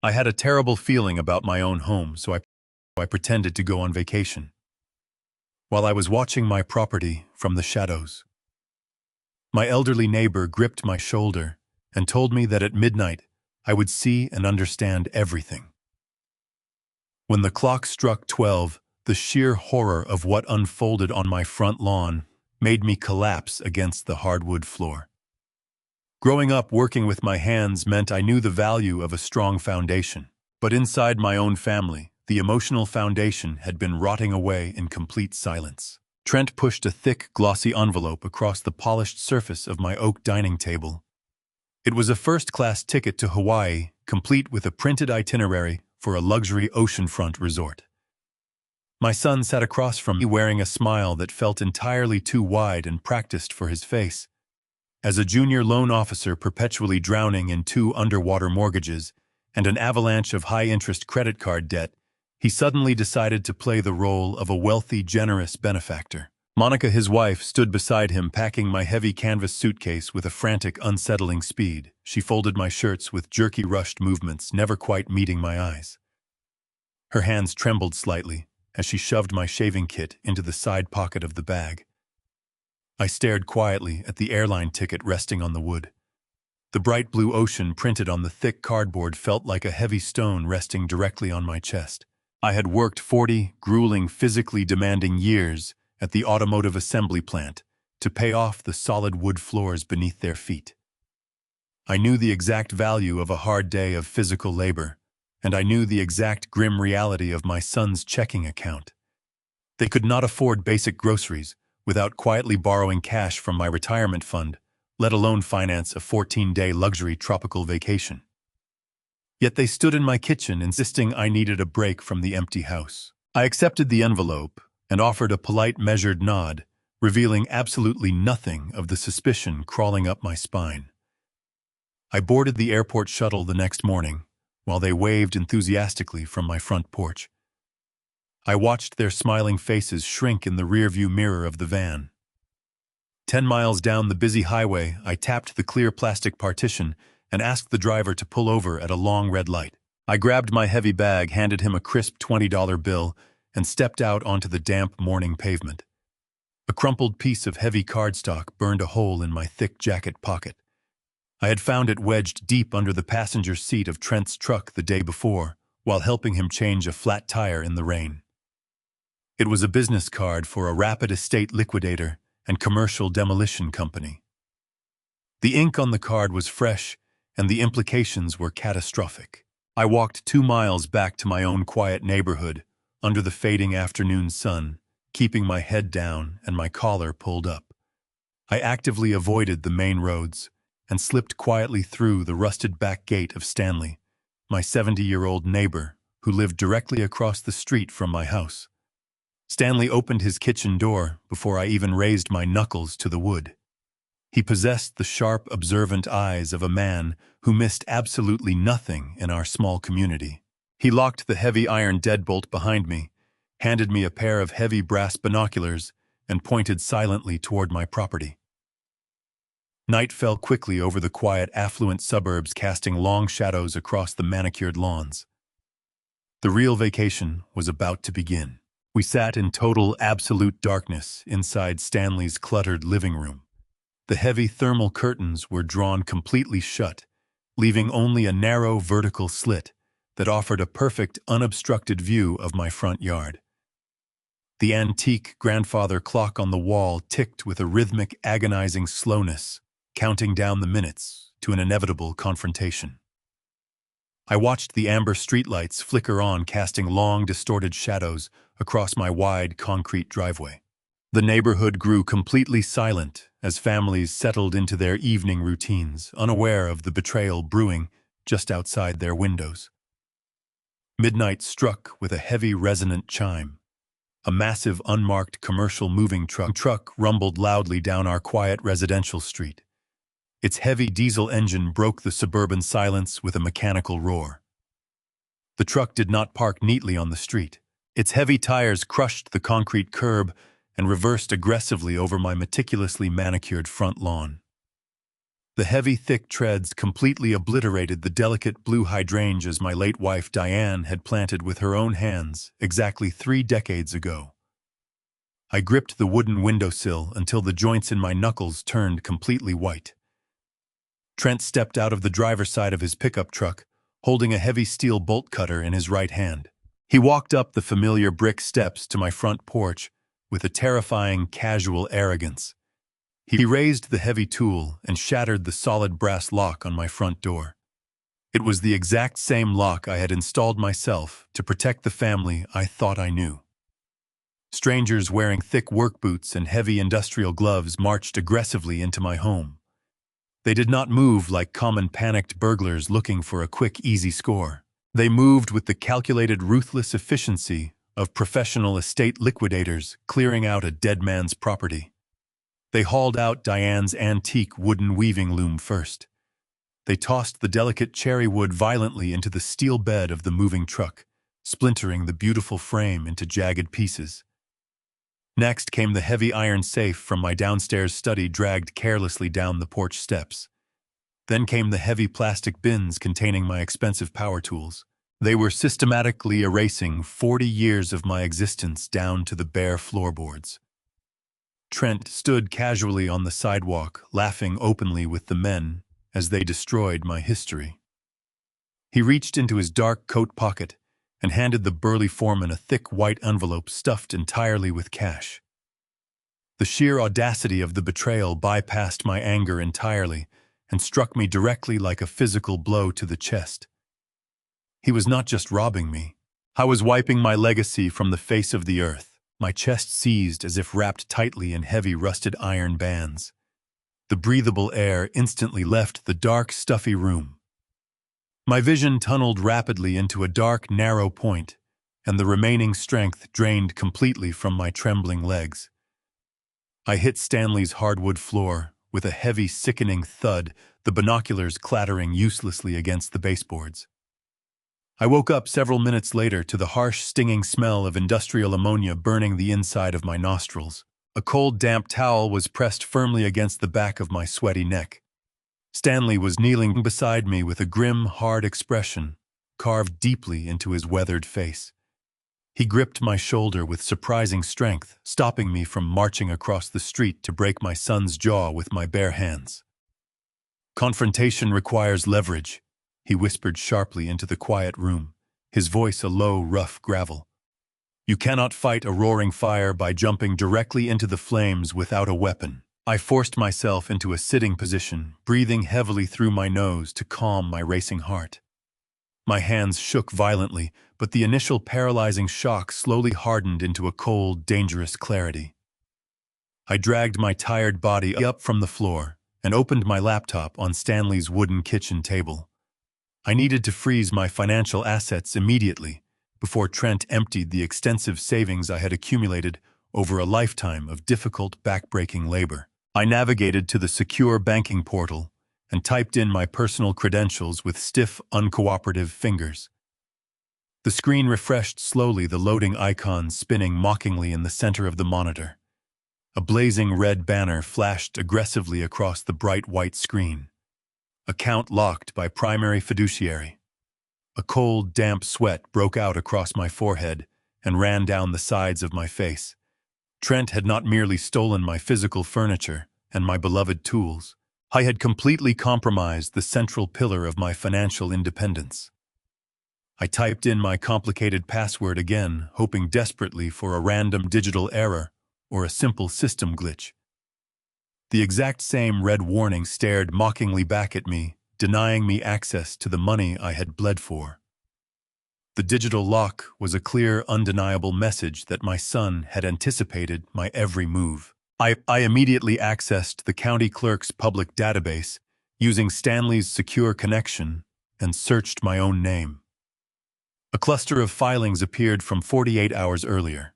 I had a terrible feeling about my own home, so I pretended to go on vacation. While I was watching my property from the shadows, my elderly neighbor gripped my shoulder and told me that at midnight I would see and understand everything. When the clock struck 12, the sheer horror of what unfolded on my front lawn made me collapse against the hardwood floor. Growing up working with my hands meant I knew the value of a strong foundation, but inside my own family, the emotional foundation had been rotting away in complete silence. Trent pushed a thick, glossy envelope across the polished surface of my oak dining table. It was a first-class ticket to Hawaii, complete with a printed itinerary for a luxury oceanfront resort. My son sat across from me wearing a smile that felt entirely too wide and practiced for his face. As a junior loan officer perpetually drowning in 2 underwater mortgages and an avalanche of high-interest credit card debt, he suddenly decided to play the role of a wealthy, generous benefactor. Monica, his wife, stood beside him packing my heavy canvas suitcase with a frantic, unsettling speed. She folded my shirts with jerky, rushed movements, never quite meeting my eyes. Her hands trembled slightly as she shoved my shaving kit into the side pocket of the bag. I stared quietly at the airline ticket resting on the wood. The bright blue ocean printed on the thick cardboard felt like a heavy stone resting directly on my chest. I had worked 40 grueling, physically demanding years at the automotive assembly plant to pay off the solid wood floors beneath their feet. I knew the exact value of a hard day of physical labor, and I knew the exact grim reality of my son's checking account. They could not afford basic groceries without quietly borrowing cash from my retirement fund, let alone finance a 14-day luxury tropical vacation. Yet they stood in my kitchen insisting I needed a break from the empty house. I accepted the envelope and offered a polite, measured nod, revealing absolutely nothing of the suspicion crawling up my spine. I boarded the airport shuttle the next morning, while they waved enthusiastically from my front porch. I watched their smiling faces shrink in the rearview mirror of the van. 10 miles down the busy highway, I tapped the clear plastic partition and asked the driver to pull over at a long red light. I grabbed my heavy bag, handed him a crisp $20 bill, and stepped out onto the damp morning pavement. A crumpled piece of heavy cardstock burned a hole in my thick jacket pocket. I had found it wedged deep under the passenger seat of Trent's truck the day before, while helping him change a flat tire in the rain. It was a business card for a rapid estate liquidator and commercial demolition company. The ink on the card was fresh, and the implications were catastrophic. I walked 2 miles back to my own quiet neighborhood, under the fading afternoon sun, keeping my head down and my collar pulled up. I actively avoided the main roads and slipped quietly through the rusted back gate of Stanley, my 70-year-old neighbor who lived directly across the street from my house. Stanley opened his kitchen door before I even raised my knuckles to the wood. He possessed the sharp, observant eyes of a man who missed absolutely nothing in our small community. He locked the heavy iron deadbolt behind me, handed me a pair of heavy brass binoculars, and pointed silently toward my property. Night fell quickly over the quiet, affluent suburbs, casting long shadows across the manicured lawns. The real vacation was about to begin. We sat in total, absolute darkness inside Stanley's cluttered living room. The heavy thermal curtains were drawn completely shut, leaving only a narrow vertical slit that offered a perfect, unobstructed view of my front yard. The antique grandfather clock on the wall ticked with a rhythmic, agonizing slowness, counting down the minutes to an inevitable confrontation. I watched the amber streetlights flicker on, casting long, distorted shadows across my wide concrete driveway. The neighborhood grew completely silent as families settled into their evening routines, unaware of the betrayal brewing just outside their windows. Midnight struck with a heavy, resonant chime. A massive, unmarked commercial moving truck rumbled loudly down our quiet residential street. Its heavy diesel engine broke the suburban silence with a mechanical roar. The truck did not park neatly on the street. Its heavy tires crushed the concrete curb and reversed aggressively over my meticulously manicured front lawn. The heavy, thick treads completely obliterated the delicate blue hydrangeas my late wife Diane had planted with her own hands exactly 3 decades ago. I gripped the wooden windowsill until the joints in my knuckles turned completely white. Trent stepped out of the driver's side of his pickup truck, holding a heavy steel bolt cutter in his right hand. He walked up the familiar brick steps to my front porch with a terrifying, casual arrogance. He raised the heavy tool and shattered the solid brass lock on my front door. It was the exact same lock I had installed myself to protect the family I thought I knew. Strangers wearing thick work boots and heavy industrial gloves marched aggressively into my home. They did not move like common panicked burglars looking for a quick, easy score. They moved with the calculated, ruthless efficiency of professional estate liquidators clearing out a dead man's property. They hauled out Diane's antique wooden weaving loom first. They tossed the delicate cherry wood violently into the steel bed of the moving truck, splintering the beautiful frame into jagged pieces. Next came the heavy iron safe from my downstairs study dragged carelessly down the porch steps. Then came the heavy plastic bins containing my expensive power tools. They were systematically erasing 40 years of my existence down to the bare floorboards. Trent stood casually on the sidewalk, laughing openly with the men as they destroyed my history. He reached into his dark coat pocket and handed the burly foreman a thick white envelope stuffed entirely with cash. The sheer audacity of the betrayal bypassed my anger entirely and struck me directly like a physical blow to the chest. He was not just robbing me. I was wiping my legacy from the face of the earth, my chest seized as if wrapped tightly in heavy rusted iron bands. The breathable air instantly left the dark, stuffy room. My vision tunneled rapidly into a dark, narrow point, and the remaining strength drained completely from my trembling legs. I hit Stanley's hardwood floor with a heavy, sickening thud, the binoculars clattering uselessly against the baseboards. I woke up several minutes later to the harsh, stinging smell of industrial ammonia burning the inside of my nostrils. A cold, damp towel was pressed firmly against the back of my sweaty neck. Stanley was kneeling beside me with a grim, hard expression carved deeply into his weathered face. He gripped my shoulder with surprising strength, stopping me from marching across the street to break my son's jaw with my bare hands. "Confrontation requires leverage," he whispered sharply into the quiet room, his voice a low, rough gravel. "You cannot fight a roaring fire by jumping directly into the flames without a weapon." I forced myself into a sitting position, breathing heavily through my nose to calm my racing heart. My hands shook violently, but the initial paralyzing shock slowly hardened into a cold, dangerous clarity. I dragged my tired body up from the floor and opened my laptop on Stanley's wooden kitchen table. I needed to freeze my financial assets immediately before Trent emptied the extensive savings I had accumulated over a lifetime of difficult, back-breaking labor. I navigated to the secure banking portal and typed in my personal credentials with stiff, uncooperative fingers. The screen refreshed slowly, the loading icon spinning mockingly in the center of the monitor. A blazing red banner flashed aggressively across the bright white screen. Account locked by primary fiduciary. A cold, damp sweat broke out across my forehead and ran down the sides of my face. Trent had not merely stolen my physical furniture and my beloved tools. I had completely compromised the central pillar of my financial independence. I typed in my complicated password again, hoping desperately for a random digital error or a simple system glitch. The exact same red warning stared mockingly back at me, denying me access to the money I had bled for. The digital lock was a clear, undeniable message that my son had anticipated my every move. I immediately accessed the county clerk's public database using Stanley's secure connection and searched my own name. A cluster of filings appeared from 48 hours earlier.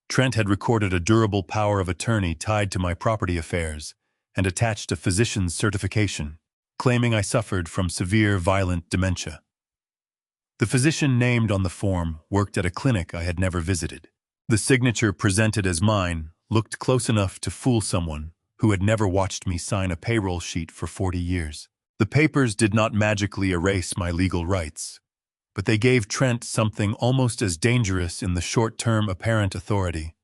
Trent had recorded a durable power of attorney tied to my property affairs and attached a physician's certification, claiming I suffered from severe, violent dementia. The physician named on the form worked at a clinic I had never visited. The signature presented as mine looked close enough to fool someone who had never watched me sign a payroll sheet for 40 years. The papers did not magically erase my legal rights, but they gave Trent something almost as dangerous in the short-term apparent authority.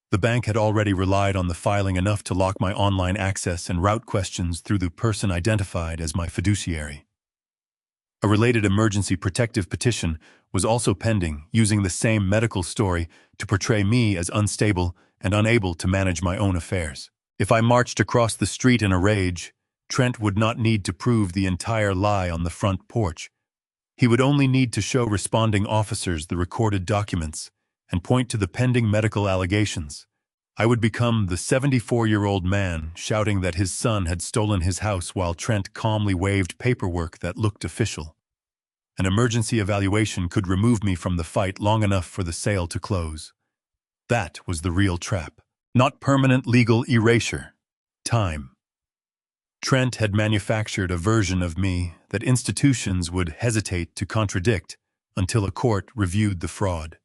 The bank had already relied on the filing enough to lock my online access and route questions through the person identified as my fiduciary. A related emergency protective petition was also pending, using the same medical story to portray me as unstable and unable to manage my own affairs. If I marched across the street in a rage, Trent would not need to prove the entire lie on the front porch. He would only need to show responding officers the recorded documents and point to the pending medical allegations. I would become the 74-year-old man shouting that his son had stolen his house while Trent calmly waved paperwork that looked official. An emergency evaluation could remove me from the fight long enough for the sale to close. That was the real trap. Not permanent legal erasure. Time. Trent had manufactured a version of me that institutions would hesitate to contradict until a court reviewed the fraud.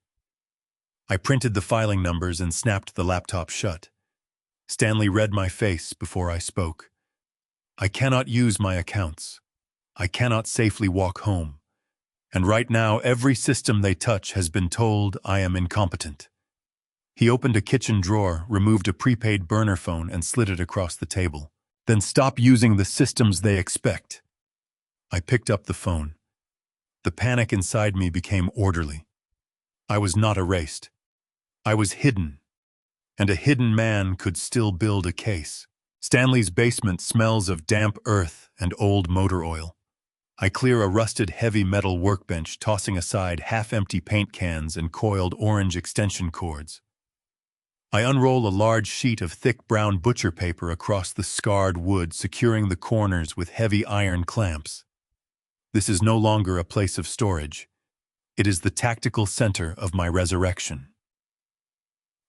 I printed the filing numbers and snapped the laptop shut. Stanley read my face before I spoke. I cannot use my accounts. I cannot safely walk home. And right now, every system they touch has been told I am incompetent. He opened a kitchen drawer, removed a prepaid burner phone, and slid it across the table. Then stop using the systems they expect. I picked up the phone. The panic inside me became orderly. I was not erased. I was hidden. And a hidden man could still build a case. Stanley's basement smells of damp earth and old motor oil. I clear a rusted heavy metal workbench, tossing aside half-empty paint cans and coiled orange extension cords. I unroll a large sheet of thick brown butcher paper across the scarred wood, securing the corners with heavy iron clamps. This is no longer a place of storage. It is the tactical center of my resurrection.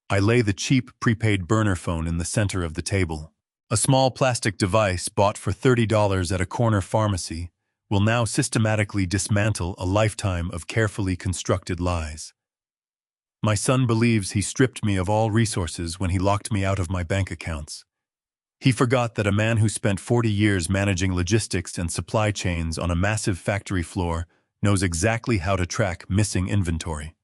I lay the cheap prepaid burner phone in the center of the table. A small plastic device bought for $30 at a corner pharmacy will now systematically dismantle a lifetime of carefully constructed lies. My son believes he stripped me of all resources when he locked me out of my bank accounts. He forgot that a man who spent 40 years managing logistics and supply chains on a massive factory floor knows exactly how to track missing inventory.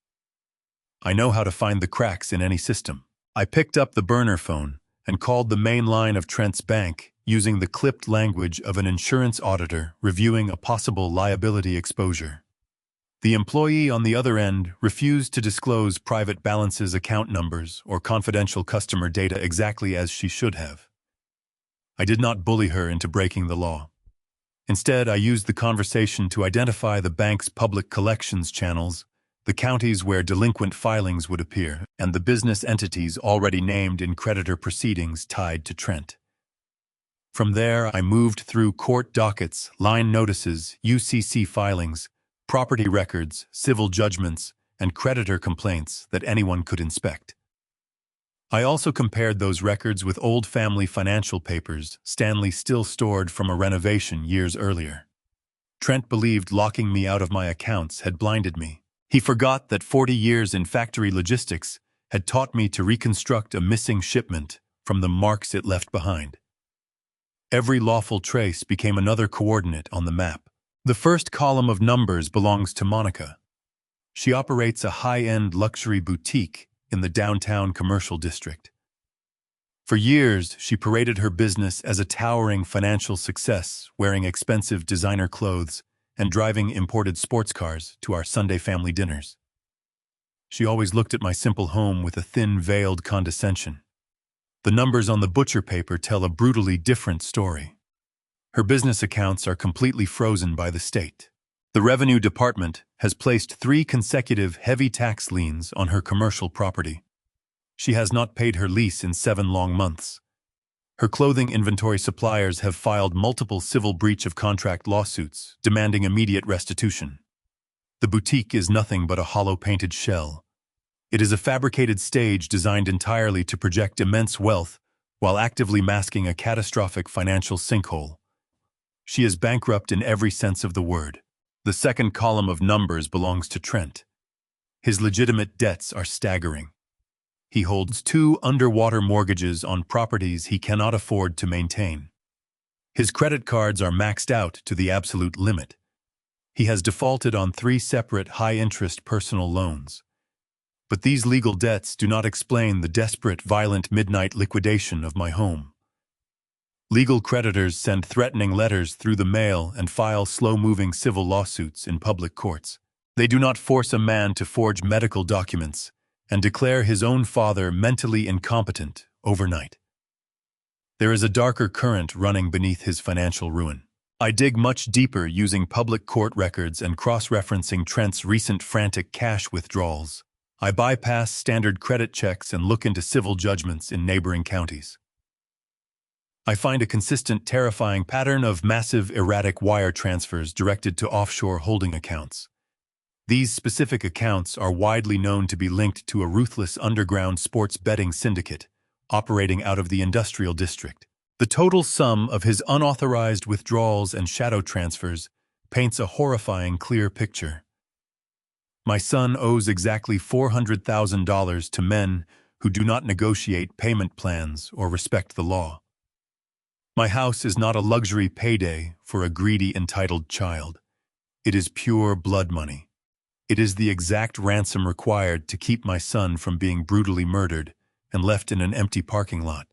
I know how to find the cracks in any system. I picked up the burner phone and called the main line of Trent's bank, using the clipped language of an insurance auditor reviewing a possible liability exposure. The employee on the other end refused to disclose private balances, account numbers, or confidential customer data exactly as she should have. I did not bully her into breaking the law. Instead, I used the conversation to identify the bank's public collections channels, the counties where delinquent filings would appear, and the business entities already named in creditor proceedings tied to Trent. From there, I moved through court dockets, line notices, UCC filings, property records, civil judgments, and creditor complaints that anyone could inspect. I also compared those records with old family financial papers Stanley still stored from a renovation years earlier. Trent believed locking me out of my accounts had blinded me. He forgot that 40 years in factory logistics had taught me to reconstruct a missing shipment from the marks it left behind. Every lawful trace became another coordinate on the map. The first column of numbers belongs to Monica. She operates a high-end luxury boutique in the downtown commercial district. For years, she paraded her business as a towering financial success, wearing expensive designer clothes and driving imported sports cars to our Sunday family dinners. She always looked at my simple home with a thin, veiled condescension. The numbers on the butcher paper tell a brutally different story. Her business accounts are completely frozen by the state. The Revenue Department has placed 3 consecutive heavy tax liens on her commercial property. She has not paid her lease in 7 long months. Her clothing inventory suppliers have filed multiple civil breach of contract lawsuits, demanding immediate restitution. The boutique is nothing but a hollow-painted shell. It is a fabricated stage designed entirely to project immense wealth while actively masking a catastrophic financial sinkhole. She is bankrupt in every sense of the word. The second column of numbers belongs to Trent. His legitimate debts are staggering. He holds 2 underwater mortgages on properties he cannot afford to maintain. His credit cards are maxed out to the absolute limit. He has defaulted on 3 separate high-interest personal loans. But these legal debts do not explain the desperate, violent midnight liquidation of my home. Legal creditors send threatening letters through the mail and file slow-moving civil lawsuits in public courts. They do not force a man to forge medical documents and declare his own father mentally incompetent overnight. There is a darker current running beneath his financial ruin. I dig much deeper using public court records and cross-referencing Trent's recent frantic cash withdrawals. I bypass standard credit checks and look into civil judgments in neighboring counties. I find a consistent, terrifying pattern of massive, erratic wire transfers directed to offshore holding accounts. These specific accounts are widely known to be linked to a ruthless underground sports betting syndicate operating out of the industrial district. The total sum of his unauthorized withdrawals and shadow transfers paints a horrifying, clear picture. My son owes exactly $400,000 to men who do not negotiate payment plans or respect the law. My house is not a luxury payday for a greedy, entitled child. It is pure blood money. It is the exact ransom required to keep my son from being brutally murdered and left in an empty parking lot.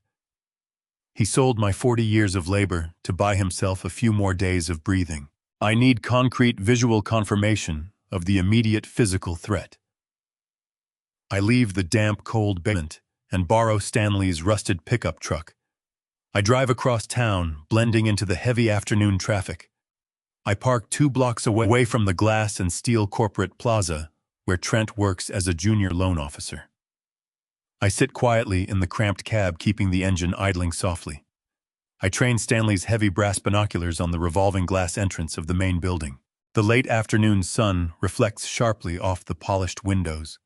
He sold my 40 years of labor to buy himself a few more days of breathing. I need concrete visual confirmation of the immediate physical threat. I leave the damp, cold basement and borrow Stanley's rusted pickup truck. I drive across town, blending into the heavy afternoon traffic. I park 2 blocks away from the glass and steel corporate plaza where Trent works as a junior loan officer. I sit quietly in the cramped cab, keeping the engine idling softly. I train Stanley's heavy brass binoculars on the revolving glass entrance of the main building. The late afternoon sun reflects sharply off the polished windows.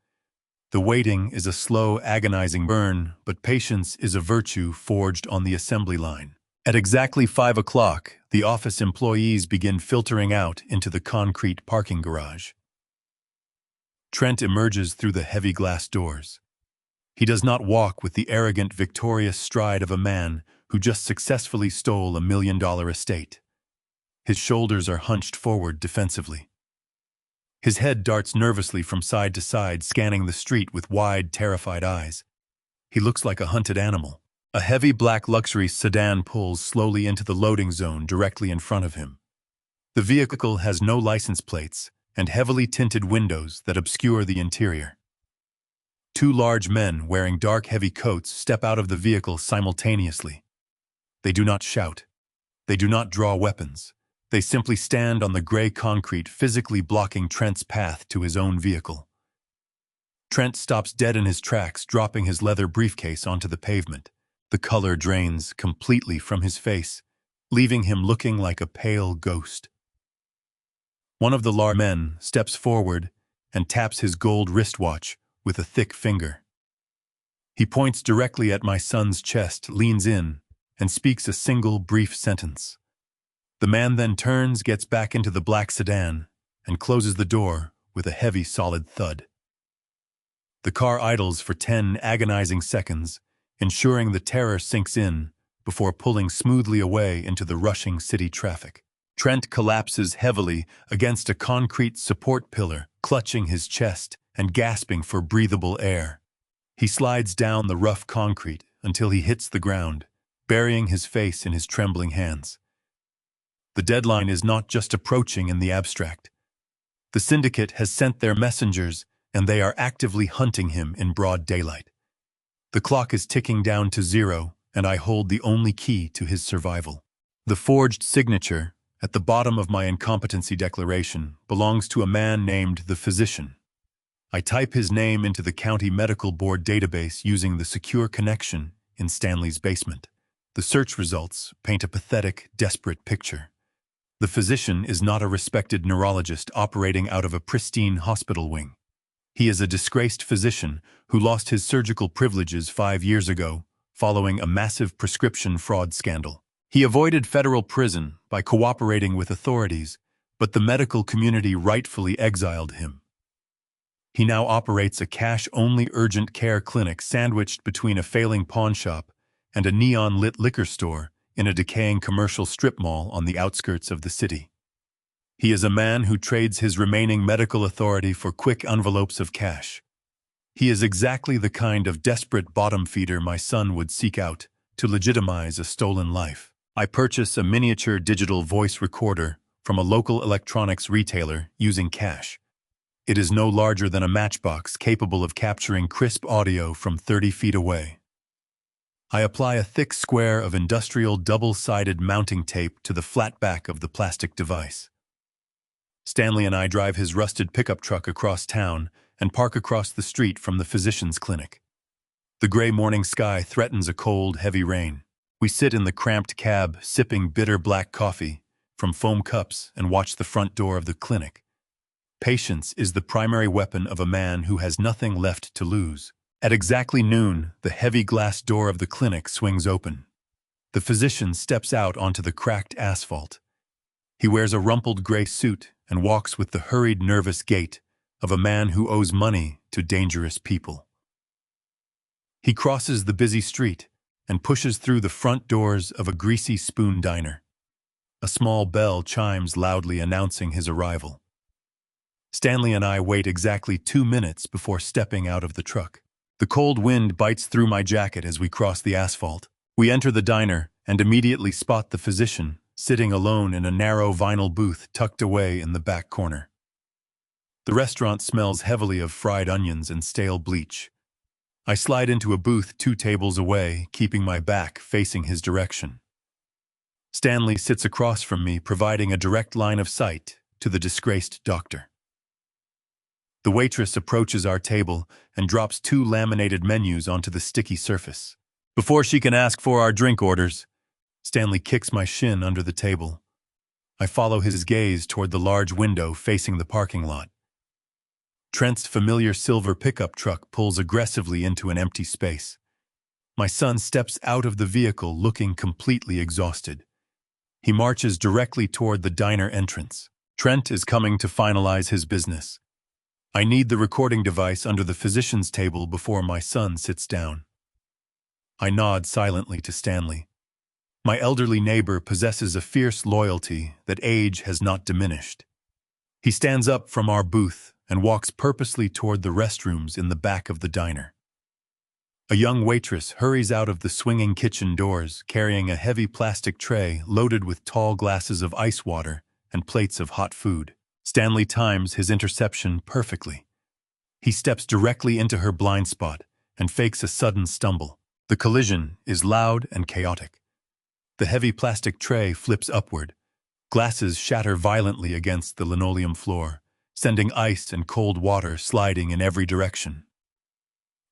The waiting is a slow, agonizing burn, but patience is a virtue forged on the assembly line. At exactly 5 o'clock, the office employees begin filtering out into the concrete parking garage. Trent emerges through the heavy glass doors. He does not walk with the arrogant, victorious stride of a man who just successfully stole $1 million estate. His shoulders are hunched forward defensively. His head darts nervously from side to side, scanning the street with wide, terrified eyes. He looks like a hunted animal. A heavy black luxury sedan pulls slowly into the loading zone directly in front of him. The vehicle has no license plates and heavily tinted windows that obscure the interior. 2 large men wearing dark, heavy coats step out of the vehicle simultaneously. They do not shout. They do not draw weapons. They simply stand on the gray concrete, physically blocking Trent's path to his own vehicle. Trent stops dead in his tracks, dropping his leather briefcase onto the pavement. The color drains completely from his face, leaving him looking like a pale ghost. One of the large men steps forward and taps his gold wristwatch with a thick finger. He points directly at my son's chest, leans in, and speaks a single brief sentence. The man then turns, gets back into the black sedan, and closes the door with a heavy, solid thud. The car idles for 10 agonizing seconds, ensuring the terror sinks in before pulling smoothly away into the rushing city traffic. Trent collapses heavily against a concrete support pillar, clutching his chest and gasping for breathable air. He slides down the rough concrete until he hits the ground, burying his face in his trembling hands. The deadline is not just approaching in the abstract. The syndicate has sent their messengers, and they are actively hunting him in broad daylight. The clock is ticking down to 0, and I hold the only key to his survival. The forged signature at the bottom of my incompetency declaration belongs to a man named the Physician. I type his name into the county medical board database using the secure connection in Stanley's basement. The search results paint a pathetic, desperate picture. The Physician is not a respected neurologist operating out of a pristine hospital wing. He is a disgraced physician who lost his surgical privileges 5 years ago following a massive prescription fraud scandal. He avoided federal prison by cooperating with authorities, but the medical community rightfully exiled him. He now operates a cash-only urgent care clinic sandwiched between a failing pawn shop and a neon-lit liquor store in a decaying commercial strip mall on the outskirts of the city. He is a man who trades his remaining medical authority for quick envelopes of cash. He is exactly the kind of desperate bottom feeder my son would seek out to legitimize a stolen life. I purchase a miniature digital voice recorder from a local electronics retailer using cash. It is no larger than a matchbox capable of capturing crisp audio from 30 feet away. I apply a thick square of industrial double-sided mounting tape to the flat back of the plastic device. Stanley and I drive his rusted pickup truck across town and park across the street from the physician's clinic. The gray morning sky threatens a cold, heavy rain. We sit in the cramped cab, sipping bitter black coffee from foam cups and watch the front door of the clinic. Patience is the primary weapon of a man who has nothing left to lose. At exactly noon, the heavy glass door of the clinic swings open. The physician steps out onto the cracked asphalt. He wears a rumpled gray suit and walks with the hurried, nervous gait of a man who owes money to dangerous people. He crosses the busy street and pushes through the front doors of a greasy spoon diner. A small bell chimes loudly announcing his arrival. Stanley and I wait exactly 2 minutes before stepping out of the truck. The cold wind bites through my jacket as we cross the asphalt. We enter the diner and immediately spot the physician sitting alone in a narrow vinyl booth tucked away in the back corner. The restaurant smells heavily of fried onions and stale bleach. I slide into a booth 2 tables away, keeping my back facing his direction. Stanley sits across from me, providing a direct line of sight to the disgraced doctor. The waitress approaches our table and drops 2 laminated menus onto the sticky surface. Before she can ask for our drink orders, Stanley kicks my shin under the table. I follow his gaze toward the large window facing the parking lot. Trent's familiar silver pickup truck pulls aggressively into an empty space. My son steps out of the vehicle looking completely exhausted. He marches directly toward the diner entrance. Trent is coming to finalize his business. I need the recording device under the physician's table before my son sits down. I nod silently to Stanley. My elderly neighbor possesses a fierce loyalty that age has not diminished. He stands up from our booth and walks purposely toward the restrooms in the back of the diner. A young waitress hurries out of the swinging kitchen doors, carrying a heavy plastic tray loaded with tall glasses of ice water and plates of hot food. Stanley times his interception perfectly. He steps directly into her blind spot and fakes a sudden stumble. The collision is loud and chaotic. The heavy plastic tray flips upward. Glasses shatter violently against the linoleum floor, sending ice and cold water sliding in every direction.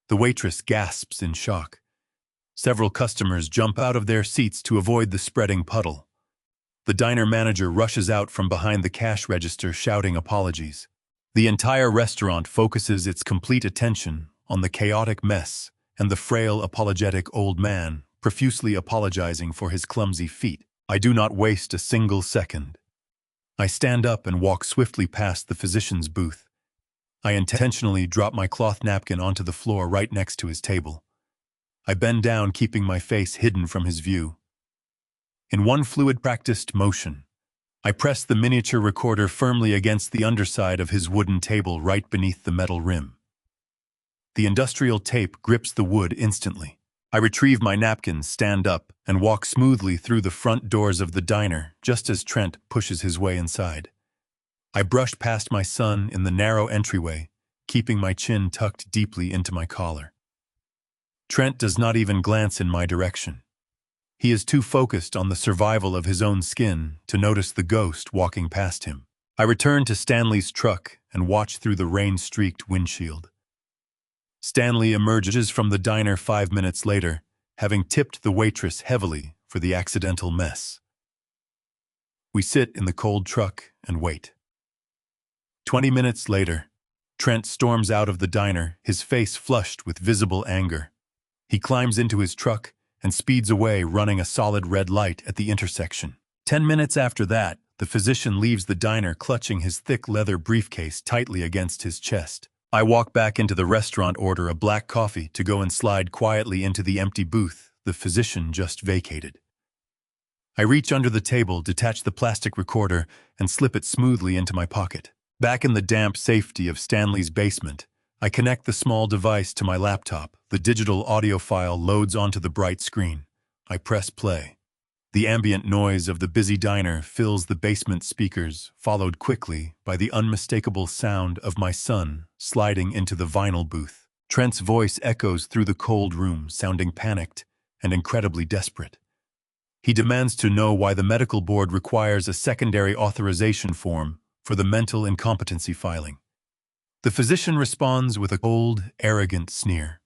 The waitress gasps in shock. Several customers jump out of their seats to avoid the spreading puddle. The diner manager rushes out from behind the cash register shouting apologies. The entire restaurant focuses its complete attention on the chaotic mess and the frail, apologetic old man profusely apologizing for his clumsy feet. I do not waste a single second. I stand up and walk swiftly past the physician's booth. I intentionally drop my cloth napkin onto the floor right next to his table. I bend down, keeping my face hidden from his view. In one fluid, practiced motion, I press the miniature recorder firmly against the underside of his wooden table right beneath the metal rim. The industrial tape grips the wood instantly. I retrieve my napkins, stand up, and walk smoothly through the front doors of the diner just as Trent pushes his way inside. I brush past my son in the narrow entryway, keeping my chin tucked deeply into my collar. Trent does not even glance in my direction. He is too focused on the survival of his own skin to notice the ghost walking past him. I return to Stanley's truck and watch through the rain-streaked windshield. Stanley emerges from the diner 5 minutes later, having tipped the waitress heavily for the accidental mess. We sit in the cold truck and wait. 20 minutes later, Trent storms out of the diner, his face flushed with visible anger. He climbs into his truck and speeds away, running a solid red light at the intersection. 10 minutes after that, the physician leaves the diner clutching his thick leather briefcase tightly against his chest. I walk back into the restaurant, order a black coffee to go and slide quietly into the empty booth the physician just vacated. I reach under the table, detach the plastic recorder, and slip it smoothly into my pocket. Back in the damp safety of Stanley's basement, I connect the small device to my laptop. The digital audio file loads onto the bright screen. I press play. The ambient noise of the busy diner fills the basement speakers, followed quickly by the unmistakable sound of my son sliding into the vinyl booth. Trent's voice echoes through the cold room, sounding panicked and incredibly desperate. He demands to know why the medical board requires a secondary authorization form for the mental incompetency filing. The physician responds with a cold, arrogant sneer.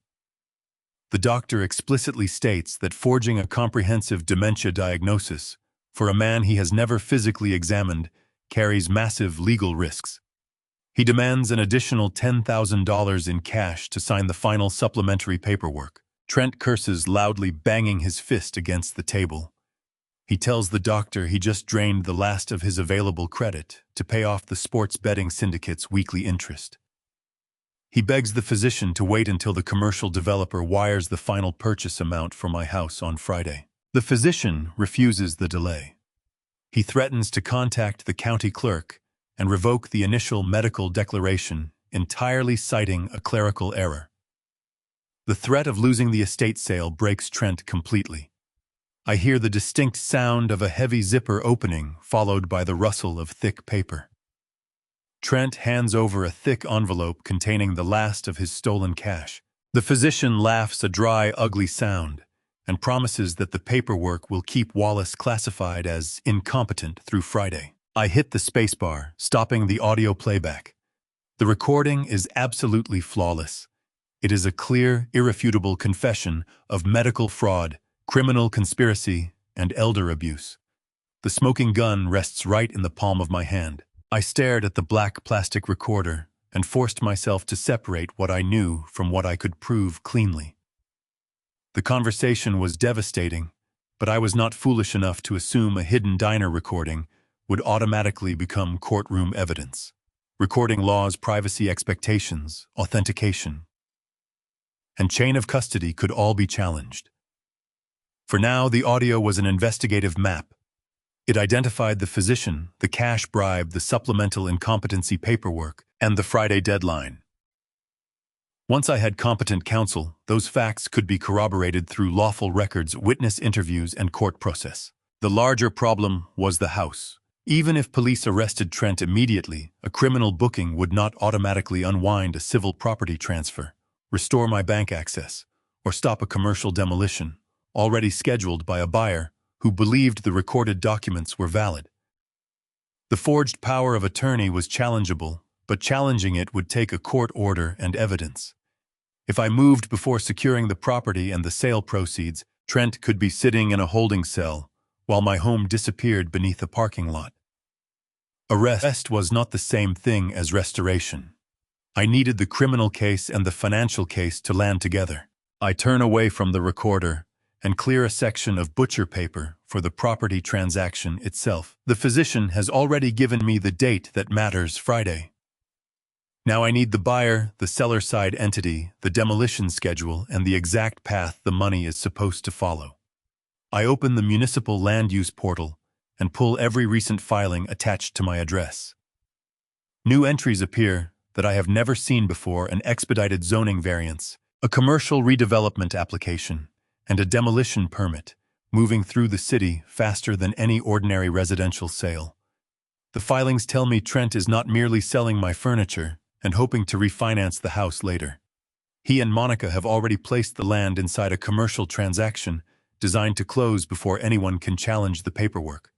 The doctor explicitly states that forging a comprehensive dementia diagnosis for a man he has never physically examined carries massive legal risks. He demands an additional $10,000 in cash to sign the final supplementary paperwork. Trent curses loudly, banging his fist against the table. He tells the doctor he just drained the last of his available credit to pay off the sports betting syndicate's weekly interest. He begs the physician to wait until the commercial developer wires the final purchase amount for my house on Friday. The physician refuses the delay. He threatens to contact the county clerk and revoke the initial medical declaration, entirely citing a clerical error. The threat of losing the estate sale breaks Trent completely. I hear the distinct sound of a heavy zipper opening, followed by the rustle of thick paper. Trent hands over a thick envelope containing the last of his stolen cash. The physician laughs a dry, ugly sound and promises that the paperwork will keep Wallace classified as incompetent through Friday. I hit the spacebar, stopping the audio playback. The recording is absolutely flawless. It is a clear, irrefutable confession of medical fraud, criminal conspiracy, and elder abuse. The smoking gun rests right in the palm of my hand. I stared at the black plastic recorder and forced myself to separate what I knew from what I could prove cleanly. The conversation was devastating, but I was not foolish enough to assume a hidden diner recording would automatically become courtroom evidence. Recording laws, privacy expectations, authentication, and chain of custody could all be challenged. For now, the audio was an investigative map. It identified the physician, the cash bribe, the supplemental incompetency paperwork, and the Friday deadline. Once I had competent counsel, those facts could be corroborated through lawful records, witness interviews, and court process. The larger problem was the house. Even if police arrested Trent immediately, a criminal booking would not automatically unwind a civil property transfer, restore my bank access, or stop a commercial demolition already scheduled by a buyer who believed the recorded documents were valid. The forged power of attorney was challengeable, but challenging it would take a court order and evidence. If I moved before securing the property and the sale proceeds, Trent could be sitting in a holding cell while my home disappeared beneath a parking lot. Arrest was not the same thing as restoration. I needed the criminal case and the financial case to land together. I turn away from the recorder and clear a section of butcher paper for the property transaction itself. The physician has already given me the date that matters, Friday. Now I need the buyer, the seller side entity, the demolition schedule, and the exact path the money is supposed to follow. I open the municipal land use portal and pull every recent filing attached to my address. New entries appear that I have never seen before: an expedited zoning variance, a commercial redevelopment application, and a demolition permit, moving through the city faster than any ordinary residential sale. The filings tell me Trent is not merely selling my furniture and hoping to refinance the house later. He and Monica have already placed the land inside a commercial transaction designed to close before anyone can challenge the paperwork.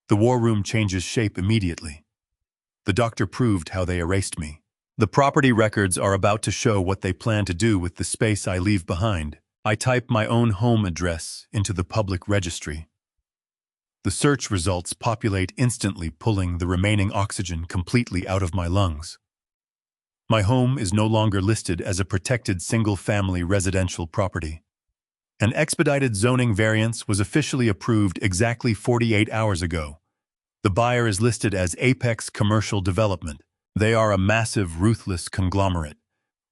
The war room changes shape immediately. The doctor proved how they erased me. The property records are about to show what they plan to do with the space I leave behind. I type my own home address into the public registry. The search results populate instantly, pulling the remaining oxygen completely out of my lungs. My home is no longer listed as a protected single-family residential property. An expedited zoning variance was officially approved exactly 48 hours ago. The buyer is listed as Apex Commercial Development. They are a massive, ruthless conglomerate,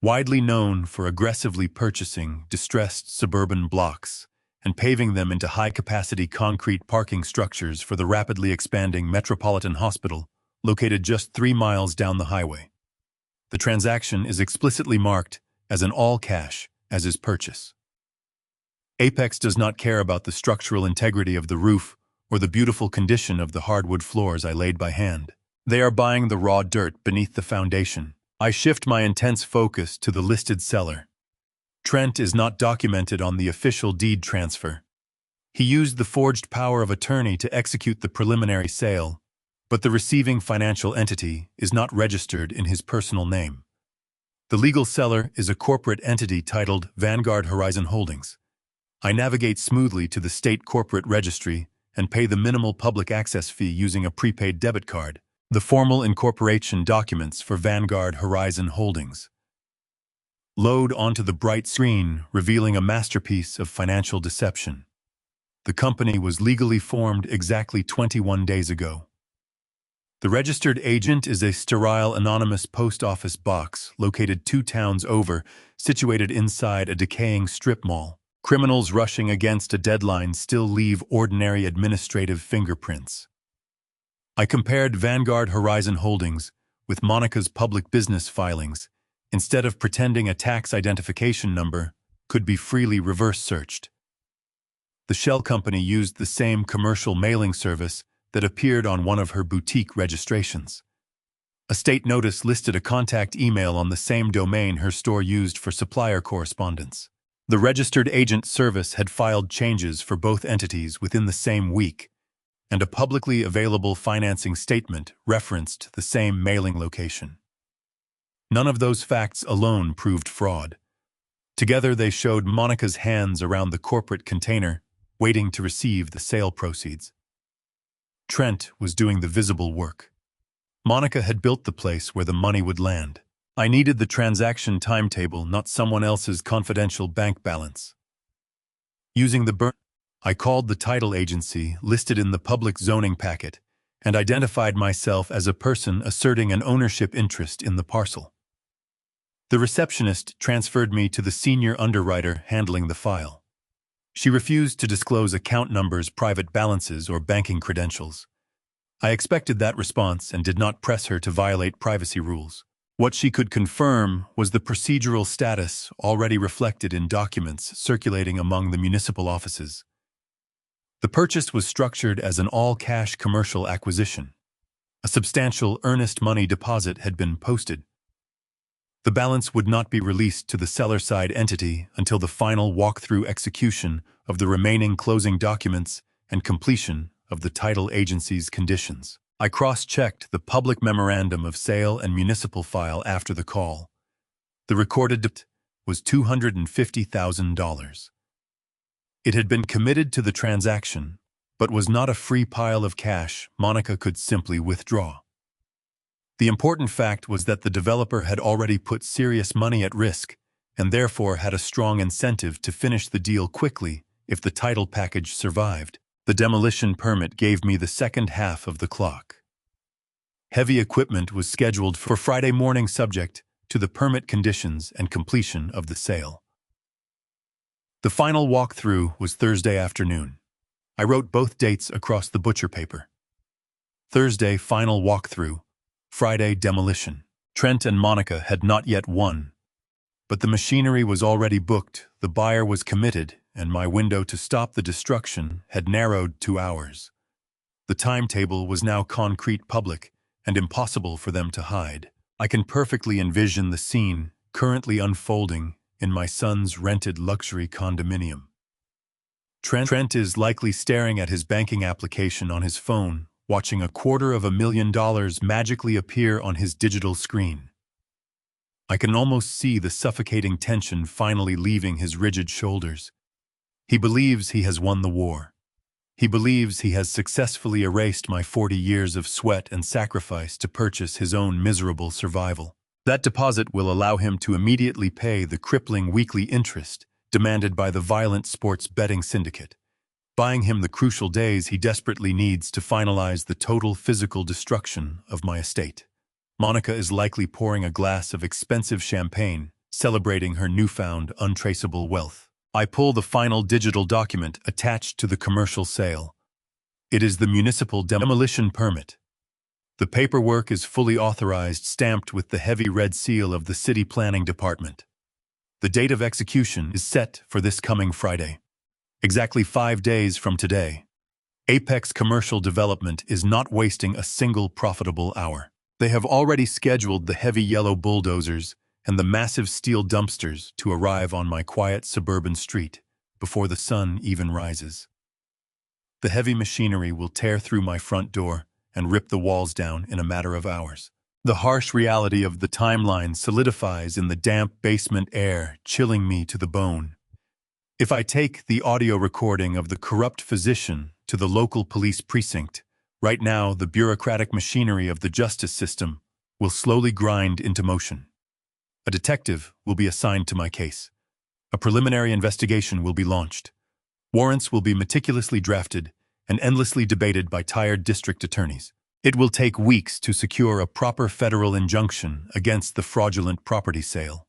widely known for aggressively purchasing distressed suburban blocks and paving them into high-capacity concrete parking structures for the rapidly expanding Metropolitan Hospital located just 3 miles down the highway. The transaction is explicitly marked as an all-cash, as is purchase. Apex does not care about the structural integrity of the roof or the beautiful condition of the hardwood floors I laid by hand. They are buying the raw dirt beneath the foundation. I shift my intense focus to the listed seller. Trent is not documented on the official deed transfer. He used the forged power of attorney to execute the preliminary sale, but the receiving financial entity is not registered in his personal name. The legal seller is a corporate entity titled Vanguard Horizon Holdings. I navigate smoothly to the state corporate registry and pay the minimal public access fee using a prepaid debit card, the formal incorporation documents for Vanguard Horizon Holdings. Load onto the bright screen, revealing a masterpiece of financial deception. The company was legally formed exactly 21 days ago. The registered agent is a sterile anonymous post office box located 2 towns over, situated inside a decaying strip mall. Criminals rushing against a deadline still leave ordinary administrative fingerprints. I compared Vanguard Horizon Holdings with Monica's public business filings. Instead of pretending a tax identification number could be freely reverse searched. The shell company used the same commercial mailing service that appeared on one of her boutique registrations. A state notice listed a contact email on the same domain her store used for supplier correspondence. The registered agent service had filed changes for both entities within the same week, and a publicly available financing statement referenced the same mailing location. None of those facts alone proved fraud. Together they showed Monica's hands around the corporate container, waiting to receive the sale proceeds. Trent was doing the visible work. Monica had built the place where the money would land. I needed the transaction timetable, not someone else's confidential bank balance. Using the burn, I called the title agency listed in the public zoning packet and identified myself as a person asserting an ownership interest in the parcel. The receptionist transferred me to the senior underwriter handling the file. She refused to disclose account numbers, private balances, or banking credentials. I expected that response and did not press her to violate privacy rules. What she could confirm was the procedural status already reflected in documents circulating among the municipal offices. The purchase was structured as an all-cash commercial acquisition. A substantial earnest money deposit had been posted. The balance would not be released to the seller-side entity until the final walkthrough execution of the remaining closing documents and completion of the title agency's conditions. I cross-checked the public memorandum of sale and municipal file after the call. The recorded debt was $250,000. It had been committed to the transaction, but was not a free pile of cash Monica could simply withdraw. The important fact was that the developer had already put serious money at risk and therefore had a strong incentive to finish the deal quickly if the title package survived. The demolition permit gave me the second half of the clock. Heavy equipment was scheduled for Friday morning subject to the permit conditions and completion of the sale. The final walkthrough was Thursday afternoon. I wrote both dates across the butcher paper. Thursday, final walkthrough. Friday, demolition. Trent and Monica had not yet won, but the machinery was already booked, the buyer was committed, and my window to stop the destruction had narrowed 2 hours. The timetable was now concrete, public, and impossible for them to hide. I can perfectly envision the scene currently unfolding in my son's rented luxury condominium. Trent is likely staring at his banking application on his phone, watching $250,000 magically appear on his digital screen. I can almost see the suffocating tension finally leaving his rigid shoulders. He believes he has won the war. He believes he has successfully erased my 40 years of sweat and sacrifice to purchase his own miserable survival. That deposit will allow him to immediately pay the crippling weekly interest demanded by the violent sports betting syndicate, buying him the crucial days he desperately needs to finalize the total physical destruction of my estate. Monica is likely pouring a glass of expensive champagne, celebrating her newfound untraceable wealth. I pull the final digital document attached to the commercial sale. It is the municipal demolition permit. The paperwork is fully authorized, stamped with the heavy red seal of the City Planning Department. The date of execution is set for this coming Friday. Exactly 5 days from today. Apex Commercial Development is not wasting a single profitable hour. They have already scheduled the heavy yellow bulldozers and the massive steel dumpsters to arrive on my quiet suburban street before the sun even rises. The heavy machinery will tear through my front door and rip the walls down in a matter of hours. The harsh reality of the timeline solidifies in the damp basement air, chilling me to the bone. If I take the audio recording of the corrupt physician to the local police precinct, right now the bureaucratic machinery of the justice system will slowly grind into motion. A detective will be assigned to my case. A preliminary investigation will be launched. Warrants will be meticulously drafted and endlessly debated by tired district attorneys. It will take weeks to secure a proper federal injunction against the fraudulent property sale.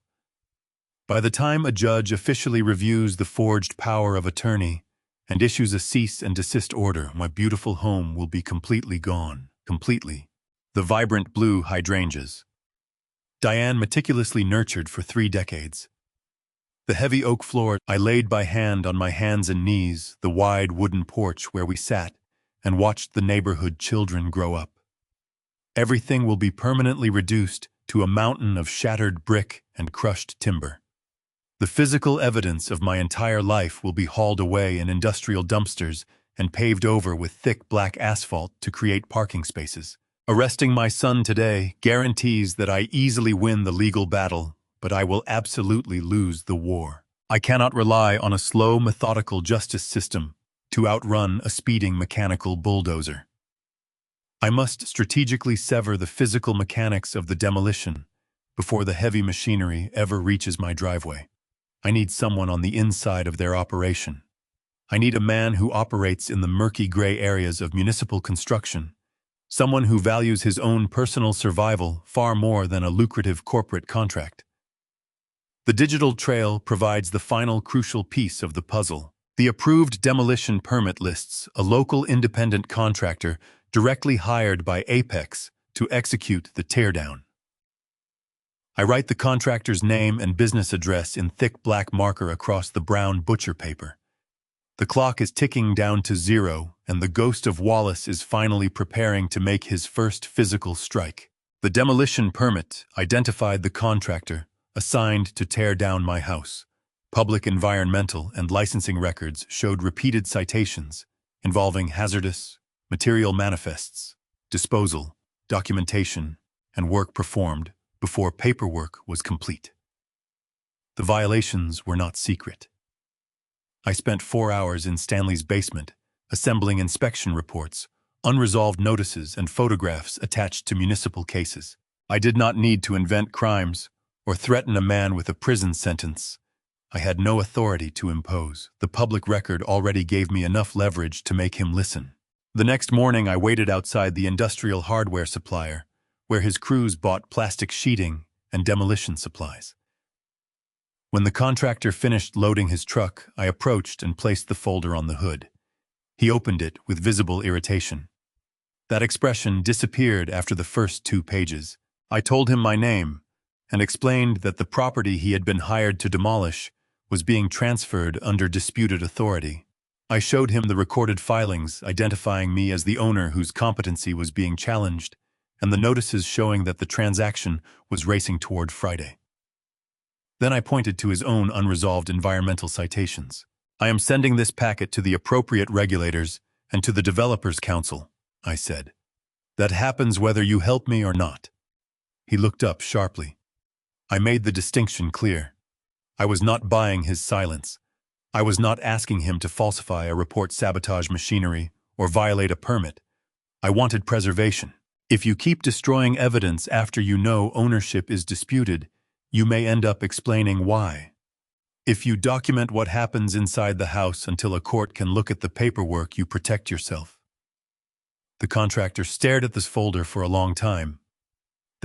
By the time a judge officially reviews the forged power of attorney and issues a cease and desist order, my beautiful home will be completely gone. Completely. The vibrant blue hydrangeas. Diane meticulously nurtured for 3 decades. The heavy oak floor I laid by hand on my hands and knees, the wide wooden porch where we sat and watched the neighborhood children grow up. Everything will be permanently reduced to a mountain of shattered brick and crushed timber. The physical evidence of my entire life will be hauled away in industrial dumpsters and paved over with thick black asphalt to create parking spaces. Arresting my son today guarantees that I easily win the legal battle, but I will absolutely lose the war. I cannot rely on a slow, methodical justice system to outrun a speeding mechanical bulldozer. I must strategically sever the physical mechanics of the demolition before the heavy machinery ever reaches my driveway. I need someone on the inside of their operation. I need a man who operates in the murky gray areas of municipal construction, someone who values his own personal survival far more than a lucrative corporate contract. The digital trail provides the final crucial piece of the puzzle. The approved demolition permit lists a local independent contractor directly hired by Apex to execute the teardown. I write the contractor's name and business address in thick black marker across the brown butcher paper. The clock is ticking down to 0, and the ghost of Wallace is finally preparing to make his first physical strike. The demolition permit identified the contractor assigned to tear down my house. Public environmental and licensing records showed repeated citations involving hazardous material manifests, disposal, documentation, and work performed before paperwork was complete. The violations were not secret. I spent 4 hours in Stanley's basement, assembling inspection reports, unresolved notices, and photographs attached to municipal cases. I did not need to invent crimes or threaten a man with a prison sentence. I had no authority to impose. The public record already gave me enough leverage to make him listen. The next morning, I waited outside the industrial hardware supplier, where his crews bought plastic sheeting and demolition supplies. When the contractor finished loading his truck, I approached and placed the folder on the hood. He opened it with visible irritation. That expression disappeared after the first 2 pages. I told him my name and explained that the property he had been hired to demolish was being transferred under disputed authority. I showed him the recorded filings identifying me as the owner whose competency was being challenged, and the notices showing that the transaction was racing toward Friday. Then I pointed to his own unresolved environmental citations. I am sending this packet to the appropriate regulators and to the Developers Council, I said. That happens whether you help me or not. He looked up sharply. I made the distinction clear. I was not buying his silence. I was not asking him to falsify a report, sabotage machinery, or violate a permit. I wanted preservation. If you keep destroying evidence after you know ownership is disputed, you may end up explaining why. If you document what happens inside the house until a court can look at the paperwork, you protect yourself. The contractor stared at this folder for a long time.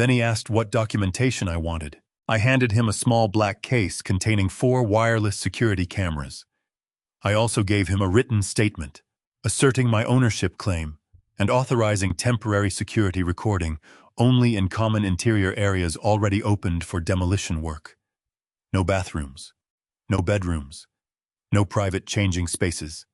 Then he asked what documentation I wanted. I handed him a small black case containing 4 wireless security cameras. I also gave him a written statement, asserting my ownership claim and authorizing temporary security recording only in common interior areas already opened for demolition work. No bathrooms, no bedrooms, no private changing spaces.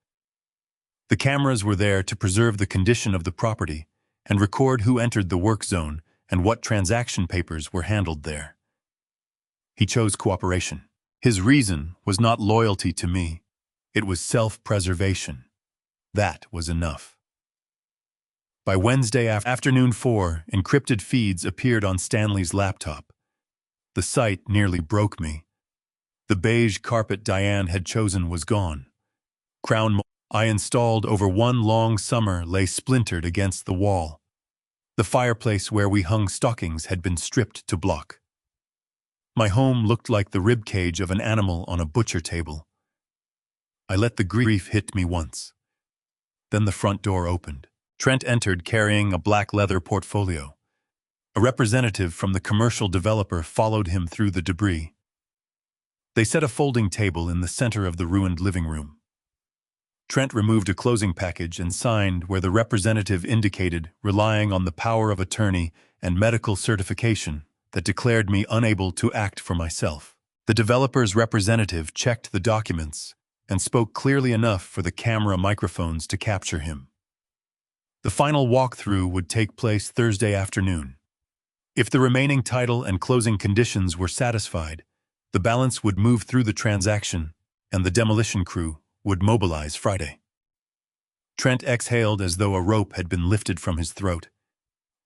The cameras were there to preserve the condition of the property and record who entered the work zone and what transaction papers were handled there. He chose cooperation. His reason was not loyalty to me. It was self-preservation. That was enough. By Wednesday afternoon 4, encrypted feeds appeared on Stanley's laptop. The sight nearly broke me. The beige carpet Diane had chosen was gone. Crown I installed over one long summer lay splintered against the wall. The fireplace where we hung stockings had been stripped to block. My home looked like the rib cage of an animal on a butcher table. I let the grief hit me once. Then the front door opened. Trent entered carrying a black leather portfolio. A representative from the commercial developer followed him through the debris. They set a folding table in the center of the ruined living room. Trent removed a closing package and signed where the representative indicated relying on the power of attorney and medical certification that declared me unable to act for myself. The developer's representative checked the documents and spoke clearly enough for the camera microphones to capture him. The final walkthrough would take place Thursday afternoon. If the remaining title and closing conditions were satisfied, the balance would move through the transaction and the demolition crew would mobilize Friday. Trent exhaled as though a rope had been lifted from his throat.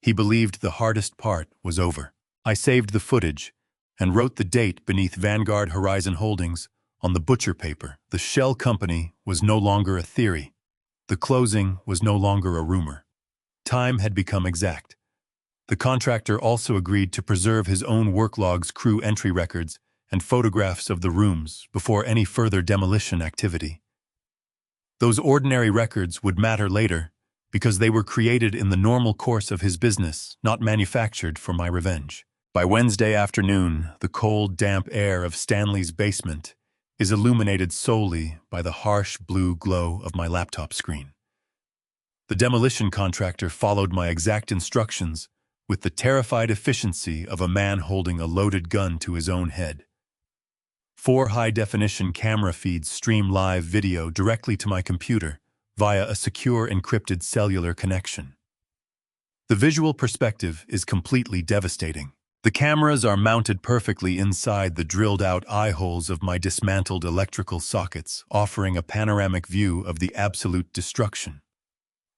He believed the hardest part was over. I saved the footage and wrote the date beneath Vanguard Horizon Holdings on the butcher paper. The shell company was no longer a theory. The closing was no longer a rumor. Time had become exact. The contractor also agreed to preserve his own work logs, crew entry records, and photographs of the rooms before any further demolition activity. Those ordinary records would matter later because they were created in the normal course of his business, not manufactured for my revenge. By Wednesday afternoon, the cold, damp air of Stanley's basement is illuminated solely by the harsh blue glow of my laptop screen. The demolition contractor followed my exact instructions with the terrified efficiency of a man holding a loaded gun to his own head. 4 high-definition camera feeds stream live video directly to my computer via a secure encrypted cellular connection. The visual perspective is completely devastating. The cameras are mounted perfectly inside the drilled-out eye holes of my dismantled electrical sockets, offering a panoramic view of the absolute destruction.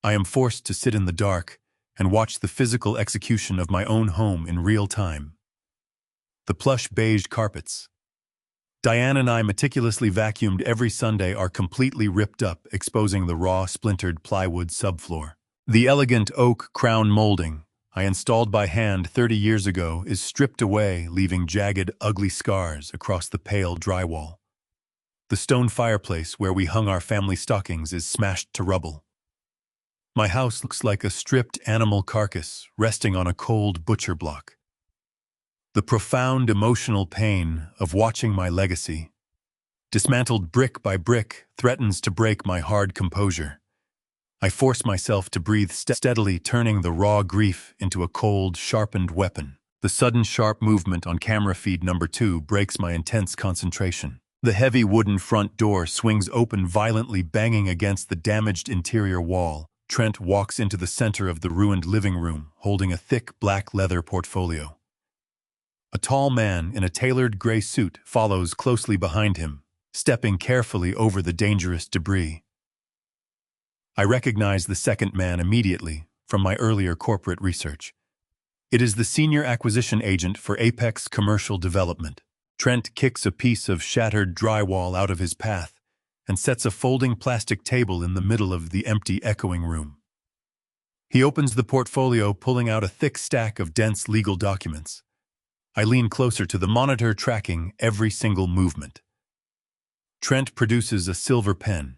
I am forced to sit in the dark and watch the physical execution of my own home in real time. The plush beige carpets Diane and I meticulously vacuumed every Sunday are completely ripped up, exposing the raw, splintered plywood subfloor. The elegant oak crown molding I installed by hand 30 years ago is stripped away, leaving jagged, ugly scars across the pale drywall. The stone fireplace where we hung our family stockings is smashed to rubble. My house looks like a stripped animal carcass resting on a cold butcher block. The profound emotional pain of watching my legacy, dismantled brick by brick, threatens to break my hard composure. I force myself to breathe steadily, turning the raw grief into a cold, sharpened weapon. The sudden sharp movement on camera feed number 2 breaks my intense concentration. The heavy wooden front door swings open, violently banging against the damaged interior wall. Trent walks into the center of the ruined living room, holding a thick black leather portfolio. A tall man in a tailored gray suit follows closely behind him, stepping carefully over the dangerous debris. I recognize the second man immediately from my earlier corporate research. It is the senior acquisition agent for Apex Commercial Development. Trent kicks a piece of shattered drywall out of his path and sets a folding plastic table in the middle of the empty, echoing room. He opens the portfolio, pulling out a thick stack of dense legal documents. I lean closer to the monitor, tracking every single movement. Trent produces a silver pen.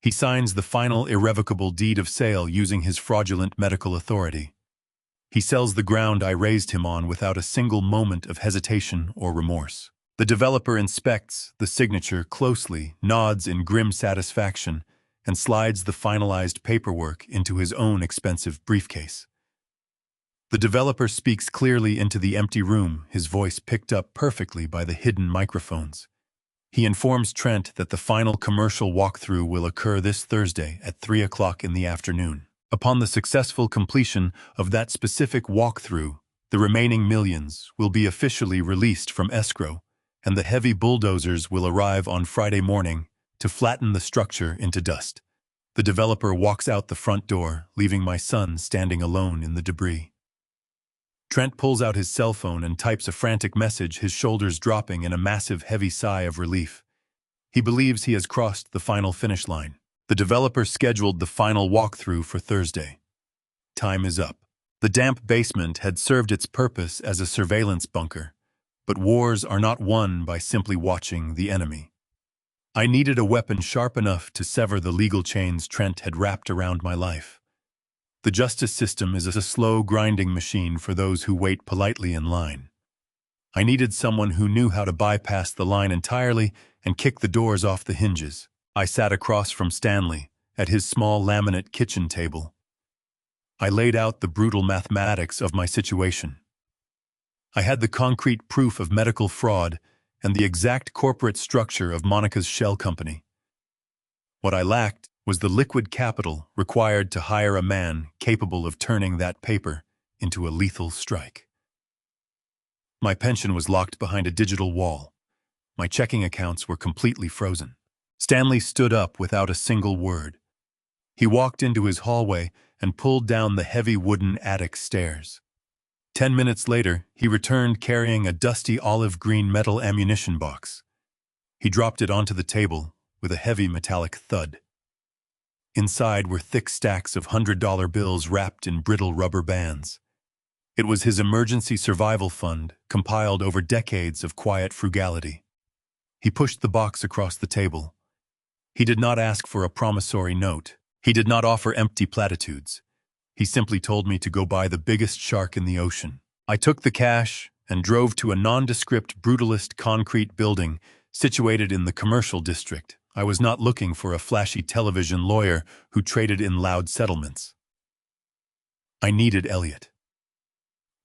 He signs the final irrevocable deed of sale using his fraudulent medical authority. He sells the ground I raised him on without a single moment of hesitation or remorse. The developer inspects the signature closely, nods in grim satisfaction, and slides the finalized paperwork into his own expensive briefcase. The developer speaks clearly into the empty room, his voice picked up perfectly by the hidden microphones. He informs Trent that the final commercial walkthrough will occur this Thursday at 3 o'clock in the afternoon. Upon the successful completion of that specific walkthrough, the remaining millions will be officially released from escrow, and the heavy bulldozers will arrive on Friday morning to flatten the structure into dust. The developer walks out the front door, leaving my son standing alone in the debris. Trent pulls out his cell phone and types a frantic message, his shoulders dropping in a massive, heavy sigh of relief. He believes he has crossed the final finish line. The developer scheduled the final walkthrough for Thursday. Time is up. The damp basement had served its purpose as a surveillance bunker, but wars are not won by simply watching the enemy. I needed a weapon sharp enough to sever the legal chains Trent had wrapped around my life. The justice system is a slow, grinding machine for those who wait politely in line. I needed someone who knew how to bypass the line entirely and kick the doors off the hinges. I sat across from Stanley at his small laminate kitchen table. I laid out the brutal mathematics of my situation. I had the concrete proof of medical fraud and the exact corporate structure of Monica's shell company. What I lacked was the liquid capital required to hire a man capable of turning that paper into a lethal strike. My pension was locked behind a digital wall. My checking accounts were completely frozen. Stanley stood up without a single word. He walked into his hallway and pulled down the heavy wooden attic stairs. 10 minutes later, he returned carrying a dusty olive-green metal ammunition box. He dropped it onto the table with a heavy metallic thud. Inside were thick stacks of $100 bills wrapped in brittle rubber bands. It was his emergency survival fund, compiled over decades of quiet frugality. He pushed the box across the table. He did not ask for a promissory note. He did not offer empty platitudes. He simply told me to go buy the biggest shark in the ocean. I took the cash and drove to a nondescript, brutalist concrete building situated in the commercial district. I was not looking for a flashy television lawyer who traded in loud settlements. I needed Elliot.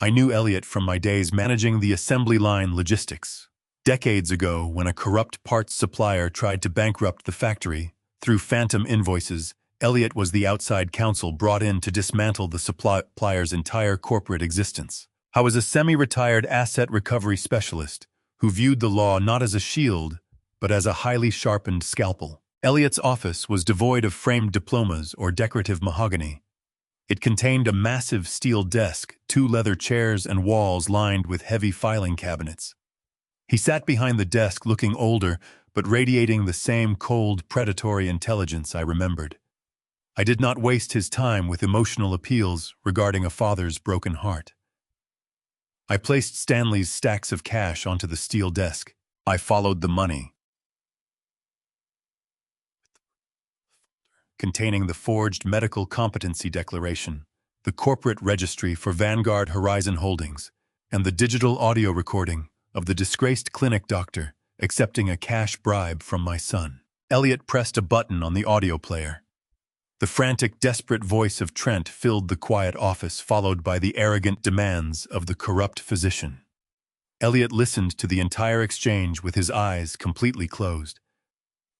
I knew Elliot from my days managing the assembly line logistics. Decades ago, when a corrupt parts supplier tried to bankrupt the factory through phantom invoices, Elliot was the outside counsel brought in to dismantle the supplier's entire corporate existence. I was a semi-retired asset recovery specialist who viewed the law not as a shield, but as a highly sharpened scalpel. Elliot's office was devoid of framed diplomas or decorative mahogany. It contained a massive steel desk, 2 leather chairs, and walls lined with heavy filing cabinets. He sat behind the desk looking older, but radiating the same cold, predatory intelligence I remembered. I did not waste his time with emotional appeals regarding a father's broken heart. I placed Stanley's stacks of cash onto the steel desk. I followed the money, containing the forged medical competency declaration, the corporate registry for Vanguard Horizon Holdings, and the digital audio recording of the disgraced clinic doctor accepting a cash bribe from my son. Elliot pressed a button on the audio player. The frantic, desperate voice of Trent filled the quiet office, followed by the arrogant demands of the corrupt physician. Elliot listened to the entire exchange with his eyes completely closed.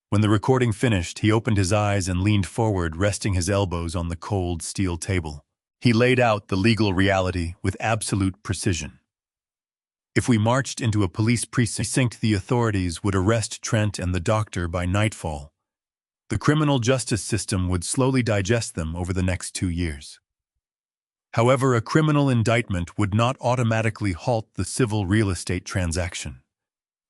When the recording finished, he opened his eyes and leaned forward, resting his elbows on the cold steel table. He laid out the legal reality with absolute precision. If we marched into a police precinct, the authorities would arrest Trent and the doctor by nightfall. The criminal justice system would slowly digest them over the next 2 years. However, a criminal indictment would not automatically halt the civil real estate transaction.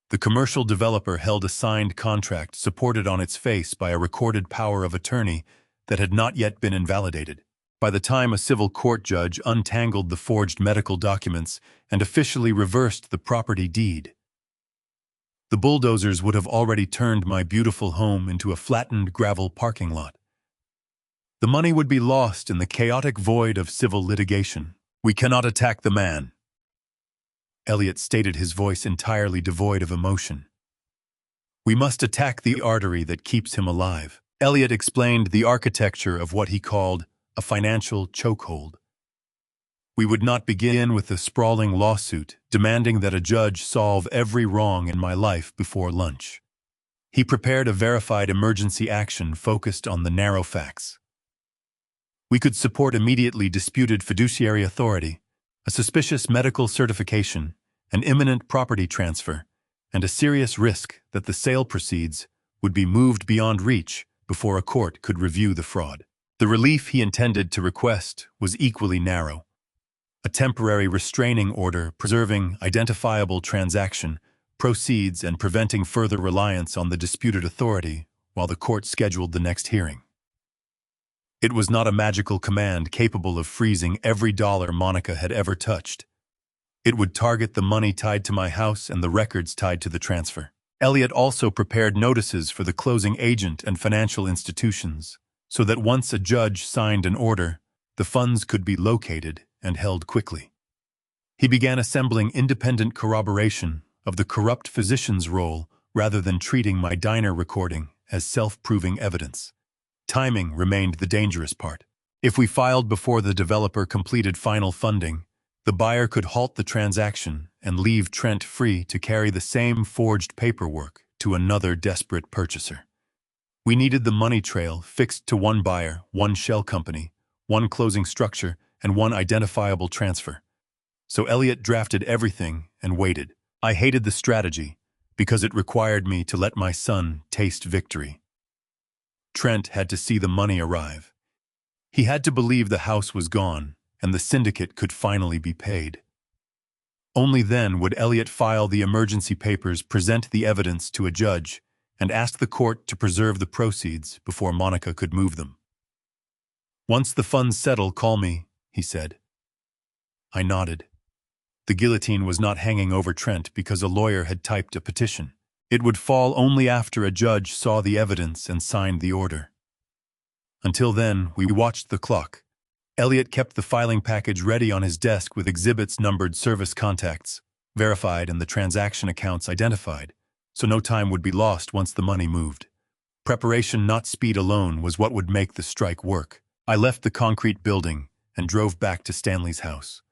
The commercial developer held a signed contract supported on its face by a recorded power of attorney that had not yet been invalidated. By the time a civil court judge untangled the forged medical documents and officially reversed the property deed, the bulldozers would have already turned my beautiful home into a flattened gravel parking lot. The money would be lost in the chaotic void of civil litigation, We cannot attack the man, Elliot stated, his voice entirely devoid of emotion. We must attack the artery that keeps him alive. Elliot explained the architecture of what he called a financial chokehold. We would not begin with a sprawling lawsuit demanding that a judge solve every wrong in my life before lunch. He prepared a verified emergency action focused on the narrow facts. We could support immediately disputed fiduciary authority, a suspicious medical certification, an imminent property transfer, and a serious risk that the sale proceeds would be moved beyond reach before a court could review the fraud. The relief he intended to request was equally narrow: a temporary restraining order preserving identifiable transaction, proceeds, and preventing further reliance on the disputed authority while the court scheduled the next hearing. It was not a magical command capable of freezing every dollar Monica had ever touched. It would target the money tied to my house and the records tied to the transfer. Elliot also prepared notices for the closing agent and financial institutions, so that once a judge signed an order, the funds could be located and held quickly. He began assembling independent corroboration of the corrupt physician's role rather than treating my diner recording as self-proving evidence. Timing remained the dangerous part. If we filed before the developer completed final funding, the buyer could halt the transaction and leave Trent free to carry the same forged paperwork to another desperate purchaser. We needed the money trail fixed to one buyer, one shell company, one closing structure, and one identifiable transfer. So Elliot drafted everything and waited. I hated the strategy because it required me to let my son taste victory. Trent had to see the money arrive. He had to believe the house was gone and the syndicate could finally be paid. Only then would Elliot file the emergency papers, present the evidence to a judge, and ask the court to preserve the proceeds before Monica could move them. Once the funds settle, call me, he said. I nodded. The guillotine was not hanging over Trent because a lawyer had typed a petition. It would fall only after a judge saw the evidence and signed the order. Until then, we watched the clock. Elliot kept the filing package ready on his desk with exhibits numbered, service contacts verified, and the transaction accounts identified, so no time would be lost once the money moved. Preparation, not speed alone, was what would make the strike work. I left the concrete building and drove back to Stanley's house.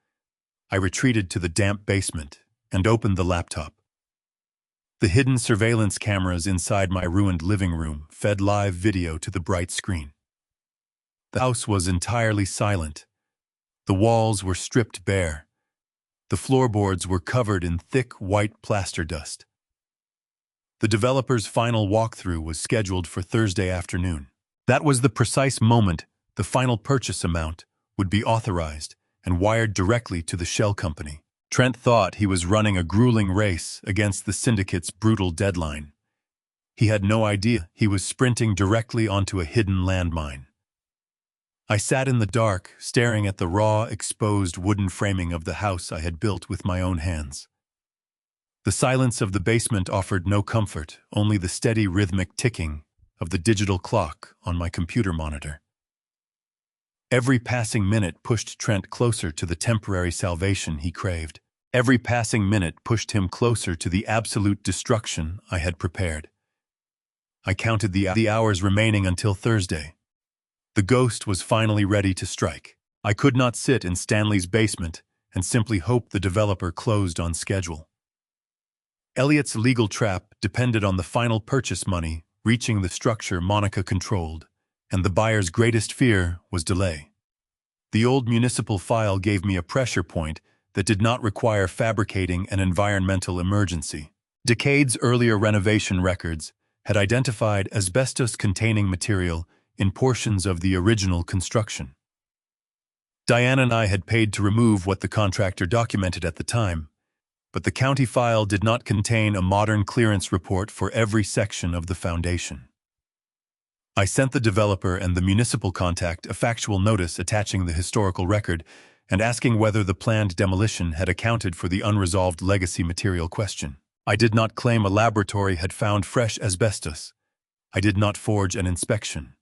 I retreated to the damp basement and opened the laptop. The hidden surveillance cameras inside my ruined living room fed live video to the bright screen. The house was entirely silent. The walls were stripped bare. The floorboards were covered in thick white plaster dust. The developer's final walkthrough was scheduled for Thursday afternoon. That was the precise moment the final purchase amount would be authorized and wired directly to the shell company. Trent thought he was running a grueling race against the syndicate's brutal deadline. He had no idea he was sprinting directly onto a hidden landmine. I sat in the dark, staring at the raw, exposed wooden framing of the house I had built with my own hands. The silence of the basement offered no comfort, only the steady rhythmic ticking of the digital clock on my computer monitor. Every passing minute pushed Trent closer to the temporary salvation he craved. Every passing minute pushed him closer to the absolute destruction I had prepared. I counted the hours remaining until Thursday. The ghost was finally ready to strike. I could not sit in Stanley's basement and simply hope the developer closed on schedule. Elliot's legal trap depended on the final purchase money reaching the structure Monica controlled, and the buyer's greatest fear was delay. The old municipal file gave me a pressure point that did not require fabricating an environmental emergency. Decades earlier renovation records had identified asbestos-containing material in portions of the original construction. Diane and I had paid to remove what the contractor documented at the time, but the county file did not contain a modern clearance report for every section of the foundation. I sent the developer and the municipal contact a factual notice attaching the historical record and asking whether the planned demolition had accounted for the unresolved legacy material question. I did not claim a laboratory had found fresh asbestos. I did not forge an inspection.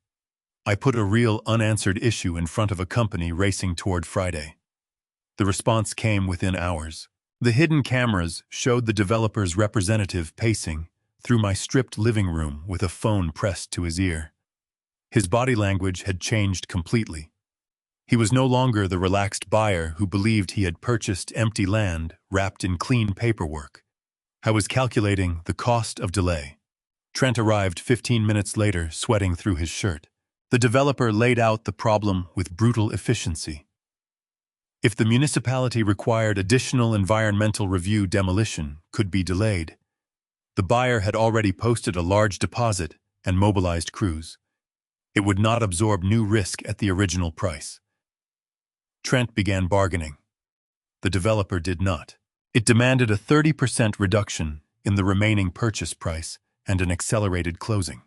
I put a real unanswered issue in front of a company racing toward Friday. The response came within hours. The hidden cameras showed the developer's representative pacing through my stripped living room with a phone pressed to his ear. His body language had changed completely. He was no longer the relaxed buyer who believed he had purchased empty land wrapped in clean paperwork. I was calculating the cost of delay. Trent arrived 15 minutes later, sweating through his shirt. The developer laid out the problem with brutal efficiency. If the municipality required additional environmental review, demolition could be delayed. The buyer had already posted a large deposit and mobilized crews. It would not absorb new risk at the original price. Trent began bargaining. The developer did not. It demanded a 30% reduction in the remaining purchase price and an accelerated closing.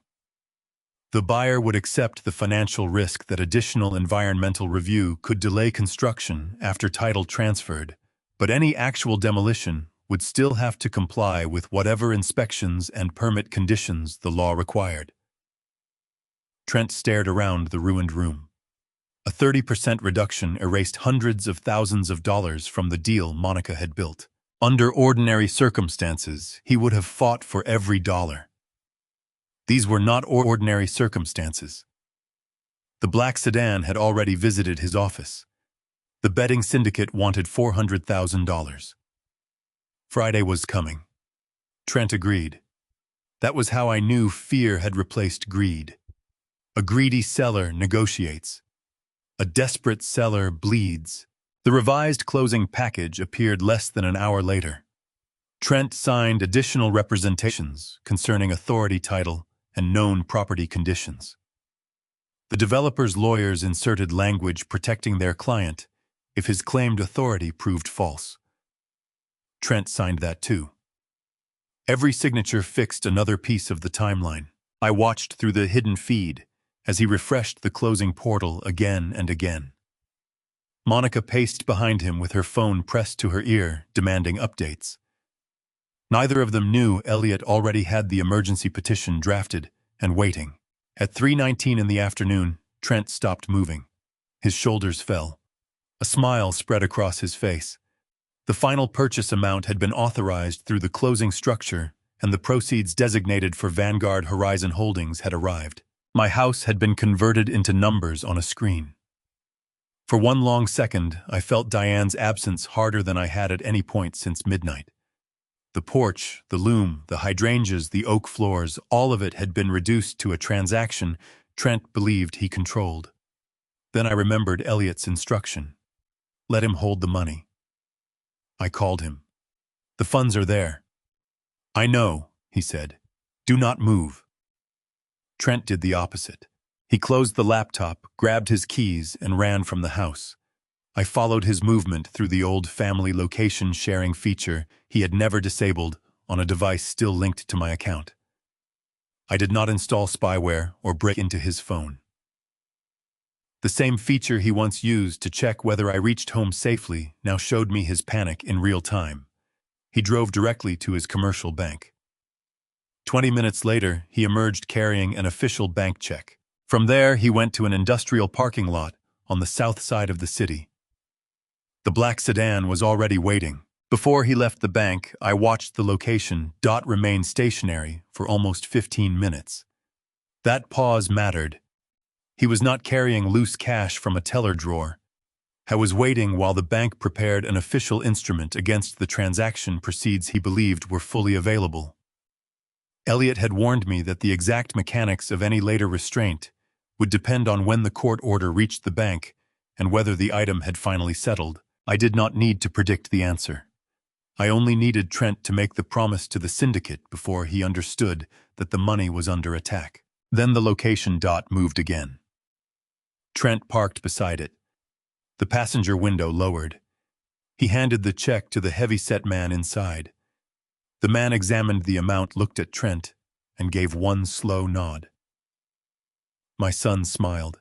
The buyer would accept the financial risk that additional environmental review could delay construction after title transferred, but any actual demolition would still have to comply with whatever inspections and permit conditions the law required. Trent stared around the ruined room. A 30% reduction erased hundreds of thousands of dollars from the deal Monica had built. Under ordinary circumstances, he would have fought for every dollar. These were not ordinary circumstances. The black sedan had already visited his office. The betting syndicate wanted $400,000. Friday was coming. Trent agreed. That was how I knew fear had replaced greed. A greedy seller negotiates. A desperate seller bleeds. The revised closing package appeared less than an hour later. Trent signed additional representations concerning authority title and known property conditions. The developer's lawyers inserted language protecting their client if his claimed authority proved false. Trent signed that too. Every signature fixed another piece of the timeline. I watched through the hidden feed as he refreshed the closing portal again and again. Monica paced behind him with her phone pressed to her ear, demanding updates. Neither of them knew Elliot already had the emergency petition drafted and waiting. At 3:19 in the afternoon, Trent stopped moving. His shoulders fell. A smile spread across his face. The final purchase amount had been authorized through the closing structure, and the proceeds designated for Vanguard Horizon Holdings had arrived. My house had been converted into numbers on a screen. For one long second, I felt Diane's absence harder than I had at any point since midnight. The porch, the loom, the hydrangeas, the oak floors, all of it had been reduced to a transaction Trent believed he controlled. Then I remembered Elliot's instruction. Let him hold the money. I called him. The funds are there. I know, he said. Do not move. Trent did the opposite. He closed the laptop, grabbed his keys, and ran from the house. I followed his movement through the old family location sharing feature he had never disabled on a device still linked to my account. I did not install spyware or break into his phone. The same feature he once used to check whether I reached home safely now showed me his panic in real time. He drove directly to his commercial bank. 20 minutes later, he emerged carrying an official bank check. From there, he went to an industrial parking lot on the south side of the city. The black sedan was already waiting. Before he left the bank, I watched the location remain stationary for almost 15 minutes. That pause mattered. He was not carrying loose cash from a teller drawer. I was waiting while the bank prepared an official instrument against the transaction proceeds he believed were fully available. Elliot had warned me that the exact mechanics of any later restraint would depend on when the court order reached the bank and whether the item had finally settled. I did not need to predict the answer. I only needed Trent to make the promise to the syndicate before he understood that the money was under attack. Then the location moved again. Trent parked beside it. The passenger window lowered. He handed the check to the heavy-set man inside. The man examined the amount, looked at Trent, and gave one slow nod. My son smiled.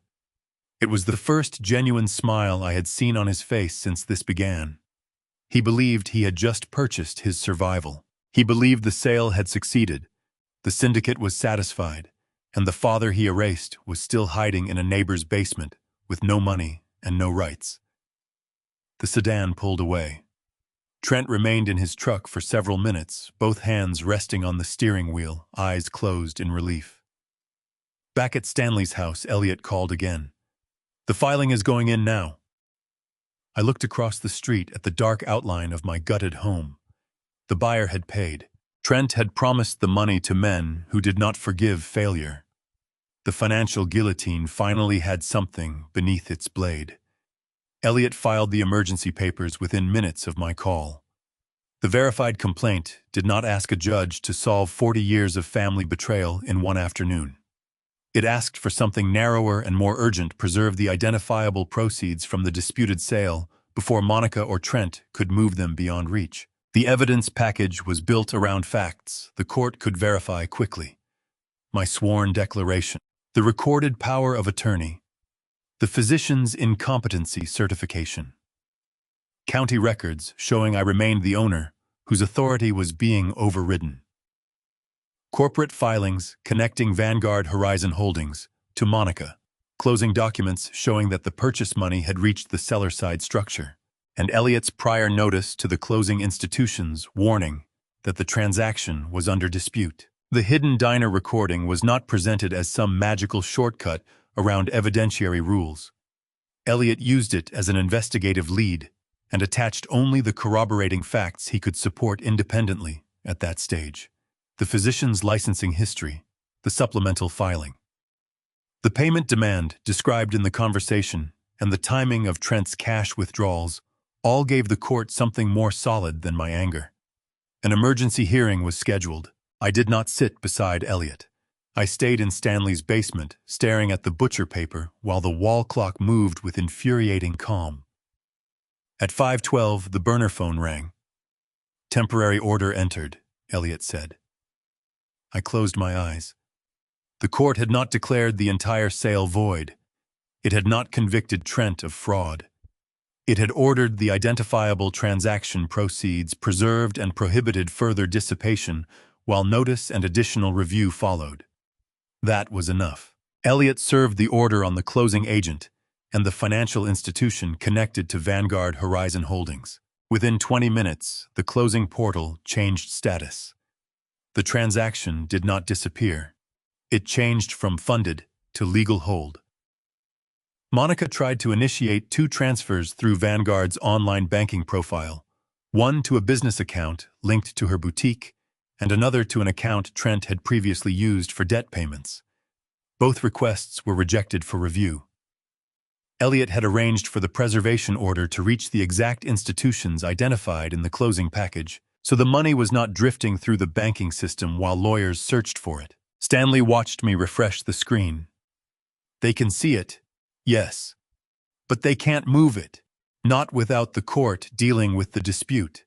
It was the first genuine smile I had seen on his face since this began. He believed he had just purchased his survival. He believed the sale had succeeded. The syndicate was satisfied, and the father he erased was still hiding in a neighbor's basement with no money and no rights. The sedan pulled away. Trent remained in his truck for several minutes, both hands resting on the steering wheel, eyes closed in relief. Back at Stanley's house, Elliot called again. "The filing is going in now." I looked across the street at the dark outline of my gutted home. The buyer had paid. Trent had promised the money to men who did not forgive failure. The financial guillotine finally had something beneath its blade. Elliot filed the emergency papers within minutes of my call. The verified complaint did not ask a judge to solve 40 years of family betrayal in one afternoon. It asked for something narrower and more urgent: preserve the identifiable proceeds from the disputed sale before Monica or Trent could move them beyond reach. The evidence package was built around facts the court could verify quickly. My sworn declaration, the recorded power of attorney, the physician's incompetency certification, county records showing I remained the owner, whose authority was being overridden, corporate filings connecting Vanguard Horizon Holdings to Monica, closing documents showing that the purchase money had reached the seller-side structure, and Elliot's prior notice to the closing institutions warning that the transaction was under dispute. The hidden diner recording was not presented as some magical shortcut around evidentiary rules. Elliot used it as an investigative lead and attached only the corroborating facts he could support independently at that stage: the physician's licensing history, the supplemental filing, the payment demand described in the conversation, and the timing of Trent's cash withdrawals all gave the court something more solid than my anger. An emergency hearing was scheduled. I did not sit beside Elliot. I stayed in Stanley's basement, staring at the butcher paper while the wall clock moved with infuriating calm. At 5:12, the burner phone rang. "Temporary order entered," Elliot said. I closed my eyes. The court had not declared the entire sale void. It had not convicted Trent of fraud. It had ordered the identifiable transaction proceeds preserved and prohibited further dissipation while notice and additional review followed. That was enough. Elliot served the order on the closing agent and the financial institution connected to Vanguard Horizon Holdings. Within 20 minutes, the closing portal changed status. The transaction did not disappear. It changed from funded to legal hold. Monica tried to initiate 2 transfers through Vanguard's online banking profile, one to a business account linked to her boutique, and another to an account Trent had previously used for debt payments. Both requests were rejected for review. Elliot had arranged for the preservation order to reach the exact institutions identified in the closing package, so the money was not drifting through the banking system while lawyers searched for it. Stanley watched me refresh the screen. "They can see it, yes, but they can't move it, not without the court dealing with the dispute."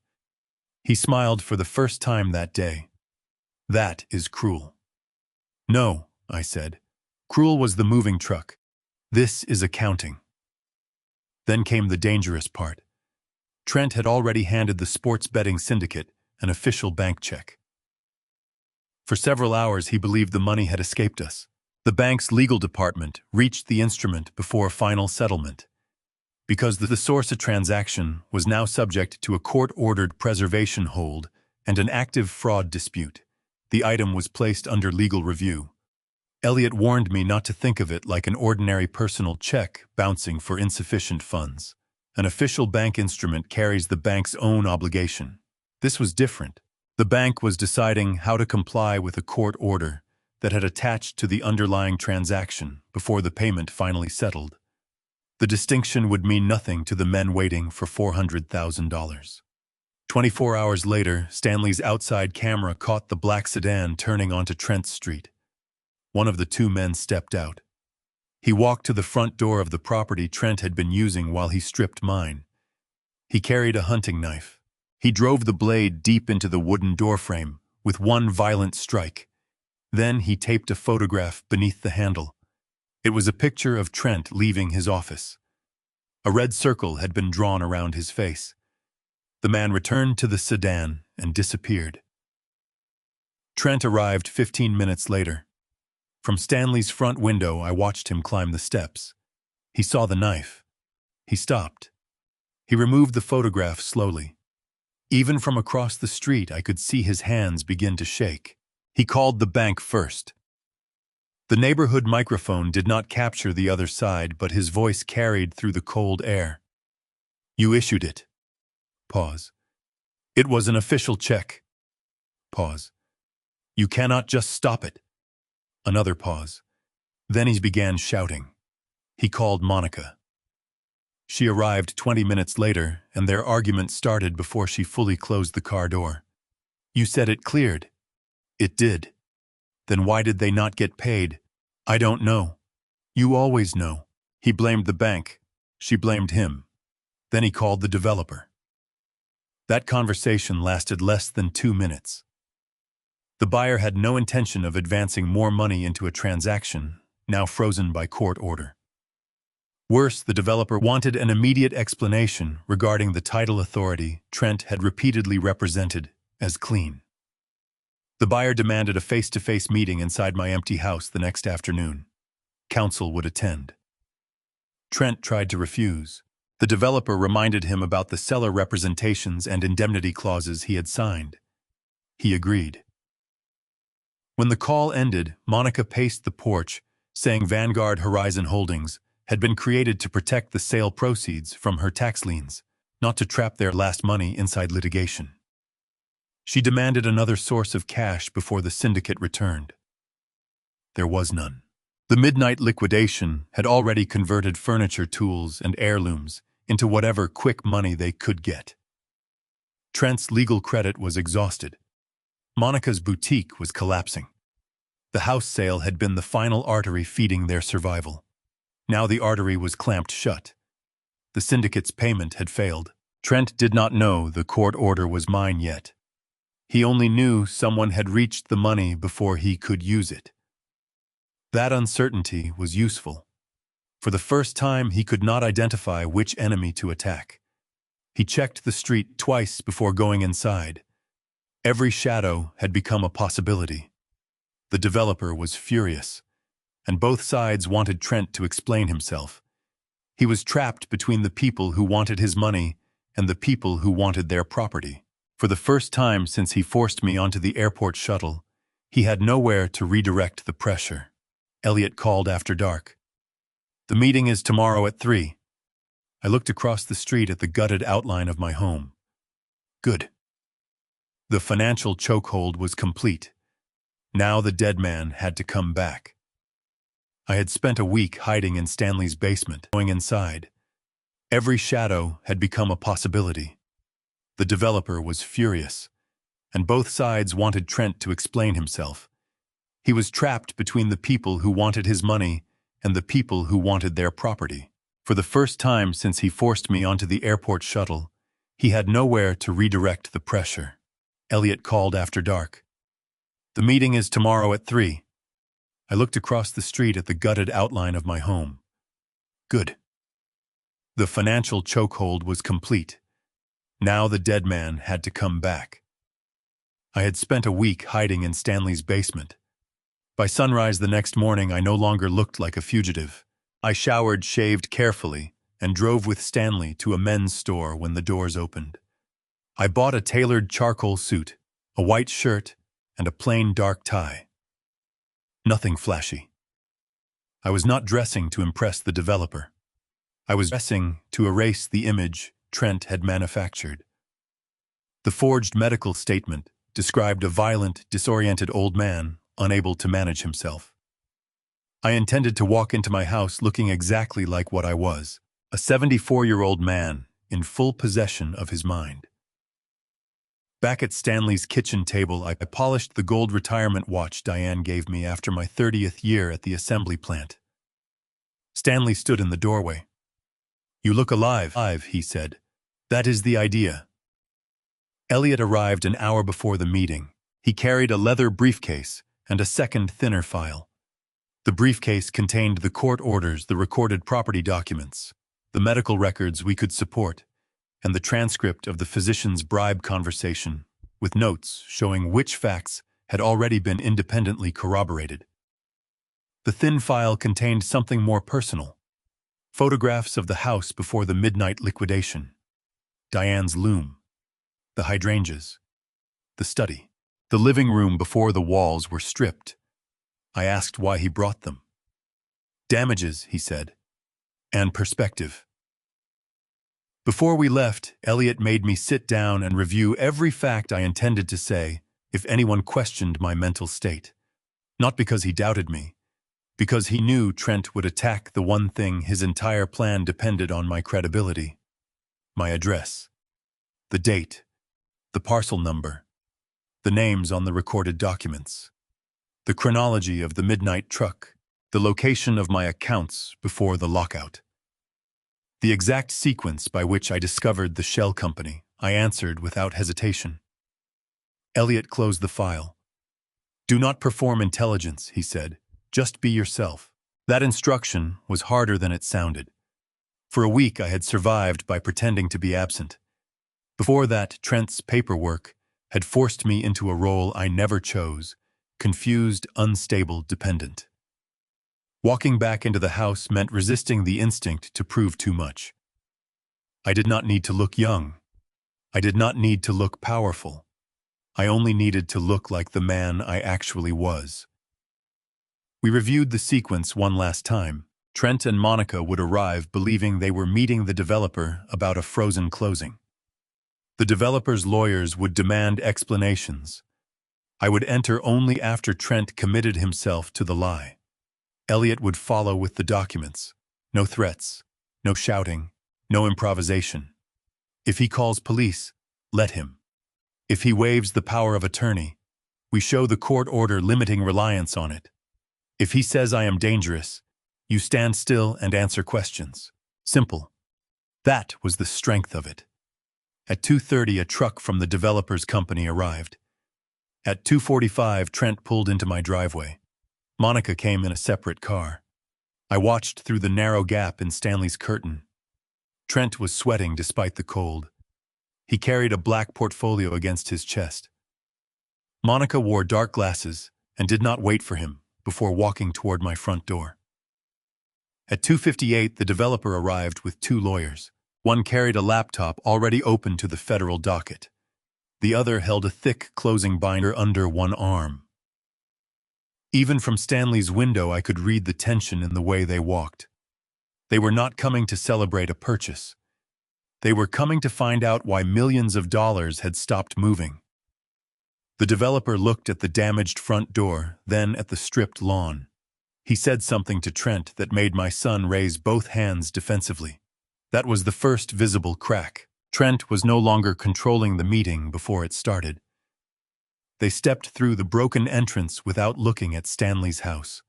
He smiled for the first time that day. "That is cruel." "No," I said. "Cruel was the moving truck. This is accounting." Then came the dangerous part. Trent had already handed the sports betting syndicate an official bank check. For several hours he believed the money had escaped us. The bank's legal department reached the instrument before final settlement. Because the source of transaction was now subject to a court-ordered preservation hold and an active fraud dispute, the item was placed under legal review. Elliot warned me not to think of it like an ordinary personal check bouncing for insufficient funds. An official bank instrument carries the bank's own obligation. This was different. The bank was deciding how to comply with a court order that had attached to the underlying transaction before the payment finally settled. The distinction would mean nothing to the men waiting for $400,000. 24 hours later, Stanley's outside camera caught the black sedan turning onto Trent Street. One of the 2 men stepped out. He walked to the front door of the property Trent had been using while he stripped mine. He carried a hunting knife. He drove the blade deep into the wooden doorframe with one violent strike. Then he taped a photograph beneath the handle. It was a picture of Trent leaving his office. A red circle had been drawn around his face. The man returned to the sedan and disappeared. Trent arrived 15 minutes later. From Stanley's front window, I watched him climb the steps. He saw the knife. He stopped. He removed the photograph slowly. Even from across the street, I could see his hands begin to shake. He called the bank first. The neighborhood microphone did not capture the other side, but his voice carried through the cold air. You issued it. Pause. It was an official check. Pause. You cannot just stop it. Another pause. Then he began shouting. He called Monica. She arrived 20 minutes later, and their argument started before she fully closed the car door. You said it cleared. It did. Then why did they not get paid? I don't know. You always know. He blamed the bank. She blamed him. Then he called the developer. That conversation lasted less than 2 minutes. The buyer had no intention of advancing more money into a transaction, now frozen by court order. Worse, the developer wanted an immediate explanation regarding the title authority Trent had repeatedly represented as clean. The buyer demanded a face-to-face meeting inside my empty house the next afternoon. Counsel would attend. Trent tried to refuse. The developer reminded him about the seller representations and indemnity clauses he had signed. He agreed. When the call ended, Monica paced the porch, saying Vanguard Horizon Holdings had been created to protect the sale proceeds from her tax liens, not to trap their last money inside litigation. She demanded another source of cash before the syndicate returned. There was none. The midnight liquidation had already converted furniture, tools, and heirlooms into whatever quick money they could get. Trent's legal credit was exhausted. Monica's boutique was collapsing. The house sale had been the final artery feeding their survival. Now the artery was clamped shut. The syndicate's payment had failed. Trent did not know the court order was mine yet. He only knew someone had reached the money before he could use it. That uncertainty was useful. For the first time, he could not identify which enemy to attack. He checked the street twice before going inside. Every shadow had become a possibility. The developer was furious, and both sides wanted Trent to explain himself. He was trapped between the people who wanted his money and the people who wanted their property. For the first time since he forced me onto the airport shuttle, he had nowhere to redirect the pressure. Elliot called after dark. The meeting is tomorrow at 3. I looked across the street at the gutted outline of my home. Good. The financial chokehold was complete. Now the dead man had to come back. I had spent a week hiding in Stanley's basement. Going inside, every shadow had become a possibility. The developer was furious, and both sides wanted Trent to explain himself. He was trapped between the people who wanted his money and the people who wanted their property. For the first time since he forced me onto the airport shuttle, he had nowhere to redirect the pressure. Elliot called after dark. The meeting is tomorrow at 3. I looked across the street at the gutted outline of my home. Good. The financial chokehold was complete. Now the dead man had to come back. I had spent a week hiding in Stanley's basement. By sunrise the next morning, I no longer looked like a fugitive. I showered, shaved carefully, and drove with Stanley to a men's store when the doors opened. I bought a tailored charcoal suit, a white shirt, and a plain dark tie. Nothing flashy. I was not dressing to impress the developer. I was dressing to erase the image Trent had manufactured. The forged medical statement described a violent, disoriented old man unable to manage himself. I intended to walk into my house looking exactly like what I was, a 74-year-old man in full possession of his mind. Back at Stanley's kitchen table, I polished the gold retirement watch Diane gave me after my 30th year at the assembly plant. Stanley stood in the doorway. "You look alive," he said. "That is the idea." Elliot arrived an hour before the meeting. He carried a leather briefcase and a second, thinner file. The briefcase contained the court orders, the recorded property documents, the medical records we could support, and the transcript of the physician's bribe conversation, with notes showing which facts had already been independently corroborated. The thin file contained something more personal: photographs of the house before the midnight liquidation. Diane's loom, the hydrangeas, the study, the living room before the walls were stripped. I asked why he brought them. Damages, he said, and perspective. Before we left, Elliot made me sit down and review every fact I intended to say if anyone questioned my mental state. Not because he doubted me, because he knew Trent would attack the one thing his entire plan depended on: my credibility. My address, the date, the parcel number, the names on the recorded documents, the chronology of the midnight truck, the location of my accounts before the lockout. The exact sequence by which I discovered the shell company, I answered without hesitation. Elliot closed the file. "Do not perform intelligence," he said. "Just be yourself." That instruction was harder than it sounded. For a week I had survived by pretending to be absent. Before that, Trent's paperwork had forced me into a role I never chose: confused, unstable dependent. Walking back into the house meant resisting the instinct to prove too much. I did not need to look young. I did not need to look powerful. I only needed to look like the man I actually was. We reviewed the sequence one last time. Trent and Monica would arrive believing they were meeting the developer about a frozen closing. The developer's lawyers would demand explanations. I would enter only after Trent committed himself to the lie. Elliot would follow with the documents. No threats, no shouting, no improvisation. If he calls police, let him. If he waives the power of attorney, we show the court order limiting reliance on it. If he says I am dangerous, you stand still and answer questions. Simple. That was the strength of it. At 2:30, a truck from the developer's company arrived. At 2:45, Trent pulled into my driveway. Monica came in a separate car. I watched through the narrow gap in Stanley's curtain. Trent was sweating despite the cold. He carried a black portfolio against his chest. Monica wore dark glasses and did not wait for him before walking toward my front door. At 2:58, the developer arrived with two lawyers. One carried a laptop already open to the federal docket. The other held a thick closing binder under one arm. Even from Stanley's window, I could read the tension in the way they walked. They were not coming to celebrate a purchase. They were coming to find out why millions of dollars had stopped moving. The developer looked at the damaged front door, then at the stripped lawn. He said something to Trent that made my son raise both hands defensively. That was the first visible crack. Trent was no longer controlling the meeting before it started. They stepped through the broken entrance without looking at Stanley's house.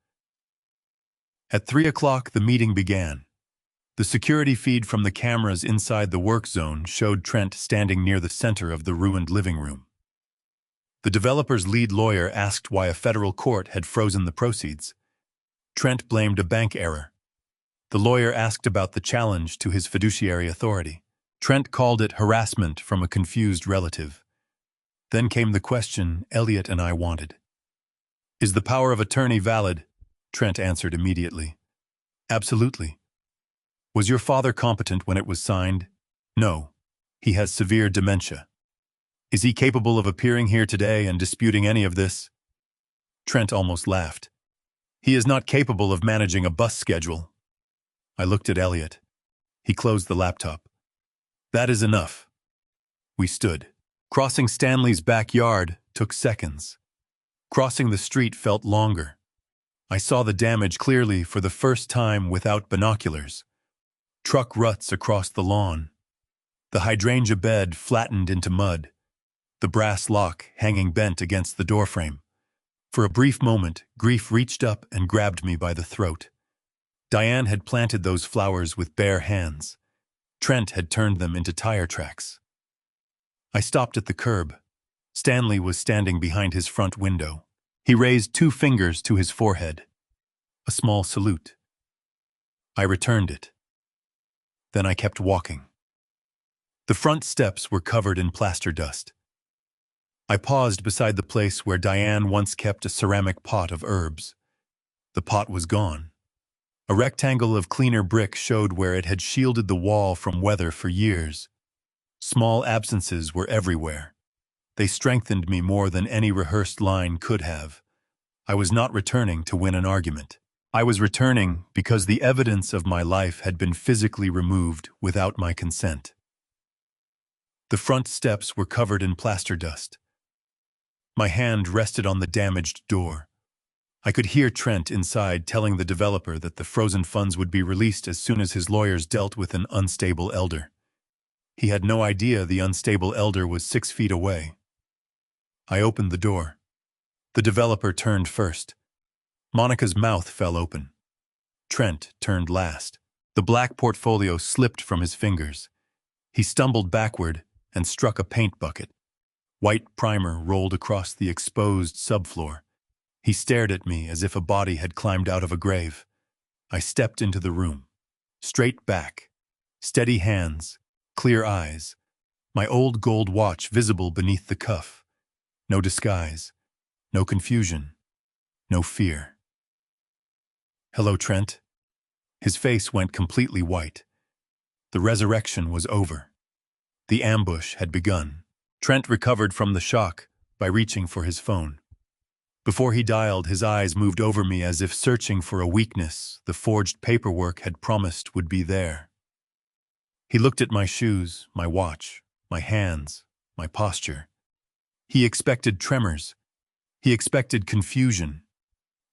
At 3 o'clock, the meeting began. The security feed from the cameras inside the work zone showed Trent standing near the center of the ruined living room. The developer's lead lawyer asked why a federal court had frozen the proceeds. Trent blamed a bank error. The lawyer asked about the challenge to his fiduciary authority. Trent called it harassment from a confused relative. Then came the question Elliot and I wanted. "Is the power of attorney valid?" Trent answered immediately. "Absolutely." "Was your father competent when it was signed?" "No. He has severe dementia." "Is he capable of appearing here today and disputing any of this?" Trent almost laughed. "He is not capable of managing a bus schedule." I looked at Elliot. He closed the laptop. "That is enough." We stood. Crossing Stanley's backyard took seconds. Crossing the street felt longer. I saw the damage clearly for the first time without binoculars. Truck ruts across the lawn. The hydrangea bed flattened into mud. The brass lock hanging bent against the doorframe. For a brief moment, grief reached up and grabbed me by the throat. Diane had planted those flowers with bare hands. Trent had turned them into tire tracks. I stopped at the curb. Stanley was standing behind his front window. He raised 2 fingers to his forehead. A small salute. I returned it. Then I kept walking. The front steps were covered in plaster dust. I paused beside the place where Diane once kept a ceramic pot of herbs. The pot was gone. A rectangle of cleaner brick showed where it had shielded the wall from weather for years. Small absences were everywhere. They strengthened me more than any rehearsed line could have. I was not returning to win an argument. I was returning because the evidence of my life had been physically removed without my consent. The front steps were covered in plaster dust. My hand rested on the damaged door. I could hear Trent inside telling the developer that the frozen funds would be released as soon as his lawyers dealt with an unstable elder. He had no idea the unstable elder was 6 feet away. I opened the door. The developer turned first. Monica's mouth fell open. Trent turned last. The black portfolio slipped from his fingers. He stumbled backward and struck a paint bucket. White primer rolled across the exposed subfloor. He stared at me as if a body had climbed out of a grave. I stepped into the room. Straight back. Steady hands. Clear eyes. My old gold watch visible beneath the cuff. No disguise. No confusion. No fear. "Hello, Trent." His face went completely white. The resurrection was over. The ambush had begun. Trent recovered from the shock by reaching for his phone. Before he dialed, his eyes moved over me as if searching for a weakness the forged paperwork had promised would be there. He looked at my shoes, my watch, my hands, my posture. He expected tremors. He expected confusion.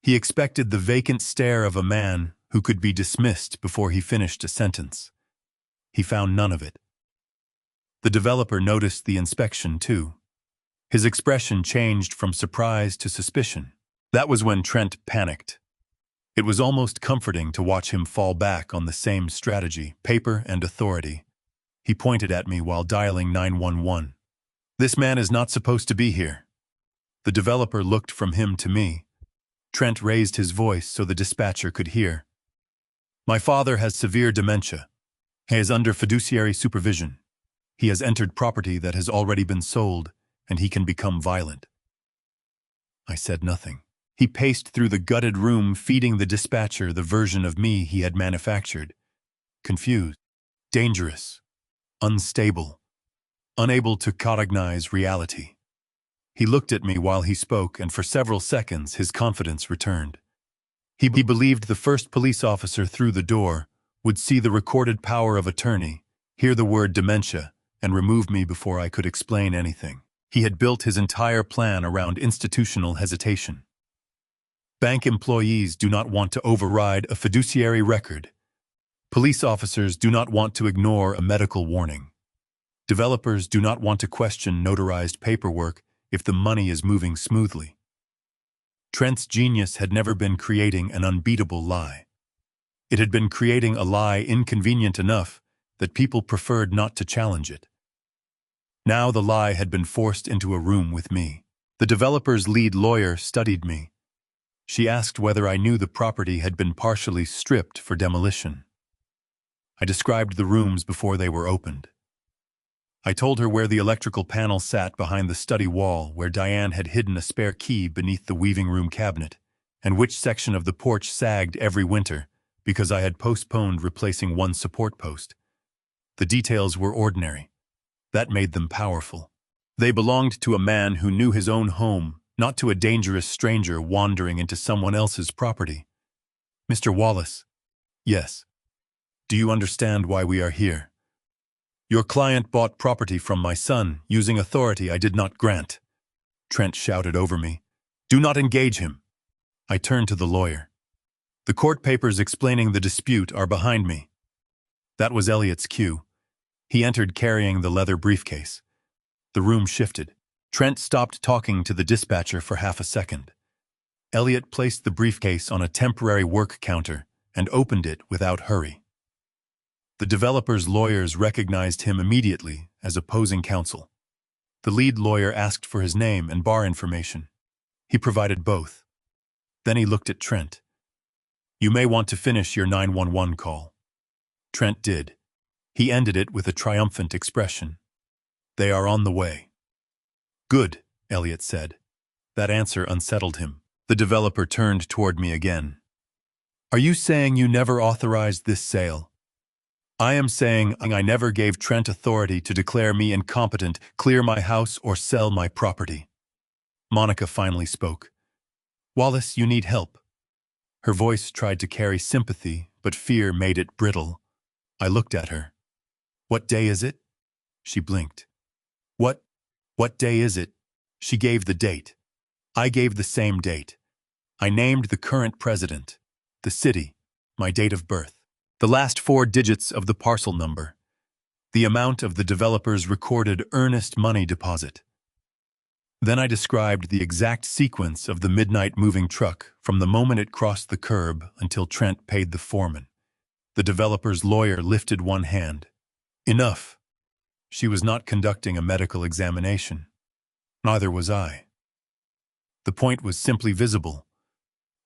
He expected the vacant stare of a man who could be dismissed before he finished a sentence. He found none of it. The developer noticed the inspection, too. His expression changed from surprise to suspicion. That was when Trent panicked. It was almost comforting to watch him fall back on the same strategy, paper and authority. He pointed at me while dialing 911. "This man is not supposed to be here." The developer looked from him to me. Trent raised his voice so the dispatcher could hear. "My father has severe dementia. He is under fiduciary supervision. He has entered property that has already been sold, and he can become violent." I said nothing. He paced through the gutted room, feeding the dispatcher the version of me he had manufactured. Confused, dangerous, unstable, unable to cognize reality. He looked at me while he spoke, and for several seconds his confidence returned. He believed the first police officer through the door would see the recorded power of attorney, hear the word dementia, and remove me before I could explain anything. He had built his entire plan around institutional hesitation. Bank employees do not want to override a fiduciary record. Police officers do not want to ignore a medical warning. Developers do not want to question notarized paperwork if the money is moving smoothly. Trent's genius had never been creating an unbeatable lie. It had been creating a lie inconvenient enough that people preferred not to challenge it. Now the lie had been forced into a room with me. The developer's lead lawyer studied me. She asked whether I knew the property had been partially stripped for demolition. I described the rooms before they were opened. I told her where the electrical panel sat behind the study wall, where Diane had hidden a spare key beneath the weaving room cabinet, and which section of the porch sagged every winter because I had postponed replacing one support post. The details were ordinary. That made them powerful. They belonged to a man who knew his own home, not to a dangerous stranger wandering into someone else's property. "Mr. Wallace." "Yes." "Do you understand why we are here?" "Your client bought property from my son using authority I did not grant." Trent shouted over me. "Do not engage him." I turned to the lawyer. "The court papers explaining the dispute are behind me." That was Elliot's cue. He entered carrying the leather briefcase. The room shifted. Trent stopped talking to the dispatcher for half a second. Elliot placed the briefcase on a temporary work counter and opened it without hurry. The developer's lawyers recognized him immediately as opposing counsel. The lead lawyer asked for his name and bar information. He provided both. Then he looked at Trent. "You may want to finish your 911 call." Trent did. He ended it with a triumphant expression. "They are on the way." "Good," Elliot said. That answer unsettled him. The developer turned toward me again. "Are you saying you never authorized this sale?" I am saying I never gave Trent authority to declare me incompetent, clear my house, or sell my property. Monica finally spoke. Wallace, you need help. Her voice tried to carry sympathy, but fear made it brittle. I looked at her. What day is it? She blinked. What day is it? She gave the date. I gave the same date. I named the current president, the city, my date of birth, the last 4 digits of the parcel number, the amount of the developer's recorded earnest money deposit. Then I described the exact sequence of the midnight moving truck from the moment it crossed the curb until Trent paid the foreman. The developer's lawyer lifted one hand. Enough. She was not conducting a medical examination. Neither was I. The point was simply visible.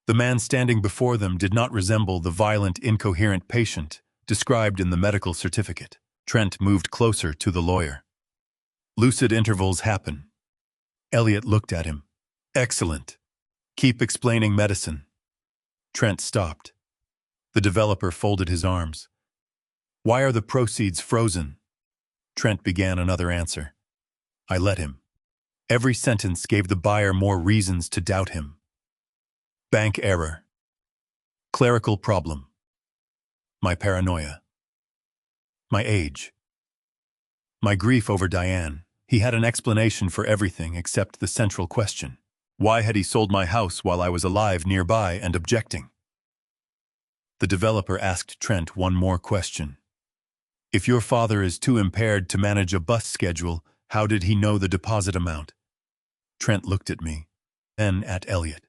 The man standing before them did not resemble the violent, incoherent patient described in the medical certificate. Trent moved closer to the lawyer. Lucid intervals happen. Elliot looked at him. Excellent. Keep explaining medicine. Trent stopped. The developer folded his arms. Why are the proceeds frozen? Trent began another answer. I let him. Every sentence gave the buyer more reasons to doubt him. Bank error. Clerical problem. My paranoia. My age. My grief over Diane. He had an explanation for everything except the central question. Why had he sold my house while I was alive nearby and objecting? The developer asked Trent one more question. If your father is too impaired to manage a bus schedule, how did he know the deposit amount? Trent looked at me, then at Elliot.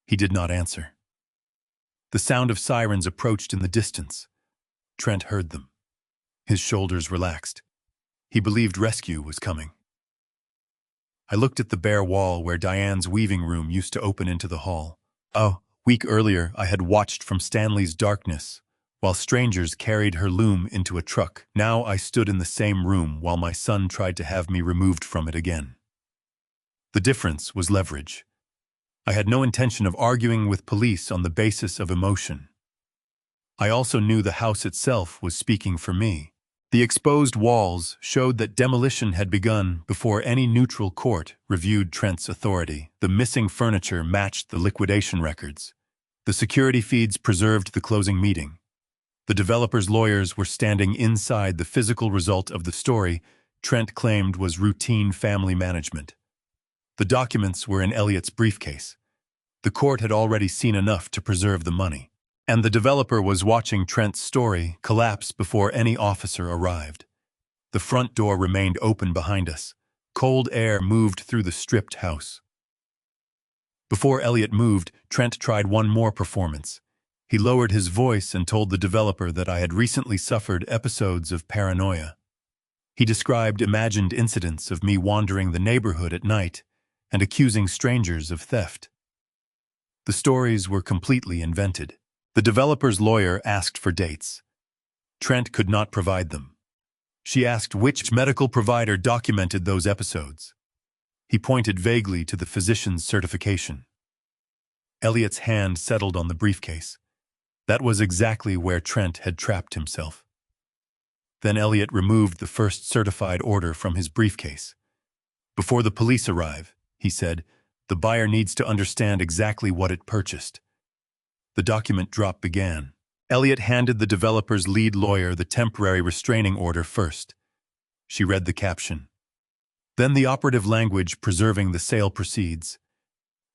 He did not answer. The sound of sirens approached in the distance. Trent heard them. His shoulders relaxed. He believed rescue was coming. I looked at the bare wall where Diane's weaving room used to open into the hall. A week earlier, I had watched from Stanley's darkness, while strangers carried her loom into a truck. Now I stood in the same room while my son tried to have me removed from it again. The difference was leverage. I had no intention of arguing with police on the basis of emotion. I also knew the house itself was speaking for me. The exposed walls showed that demolition had begun before any neutral court reviewed Trent's authority. The missing furniture matched the liquidation records. The security feeds preserved the closing meeting. The developer's lawyers were standing inside the physical result of the story Trent claimed was routine family management. The documents were in Elliot's briefcase. The court had already seen enough to preserve the money. And the developer was watching Trent's story collapse before any officer arrived. The front door remained open behind us. Cold air moved through the stripped house. Before Elliot moved, Trent tried one more performance. He lowered his voice and told the developer that I had recently suffered episodes of paranoia. He described imagined incidents of me wandering the neighborhood at night and accusing strangers of theft. The stories were completely invented. The developer's lawyer asked for dates. Trent could not provide them. She asked which medical provider documented those episodes. He pointed vaguely to the physician's certification. Elliot's hand settled on the briefcase. That was exactly where Trent had trapped himself. Then Elliot removed the first certified order from his briefcase. Before the police arrive, he said, the buyer needs to understand exactly what it purchased. The document drop began. Elliot handed the developer's lead lawyer the temporary restraining order first. She read the caption. Then the operative language preserving the sale proceeds.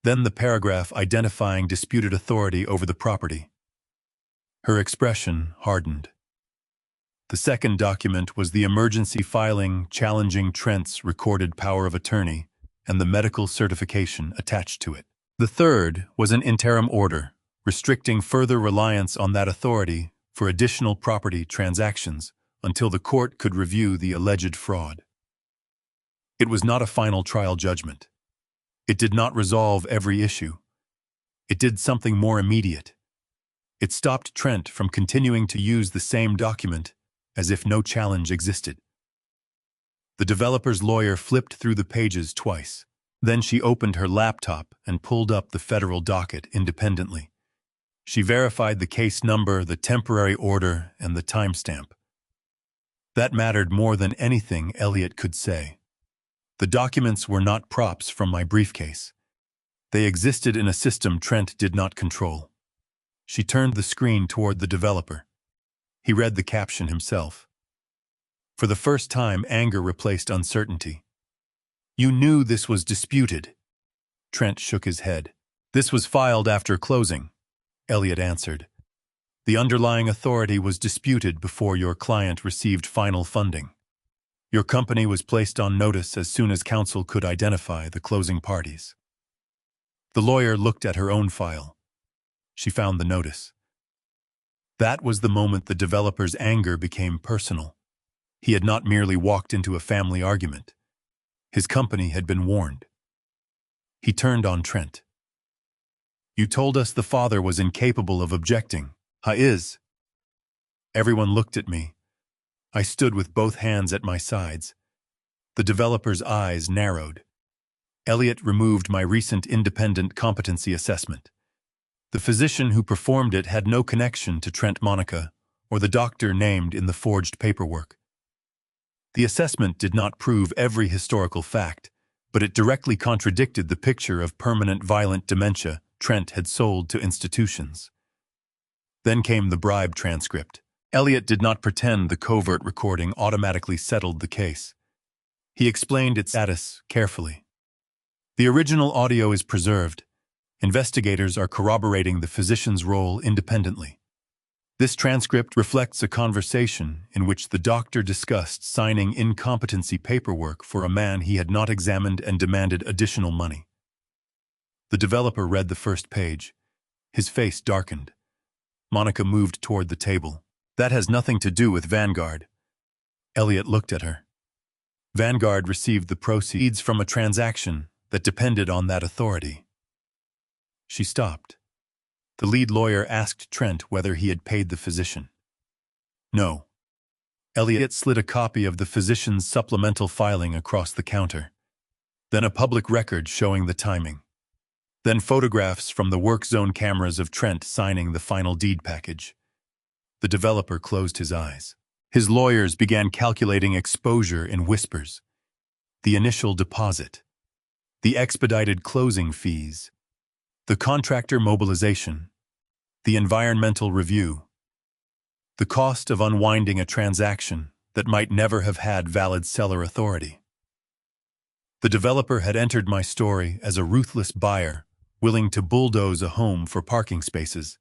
Then the paragraph identifying disputed authority over the property. Her expression hardened. The second document was the emergency filing challenging Trent's recorded power of attorney and the medical certification attached to it. The third was an interim order, restricting further reliance on that authority for additional property transactions until the court could review the alleged fraud. It was not a final trial judgment. It did not resolve every issue. It did something more immediate. It stopped Trent from continuing to use the same document as if no challenge existed. The developer's lawyer flipped through the pages twice. Then she opened her laptop and pulled up the federal docket independently. She verified the case number, the temporary order, and the timestamp. That mattered more than anything Elliot could say. The documents were not props from my briefcase. They existed in a system Trent did not control. She turned the screen toward the developer. He read the caption himself. For the first time, anger replaced uncertainty. "You knew this was disputed." Trent shook his head. "This was filed after closing," Elliot answered. "The underlying authority was disputed before your client received final funding. Your company was placed on notice as soon as counsel could identify the closing parties." The lawyer looked at her own file. She found the notice. That was the moment the developer's anger became personal. He had not merely walked into a family argument. His company had been warned. He turned on Trent. "You told us the father was incapable of objecting. Is." Everyone looked at me. I stood with both hands at my sides. The developer's eyes narrowed. Elliot removed my recent independent competency assessment. The physician who performed it had no connection to Trent Monica or the doctor named in the forged paperwork. The assessment did not prove every historical fact, but it directly contradicted the picture of permanent violent dementia Trent had sold to institutions. Then came the bribe transcript. Elliot did not pretend the covert recording automatically settled the case. He explained its status carefully. The original audio is preserved. Investigators are corroborating the physician's role independently. This transcript reflects a conversation in which the doctor discussed signing incompetency paperwork for a man he had not examined and demanded additional money. The developer read the first page. His face darkened. Monica moved toward the table. "That has nothing to do with Vanguard." Elliot looked at her. Vanguard received the proceeds from a transaction that depended on that authority. She stopped. The lead lawyer asked Trent whether he had paid the physician. No. Elliot slid a copy of the physician's supplemental filing across the counter. Then a public record showing the timing. Then photographs from the work zone cameras of Trent signing the final deed package. The developer closed his eyes. His lawyers began calculating exposure in whispers. The initial deposit. The expedited closing fees. The contractor mobilization. The environmental review. The cost of unwinding a transaction that might never have had valid seller authority. The developer had entered my story as a ruthless buyer, willing to bulldoze a home for parking spaces.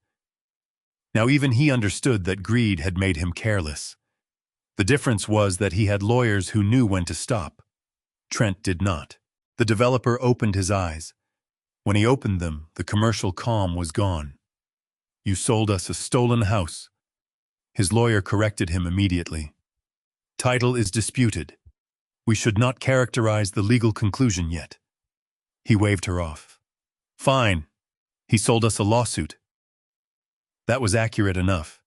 Now even he understood that greed had made him careless. The difference was that he had lawyers who knew when to stop. Trent did not. The developer opened his eyes. When he opened them, the commercial calm was gone. "You sold us a stolen house." His lawyer corrected him immediately. "Title is disputed. We should not characterize the legal conclusion yet." He waved her off. "Fine. He sold us a lawsuit." That was accurate enough.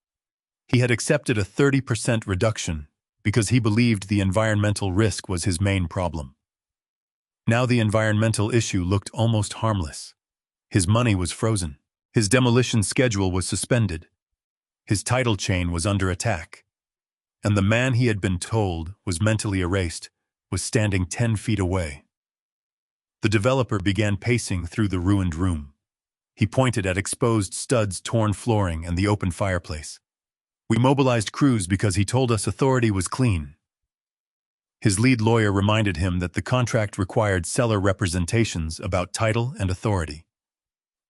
He had accepted a 30% reduction because he believed the environmental risk was his main problem. Now the environmental issue looked almost harmless. His money was frozen. His demolition schedule was suspended. His title chain was under attack. And the man he had been told was mentally erased was standing 10 feet away. The developer began pacing through the ruined room. He pointed at exposed studs, torn flooring, and the open fireplace. "We mobilized crews because he told us authority was clean." His lead lawyer reminded him that the contract required seller representations about title and authority.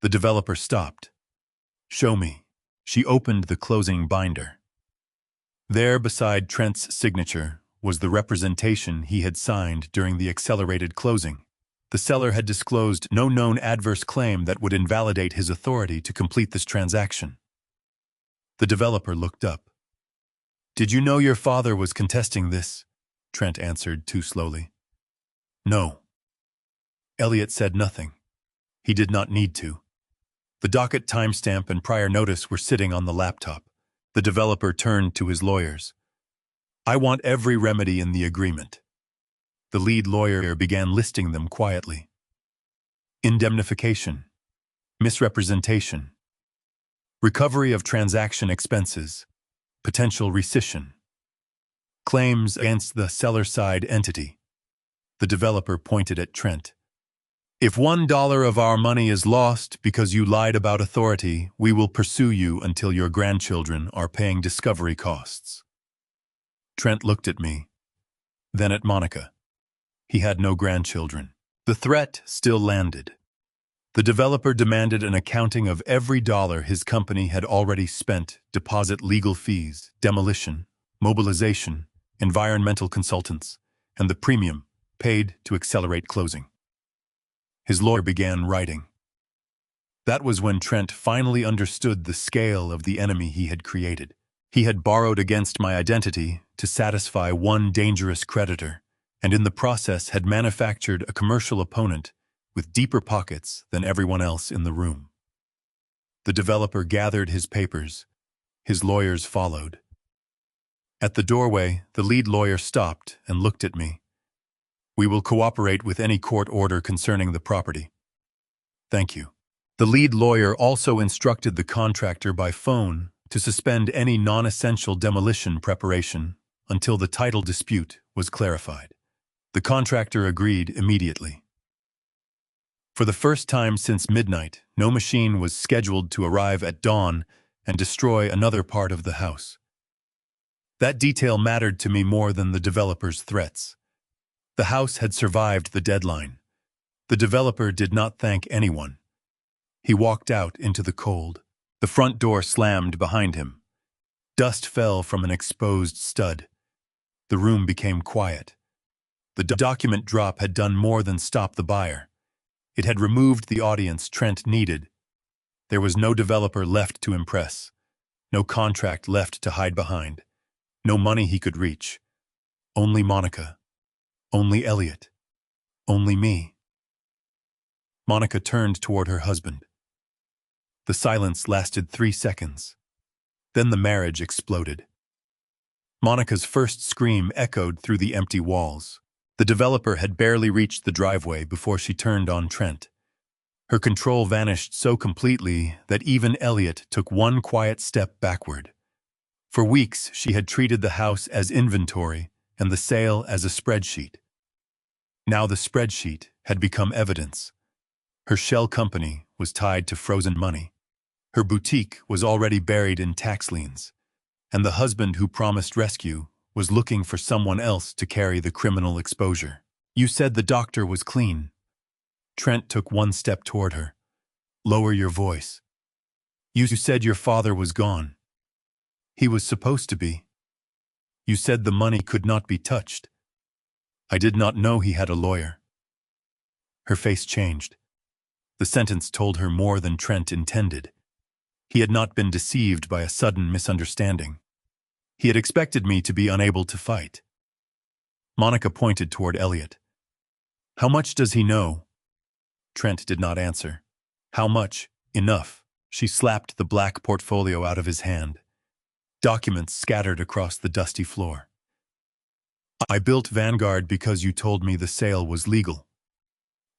The developer stopped. "Show me." She opened the closing binder. There, beside Trent's signature, was the representation he had signed during the accelerated closing. The seller had disclosed no known adverse claim that would invalidate his authority to complete this transaction. The developer looked up. "Did you know your father was contesting this?" Trent answered too slowly. "No." Elliot said nothing. He did not need to. The docket timestamp and prior notice were sitting on the laptop. The developer turned to his lawyers. "I want every remedy in the agreement." The lead lawyer began listing them quietly. Indemnification. Misrepresentation. Recovery of transaction expenses. Potential rescission. Claims against the seller-side entity. The developer pointed at Trent. If $1 of our money is lost because you lied about authority, we will pursue you until your grandchildren are paying discovery costs. Trent looked at me, then at Monica. He had no grandchildren. The threat still landed. The developer demanded an accounting of every dollar his company had already spent, deposit legal fees, demolition, mobilization, environmental consultants, and the premium paid to accelerate closing. His lawyer began writing. That was when Trent finally understood the scale of the enemy he had created. He had borrowed against my identity to satisfy one dangerous creditor, and in the process had manufactured a commercial opponent with deeper pockets than everyone else in the room. The developer gathered his papers. His lawyers followed. At the doorway, the lead lawyer stopped and looked at me. We will cooperate with any court order concerning the property. Thank you. The lead lawyer also instructed the contractor by phone to suspend any non-essential demolition preparation until the title dispute was clarified. The contractor agreed immediately. For the first time since midnight, no machine was scheduled to arrive at dawn and destroy another part of the house. That detail mattered to me more than the developer's threats. The house had survived the deadline. The developer did not thank anyone. He walked out into the cold. The front door slammed behind him. Dust fell from an exposed stud. The room became quiet. The document drop had done more than stop the buyer. It had removed the audience Trent needed. There was no developer left to impress, no contract left to hide behind, no money he could reach. Only Monica. Only Elliot. Only me. Monica turned toward her husband. The silence lasted 3 seconds. Then the marriage exploded. Monica's first scream echoed through the empty walls. The developer had barely reached the driveway before she turned on Trent. Her control vanished so completely that even Elliot took one quiet step backward. For weeks, she had treated the house as inventory and the sale as a spreadsheet. Now the spreadsheet had become evidence. Her shell company was tied to frozen money. Her boutique was already buried in tax liens, and the husband who promised rescue was looking for someone else to carry the criminal exposure. You said the doctor was clean. Trent took one step toward her. Lower your voice. You said your father was gone. He was supposed to be. You said the money could not be touched. I did not know he had a lawyer. Her face changed. The sentence told her more than Trent intended. He had not been deceived by a sudden misunderstanding. He had expected me to be unable to fight. Monica pointed toward Elliot. How much does he know? Trent did not answer. How much? Enough. She slapped the black portfolio out of his hand. Documents scattered across the dusty floor. I built Vanguard because you told me the sale was legal.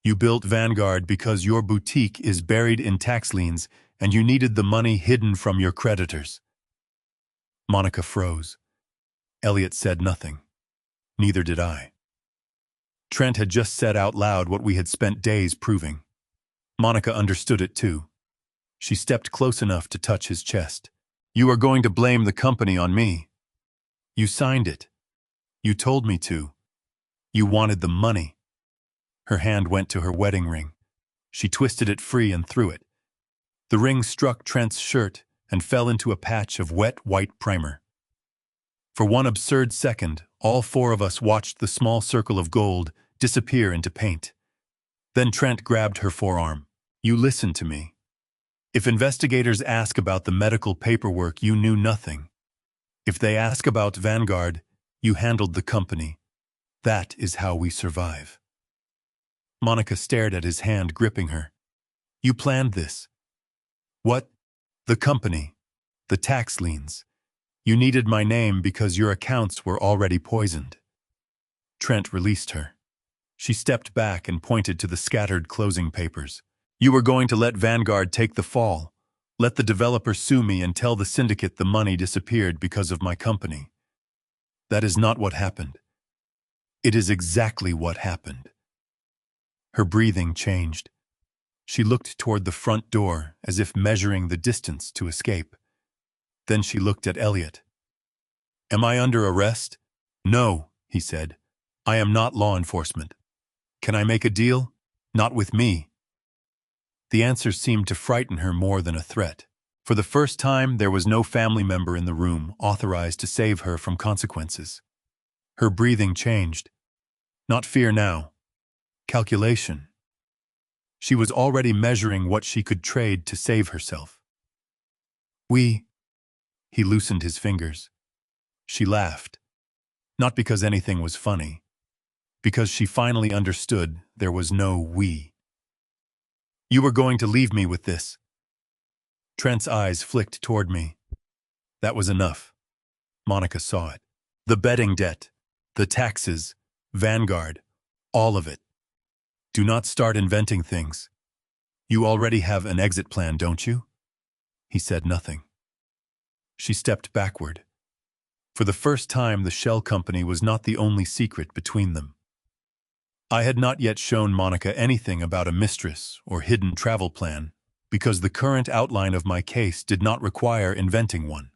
You built Vanguard because your boutique is buried in tax liens and you needed the money hidden from your creditors. Monica froze. Elliot said nothing. Neither did I. Trent had just said out loud what we had spent days proving. Monica understood it too. She stepped close enough to touch his chest. You are going to blame the company on me. You signed it. You told me to. You wanted the money. Her hand went to her wedding ring. She twisted it free and threw it. The ring struck Trent's shirt and fell into a patch of wet white primer. For one absurd second, all four of us watched the small circle of gold disappear into paint. Then Trent grabbed her forearm. You listen to me. If investigators ask about the medical paperwork, you knew nothing. If they ask about Vanguard, you handled the company. That is how we survive. Monica stared at his hand gripping her. You planned this. What? The company. The tax liens. You needed my name because your accounts were already poisoned. Trent released her. She stepped back and pointed to the scattered closing papers. You were going to let Vanguard take the fall, Let the developer sue me and tell the syndicate the money disappeared because of my company. That is not what happened. It is exactly what happened. Her breathing changed. She looked toward the front door as if measuring the distance to escape. Then she looked at Elliot. Am I under arrest? No, he said. I am not law enforcement. Can I make a deal? Not with me. The answer seemed to frighten her more than a threat. For the first time, there was no family member in the room authorized to save her from consequences. Her breathing changed. Not fear now. Calculation. She was already measuring what she could trade to save herself. He loosened his fingers. She laughed. Not because anything was funny. Because she finally understood there was no we. You were going to leave me with this. Trent's eyes flicked toward me. That was enough. Monica saw it. The betting debt, the taxes, Vanguard, all of it. Do not start inventing things. You already have an exit plan, don't you? He said nothing. She stepped backward. For the first time, the shell company was not the only secret between them. I had not yet shown Monica anything about a mistress or hidden travel plan, because the current outline of my case did not require inventing one.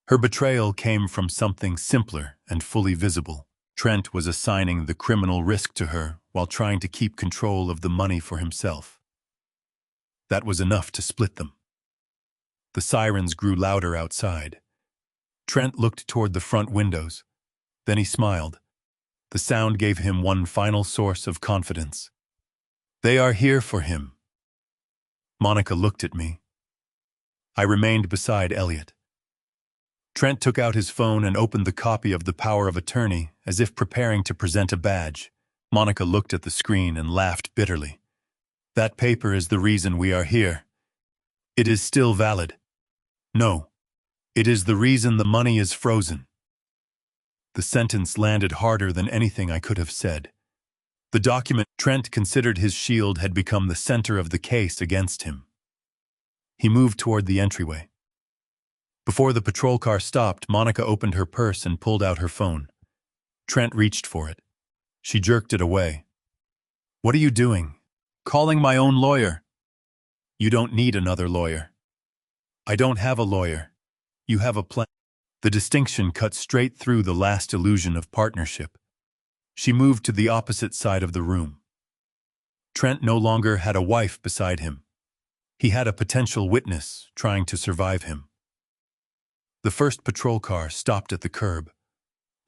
Her betrayal came from something simpler and fully visible. Trent was assigning the criminal risk to her while trying to keep control of the money for himself. That was enough to split them. The sirens grew louder outside. Trent looked toward the front windows. Then he smiled. The sound gave him one final source of confidence. They are here for him. Monica looked at me. I remained beside Elliot. Trent took out his phone and opened the copy of the power of attorney as if preparing to present a badge. Monica looked at the screen and laughed bitterly. That paper is the reason we are here. It is still valid. No, it is the reason the money is frozen. The sentence landed harder than anything I could have said. The document Trent considered his shield had become the center of the case against him. He moved toward the entryway. Before the patrol car stopped, Monica opened her purse and pulled out her phone. Trent reached for it. She jerked it away. What are you doing? Calling my own lawyer. You don't need another lawyer. I don't have a lawyer. You have a plan. The distinction cut straight through the last illusion of partnership. She moved to the opposite side of the room. Trent no longer had a wife beside him. He had a potential witness trying to survive him. The first patrol car stopped at the curb.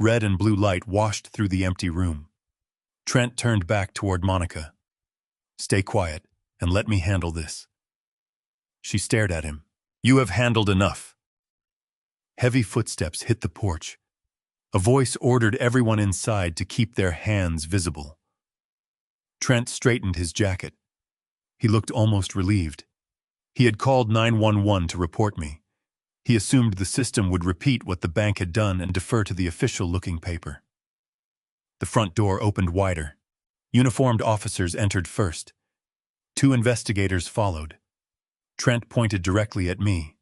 Red and blue light washed through the empty room. Trent turned back toward Monica. Stay quiet and let me handle this. She stared at him. You have handled enough. Heavy footsteps hit the porch. A voice ordered everyone inside to keep their hands visible. Trent straightened his jacket. He looked almost relieved. He had called 911 to report me. He assumed the system would repeat what the bank had done and defer to the official-looking paper. The front door opened wider. Uniformed officers entered first. 2 investigators followed. Trent pointed directly at me.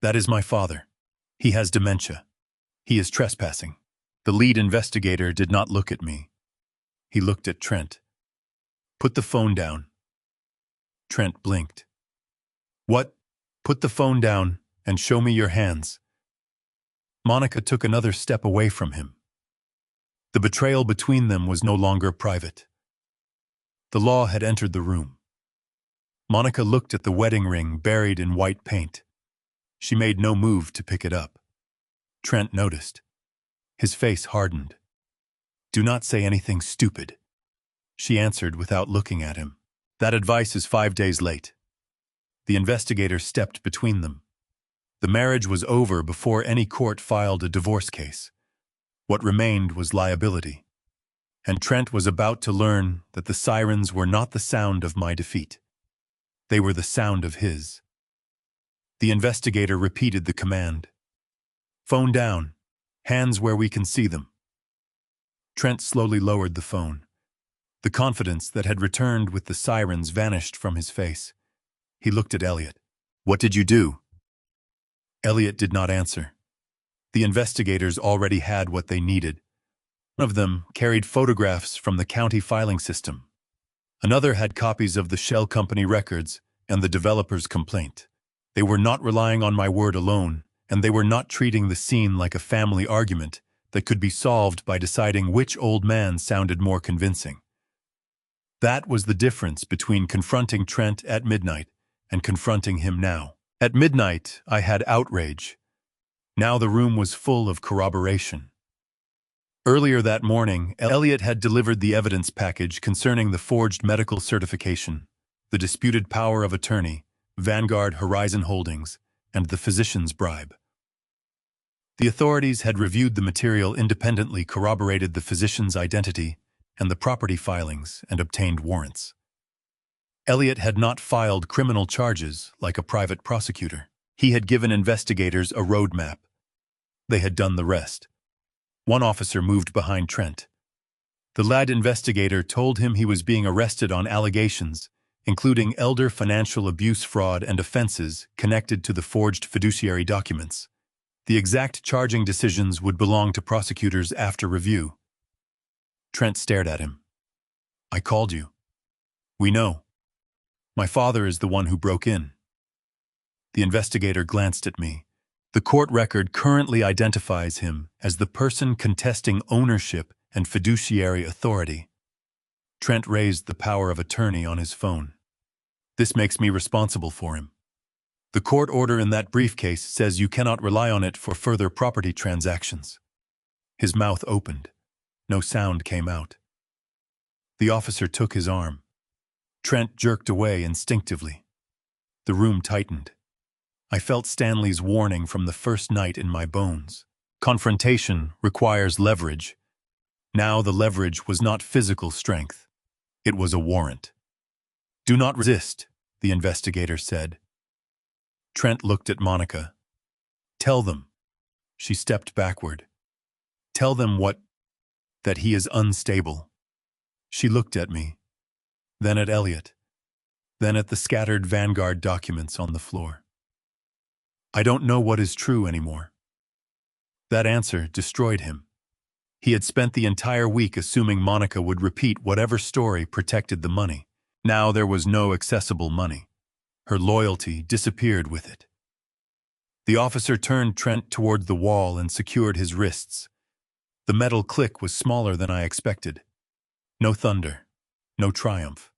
That is my father. He has dementia. He is trespassing. The lead investigator did not look at me. He looked at Trent. Put the phone down. Trent blinked. What? Put the phone down and show me your hands. Monica took another step away from him. The betrayal between them was no longer private. The law had entered the room. Monica looked at the wedding ring buried in white paint. She made no move to pick it up. Trent noticed. His face hardened. Do not say anything stupid. She answered without looking at him. That advice is 5 days late. The investigator stepped between them. The marriage was over before any court filed a divorce case. What remained was liability. And Trent was about to learn that the sirens were not the sound of my defeat. They were the sound of his. The investigator repeated the command. Phone down. Hands where we can see them. Trent slowly lowered the phone. The confidence that had returned with the sirens vanished from his face. He looked at Elliot. What did you do? Elliot did not answer. The investigators already had what they needed. One of them carried photographs from the county filing system. Another had copies of the shell company records and the developer's complaint. They were not relying on my word alone, and they were not treating the scene like a family argument that could be solved by deciding which old man sounded more convincing. That was the difference between confronting Trent at midnight and confronting him now. At midnight, I had outrage. Now the room was full of corroboration. Earlier that morning, Elliot had delivered the evidence package concerning the forged medical certification, the disputed power of attorney, Vanguard Horizon Holdings, and the physician's bribe. The authorities had reviewed the material independently, corroborated the physician's identity and the property filings, and obtained warrants. Elliot had not filed criminal charges like a private prosecutor. He had given investigators a roadmap. They had done the rest. One officer moved behind Trent. The lead investigator told him he was being arrested on allegations, including elder financial abuse, fraud, and offenses connected to the forged fiduciary documents. The exact charging decisions would belong to prosecutors after review. Trent stared at him. I called you. We know. My father is the one who broke in. The investigator glanced at me. The court record currently identifies him as the person contesting ownership and fiduciary authority. Trent raised the power of attorney on his phone. This makes me responsible for him. The court order in that briefcase says you cannot rely on it for further property transactions. His mouth opened. No sound came out. The officer took his arm. Trent jerked away instinctively. The room tightened. I felt Stanley's warning from the first night in my bones. Confrontation requires leverage. Now the leverage was not physical strength. It was a warrant. Do not resist, the investigator said. Trent looked at Monica. Tell them. She stepped backward. Tell them what? That he is unstable. She looked at me, then at Elliot, then at the scattered Vanguard documents on the floor. I don't know what is true anymore. That answer destroyed him. He had spent the entire week assuming Monica would repeat whatever story protected the money. Now there was no accessible money. Her loyalty disappeared with it. The officer turned Trent toward the wall and secured his wrists. The metal click was smaller than I expected. No thunder, no triumph.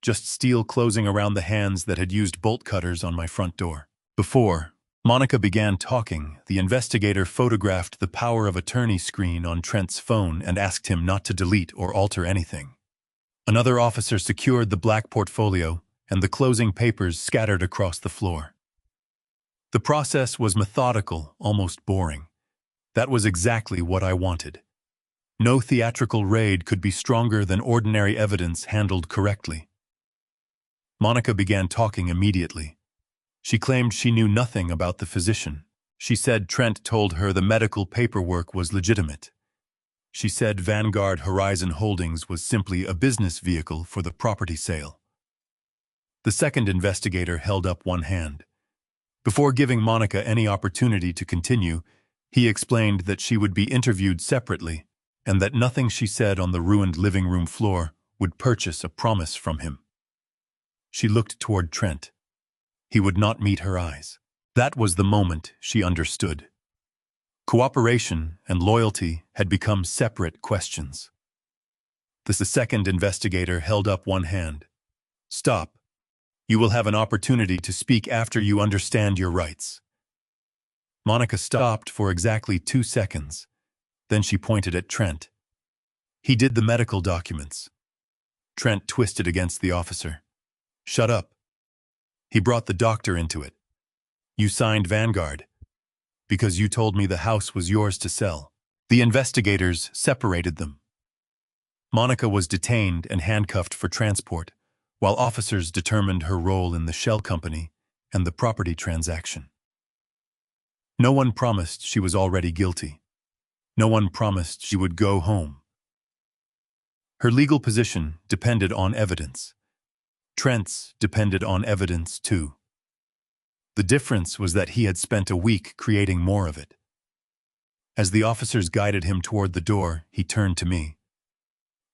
Just steel closing around the hands that had used bolt cutters on my front door. Before Monica began talking, the investigator photographed the power of attorney screen on Trent's phone and asked him not to delete or alter anything. Another officer secured the black portfolio, and the closing papers scattered across the floor. The process was methodical, almost boring. That was exactly what I wanted. No theatrical raid could be stronger than ordinary evidence handled correctly. Monica began talking immediately. She claimed she knew nothing about the physician. She said Trent told her the medical paperwork was legitimate. She said Vanguard Horizon Holdings was simply a business vehicle for the property sale. The second investigator held up one hand. Before giving Monica any opportunity to continue, he explained that she would be interviewed separately and that nothing she said on the ruined living room floor would purchase a promise from him. She looked toward Trent. He would not meet her eyes. That was the moment she understood. Cooperation and loyalty had become separate questions. The second investigator held up one hand. Stop. You will have an opportunity to speak after you understand your rights. Monica stopped for exactly 2 seconds. Then she pointed at Trent. He did the medical documents. Trent twisted against the officer. Shut up. He brought the doctor into it. You signed Vanguard because you told me the house was yours to sell. The investigators separated them. Monica was detained and handcuffed for transport, while officers determined her role in the shell company and the property transaction. No one promised she was already guilty. No one promised she would go home. Her legal position depended on evidence. Trent's depended on evidence too. The difference was that he had spent a week creating more of it. As the officers guided him toward the door, he turned to me.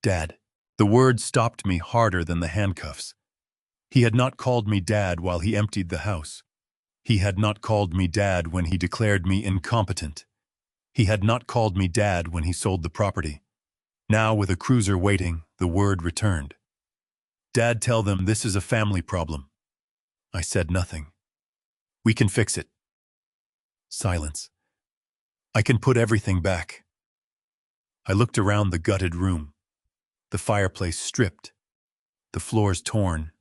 "Dad." The word stopped me harder than the handcuffs. He had not called me Dad while he emptied the house. He had not called me Dad when he declared me incompetent. He had not called me Dad when he sold the property. Now, with a cruiser waiting, the word returned. "Dad, tell them this is a family problem." I said nothing. "We can fix it." Silence. "I can put everything back." I looked around the gutted room. The fireplace stripped. The floors torn.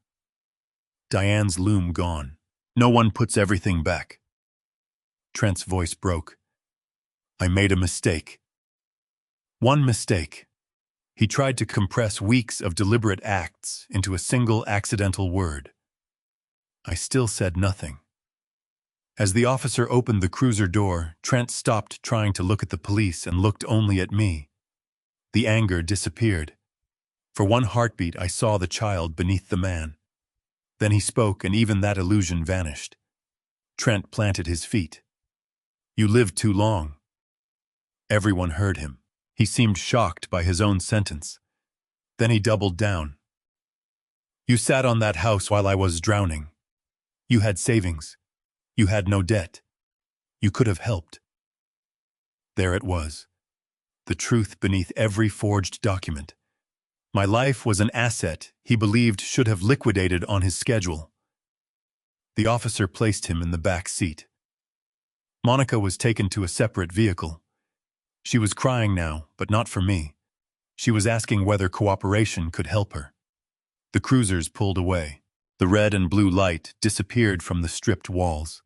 Diane's loom gone. "No one puts everything back." Trent's voice broke. "I made a mistake." One mistake. He tried to compress weeks of deliberate acts into a single accidental word. I still said nothing. As the officer opened the cruiser door, Trent stopped trying to look at the police and looked only at me. The anger disappeared. For one heartbeat, I saw the child beneath the man. Then he spoke, and even that illusion vanished. Trent planted his feet. "You lived too long." Everyone heard him. He seemed shocked by his own sentence. Then he doubled down. "You sat on that house while I was drowning. You had savings. You had no debt. You could have helped." There it was. The truth beneath every forged document. My life was an asset he believed should have liquidated on his schedule. The officer placed him in the back seat. Monica was taken to a separate vehicle. She was crying now, but not for me. She was asking whether cooperation could help her. The cruisers pulled away. The red and blue light disappeared from the stripped walls.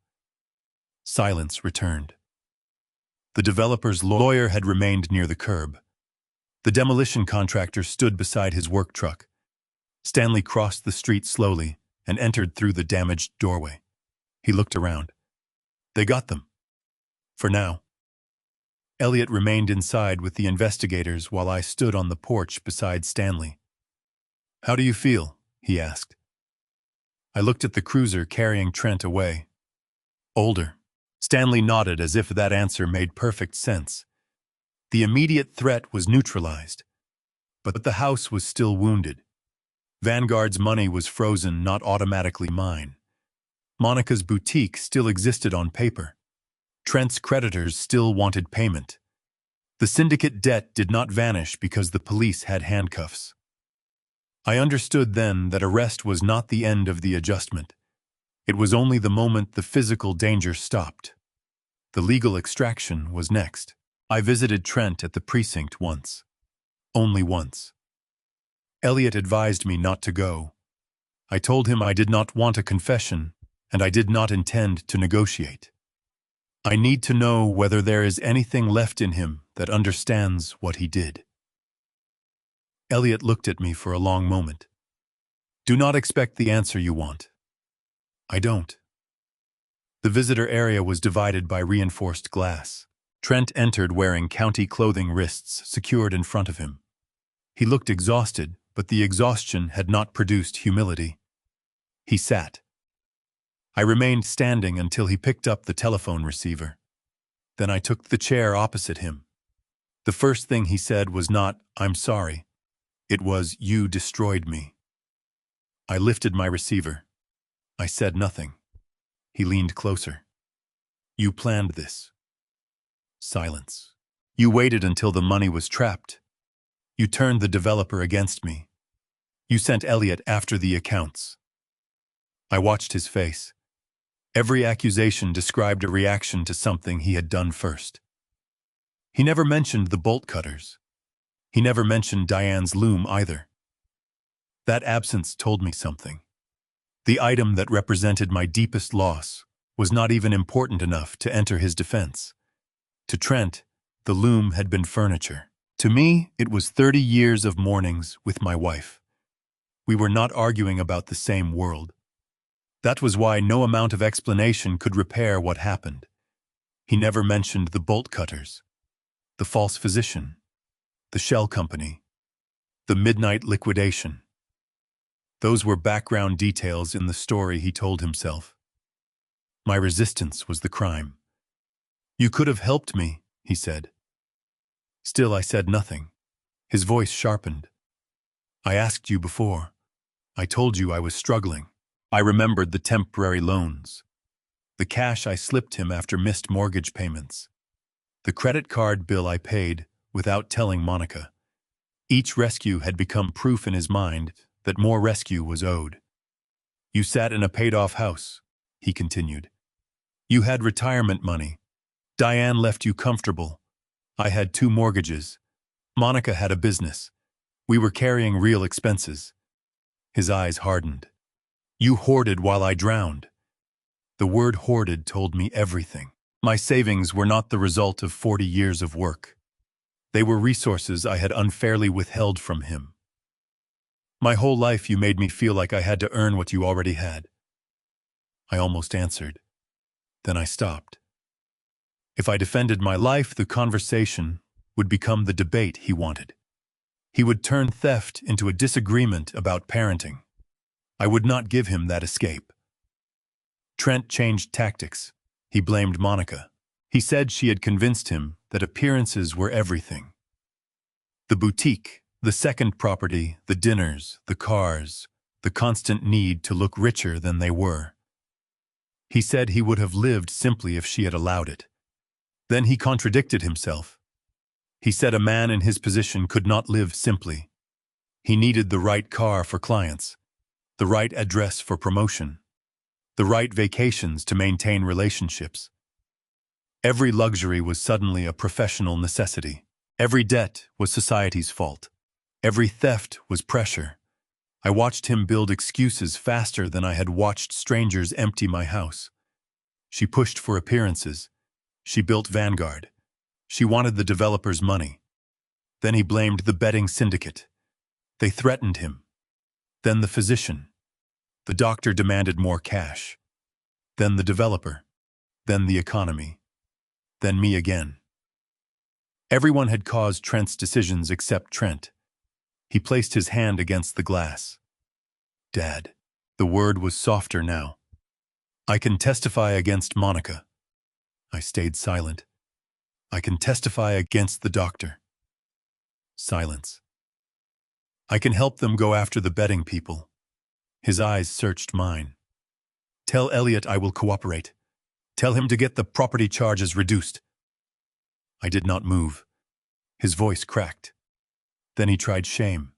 Silence returned. The developer's lawyer had remained near the curb. The demolition contractor stood beside his work truck. Stanley crossed the street slowly and entered through the damaged doorway. He looked around. They got them. For now. Elliot remained inside with the investigators while I stood on the porch beside Stanley. "How do you feel?" he asked. I looked at the cruiser carrying Trent away. "Older." Stanley nodded as if that answer made perfect sense. The immediate threat was neutralized, but the house was still wounded. Vanguard's money was frozen, not automatically mine. Monica's boutique still existed on paper. Trent's creditors still wanted payment. The syndicate debt did not vanish because the police had handcuffs. I understood then that arrest was not the end of the adjustment. It was only the moment the physical danger stopped. The legal extraction was next. I visited Trent at the precinct once. Only once. Elliot advised me not to go. I told him I did not want a confession, and I did not intend to negotiate. I need to know whether there is anything left in him that understands what he did. Elliot looked at me for a long moment. "Do not expect the answer you want." "I don't." The visitor area was divided by reinforced glass. Trent entered wearing county clothing, wrists secured in front of him. He looked exhausted, but the exhaustion had not produced humility. He sat. I remained standing until he picked up the telephone receiver. Then I took the chair opposite him. The first thing he said was not, "I'm sorry." It was, "You destroyed me." I lifted my receiver. I said nothing. He leaned closer. "You planned this." Silence. "You waited until the money was trapped. You turned the developer against me. You sent Elliot after the accounts." I watched his face. Every accusation described a reaction to something he had done first. He never mentioned the bolt cutters. He never mentioned Diane's loom either. That absence told me something. The item that represented my deepest loss was not even important enough to enter his defense. To Trent, the loom had been furniture. To me, it was 30 years of mornings with my wife. We were not arguing about the same world. That was why no amount of explanation could repair what happened. He never mentioned the bolt cutters, the false physician, the shell company, the midnight liquidation. Those were background details in the story he told himself. My resistance was the crime. "You could have helped me," he said. Still I said nothing. His voice sharpened. "I asked you before. I told you I was struggling." I remembered the temporary loans, the cash I slipped him after missed mortgage payments, the credit card bill I paid without telling Monica. Each rescue had become proof in his mind that more rescue was owed. "You sat in a paid-off house," he continued. "You had retirement money. Diane left you comfortable. I had 2 mortgages. Monica had a business. We were carrying real expenses." His eyes hardened. "You hoarded while I drowned." The word hoarded told me everything. My savings were not the result of 40 years of work. They were resources I had unfairly withheld from him. "My whole life you made me feel like I had to earn what you already had." I almost answered. Then I stopped. If I defended my life, the conversation would become the debate he wanted. He would turn theft into a disagreement about parenting. I would not give him that escape. Trent changed tactics. He blamed Monica. He said she had convinced him that appearances were everything. The boutique, the second property, the dinners, the cars, the constant need to look richer than they were. He said he would have lived simply if she had allowed it. Then he contradicted himself. He said a man in his position could not live simply. He needed the right car for clients, the right address for promotion, the right vacations to maintain relationships. Every luxury was suddenly a professional necessity. Every debt was society's fault. Every theft was pressure. I watched him build excuses faster than I had watched strangers empty my house. She pushed for appearances. She built Vanguard. She wanted the developer's money. Then he blamed the betting syndicate. They threatened him. Then the physician. The doctor demanded more cash. Then the developer. Then the economy. Then me again. Everyone had caused Trent's decisions except Trent. He placed his hand against the glass. "Dad." The word was softer now. "I can testify against Monica." I stayed silent. "I can testify against the doctor." Silence. "I can help them go after the betting people." His eyes searched mine. "Tell Elliot I will cooperate. Tell him to get the property charges reduced." I did not move. His voice cracked. Then he tried shame.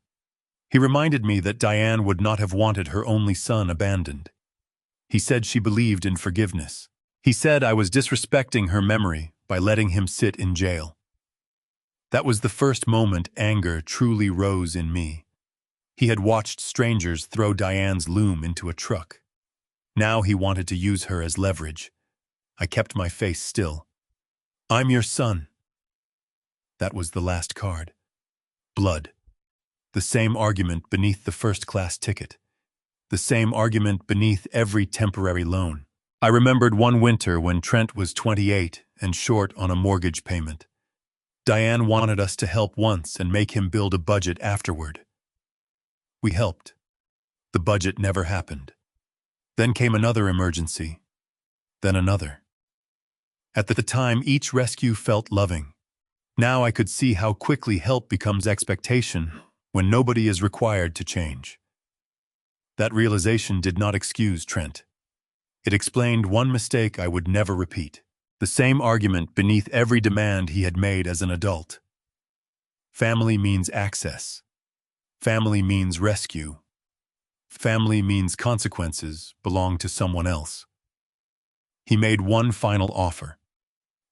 He reminded me that Diane would not have wanted her only son abandoned. He said she believed in forgiveness. He said I was disrespecting her memory by letting him sit in jail. That was the first moment anger truly rose in me. He had watched strangers throw Diane's loom into a truck. Now he wanted to use her as leverage. I kept my face still. "I'm your son." That was the last card. Blood. The same argument beneath the first-class ticket. The same argument beneath every temporary loan. I remembered one winter when Trent was 28 and short on a mortgage payment. Diane wanted us to help once and make him build a budget afterward. We helped. The budget never happened. Then came another emergency. Then another. At the time, each rescue felt loving. Now I could see how quickly help becomes expectation when nobody is required to change. That realization did not excuse Trent. It explained one mistake I would never repeat. The same argument beneath every demand he had made as an adult. Family means access. Family means rescue. Family means consequences belong to someone else. He made one final offer.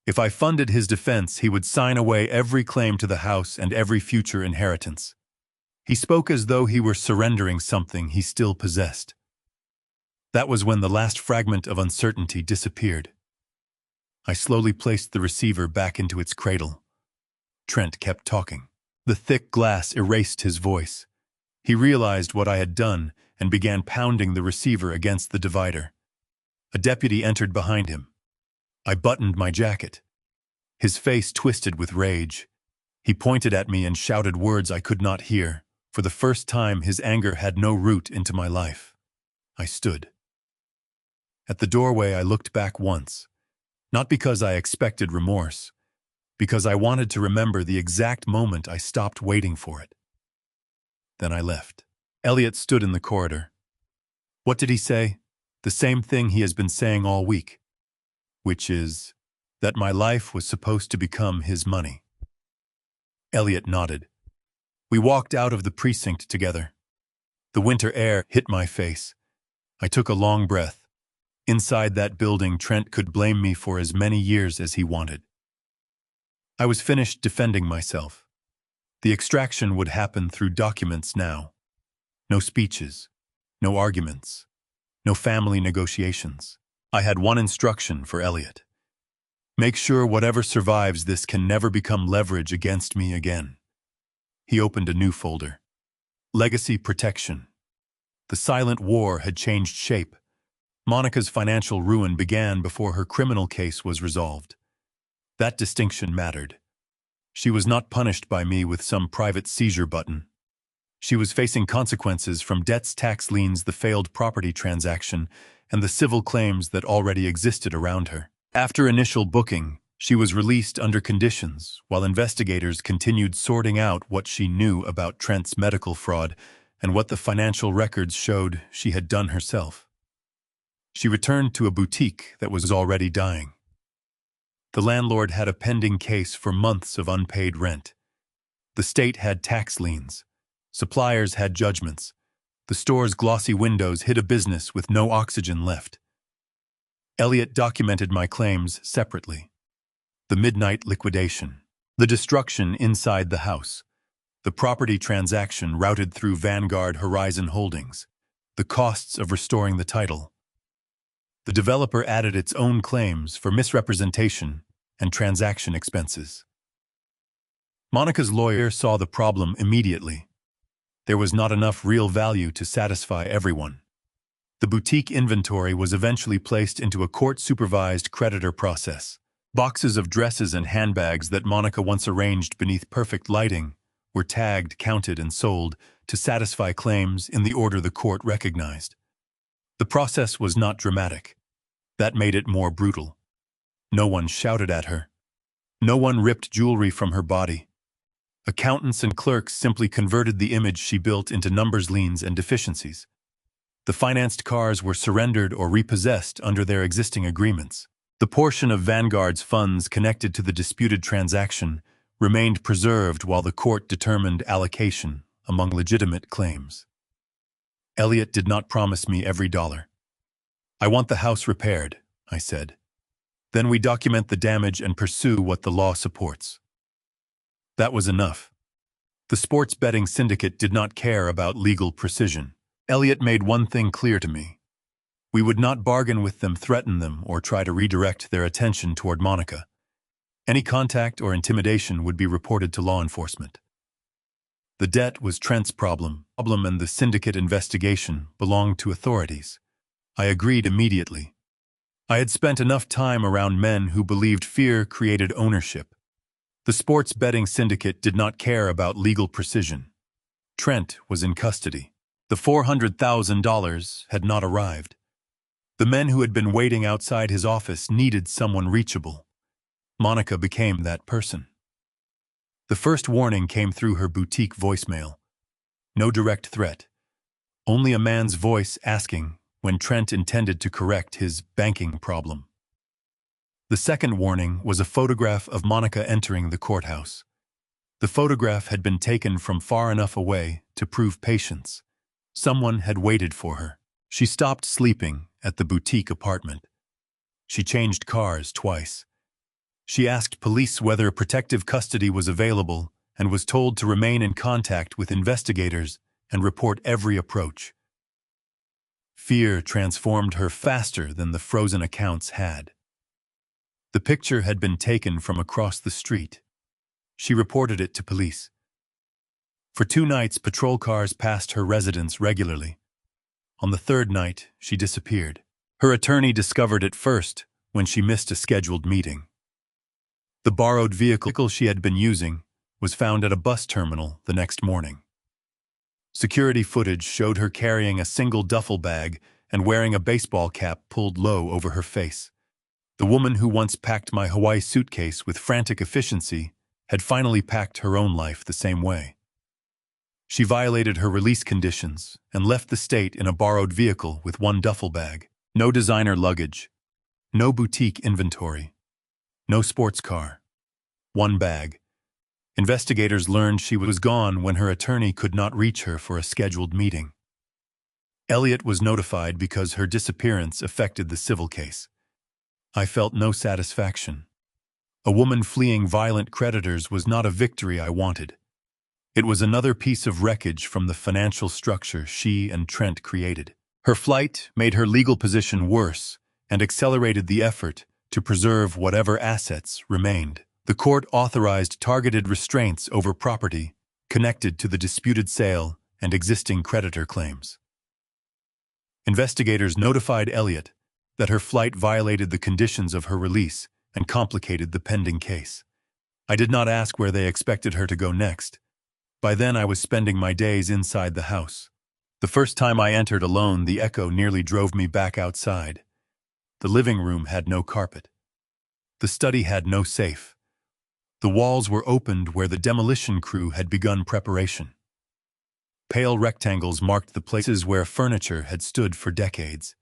If I funded his defense, he would sign away every claim to the house and every future inheritance. He spoke as though he were surrendering something he still possessed. That was when the last fragment of uncertainty disappeared. I slowly placed the receiver back into its cradle. Trent kept talking. The thick glass erased his voice. He realized what I had done and began pounding the receiver against the divider. A deputy entered behind him. I buttoned my jacket. His face twisted with rage. He pointed at me and shouted words I could not hear. For the first time, his anger had no root into my life. I stood. At the doorway, I looked back once, not because I expected remorse, because I wanted to remember the exact moment I stopped waiting for it. Then I left. Elliot stood in the corridor. What did he say? The same thing he has been saying all week, which is that my life was supposed to become his money. Elliot nodded. We walked out of the precinct together. The winter air hit my face. I took a long breath. Inside that building, Trent could blame me for as many years as he wanted. I was finished defending myself. The extraction would happen through documents now. No speeches, no arguments, no family negotiations. I had one instruction for Elliot. Make sure whatever survives this can never become leverage against me again. He opened a new folder. Legacy protection. The silent war had changed shape. Monica's financial ruin began before her criminal case was resolved. That distinction mattered. She was not punished by me with some private seizure button. She was facing consequences from debts, tax liens, the failed property transaction, and the civil claims that already existed around her. After initial booking, she was released under conditions while investigators continued sorting out what she knew about Trent's medical fraud and what the financial records showed she had done herself. She returned to a boutique that was already dying. The landlord had a pending case for months of unpaid rent. The state had tax liens. Suppliers had judgments. The store's glossy windows hid a business with no oxygen left. Elliot documented my claims separately. The midnight liquidation. The destruction inside the house. The property transaction routed through Vanguard Horizon Holdings. The costs of restoring the title. The developer added its own claims for misrepresentation and transaction expenses. Monica's lawyer saw the problem immediately. There was not enough real value to satisfy everyone. The boutique inventory was eventually placed into a court-supervised creditor process. Boxes of dresses and handbags that Monica once arranged beneath perfect lighting were tagged, counted, and sold to satisfy claims in the order the court recognized. The process was not dramatic. That made it more brutal. No one shouted at her. No one ripped jewelry from her body. Accountants and clerks simply converted the image she built into numbers, liens, and deficiencies. The financed cars were surrendered or repossessed under their existing agreements. The portion of Vanguard's funds connected to the disputed transaction remained preserved while the court determined allocation among legitimate claims. Elliot did not promise me every dollar. I want the house repaired, I said. Then we document the damage and pursue what the law supports. That was enough. The sports betting syndicate did not care about legal precision. Elliot made one thing clear to me. We would not bargain with them, threaten them, or try to redirect their attention toward Monica. Any contact or intimidation would be reported to law enforcement. The debt was Trent's problem, and the syndicate investigation belonged to authorities. I agreed immediately. I had spent enough time around men who believed fear created ownership. The sports betting syndicate did not care about legal precision. Trent was in custody. The $400,000 had not arrived. The men who had been waiting outside his office needed someone reachable. Monica became that person. The first warning came through her boutique voicemail. No direct threat. Only a man's voice asking when Trent intended to correct his banking problem. The second warning was a photograph of Monica entering the courthouse. The photograph had been taken from far enough away to prove patience. Someone had waited for her. She stopped sleeping at the boutique apartment. She changed cars twice. She asked police whether protective custody was available and was told to remain in contact with investigators and report every approach. Fear transformed her faster than the frozen accounts had. The picture had been taken from across the street. She reported it to police. For 2 nights, patrol cars passed her residence regularly. On the third night, she disappeared. Her attorney discovered it first when she missed a scheduled meeting. The borrowed vehicle she had been using was found at a bus terminal the next morning. Security footage showed her carrying a single duffel bag and wearing a baseball cap pulled low over her face. The woman who once packed my Hawaii suitcase with frantic efficiency had finally packed her own life the same way. She violated her release conditions and left the state in a borrowed vehicle with one duffel bag. No designer luggage, no boutique inventory, no sports car. One bag. Investigators learned she was gone when her attorney could not reach her for a scheduled meeting. Elliot was notified because her disappearance affected the civil case. I felt no satisfaction. A woman fleeing violent creditors was not a victory I wanted. It was another piece of wreckage from the financial structure she and Trent created. Her flight made her legal position worse and accelerated the effort to preserve whatever assets remained. The court authorized targeted restraints over property connected to the disputed sale and existing creditor claims. Investigators notified Elliot that her flight violated the conditions of her release and complicated the pending case. I did not ask where they expected her to go next. By then I was spending my days inside the house. The first time I entered alone, the echo nearly drove me back outside. The living room had no carpet. The study had no safe. The walls were opened where the demolition crew had begun preparation. Pale rectangles marked the places where furniture had stood for decades.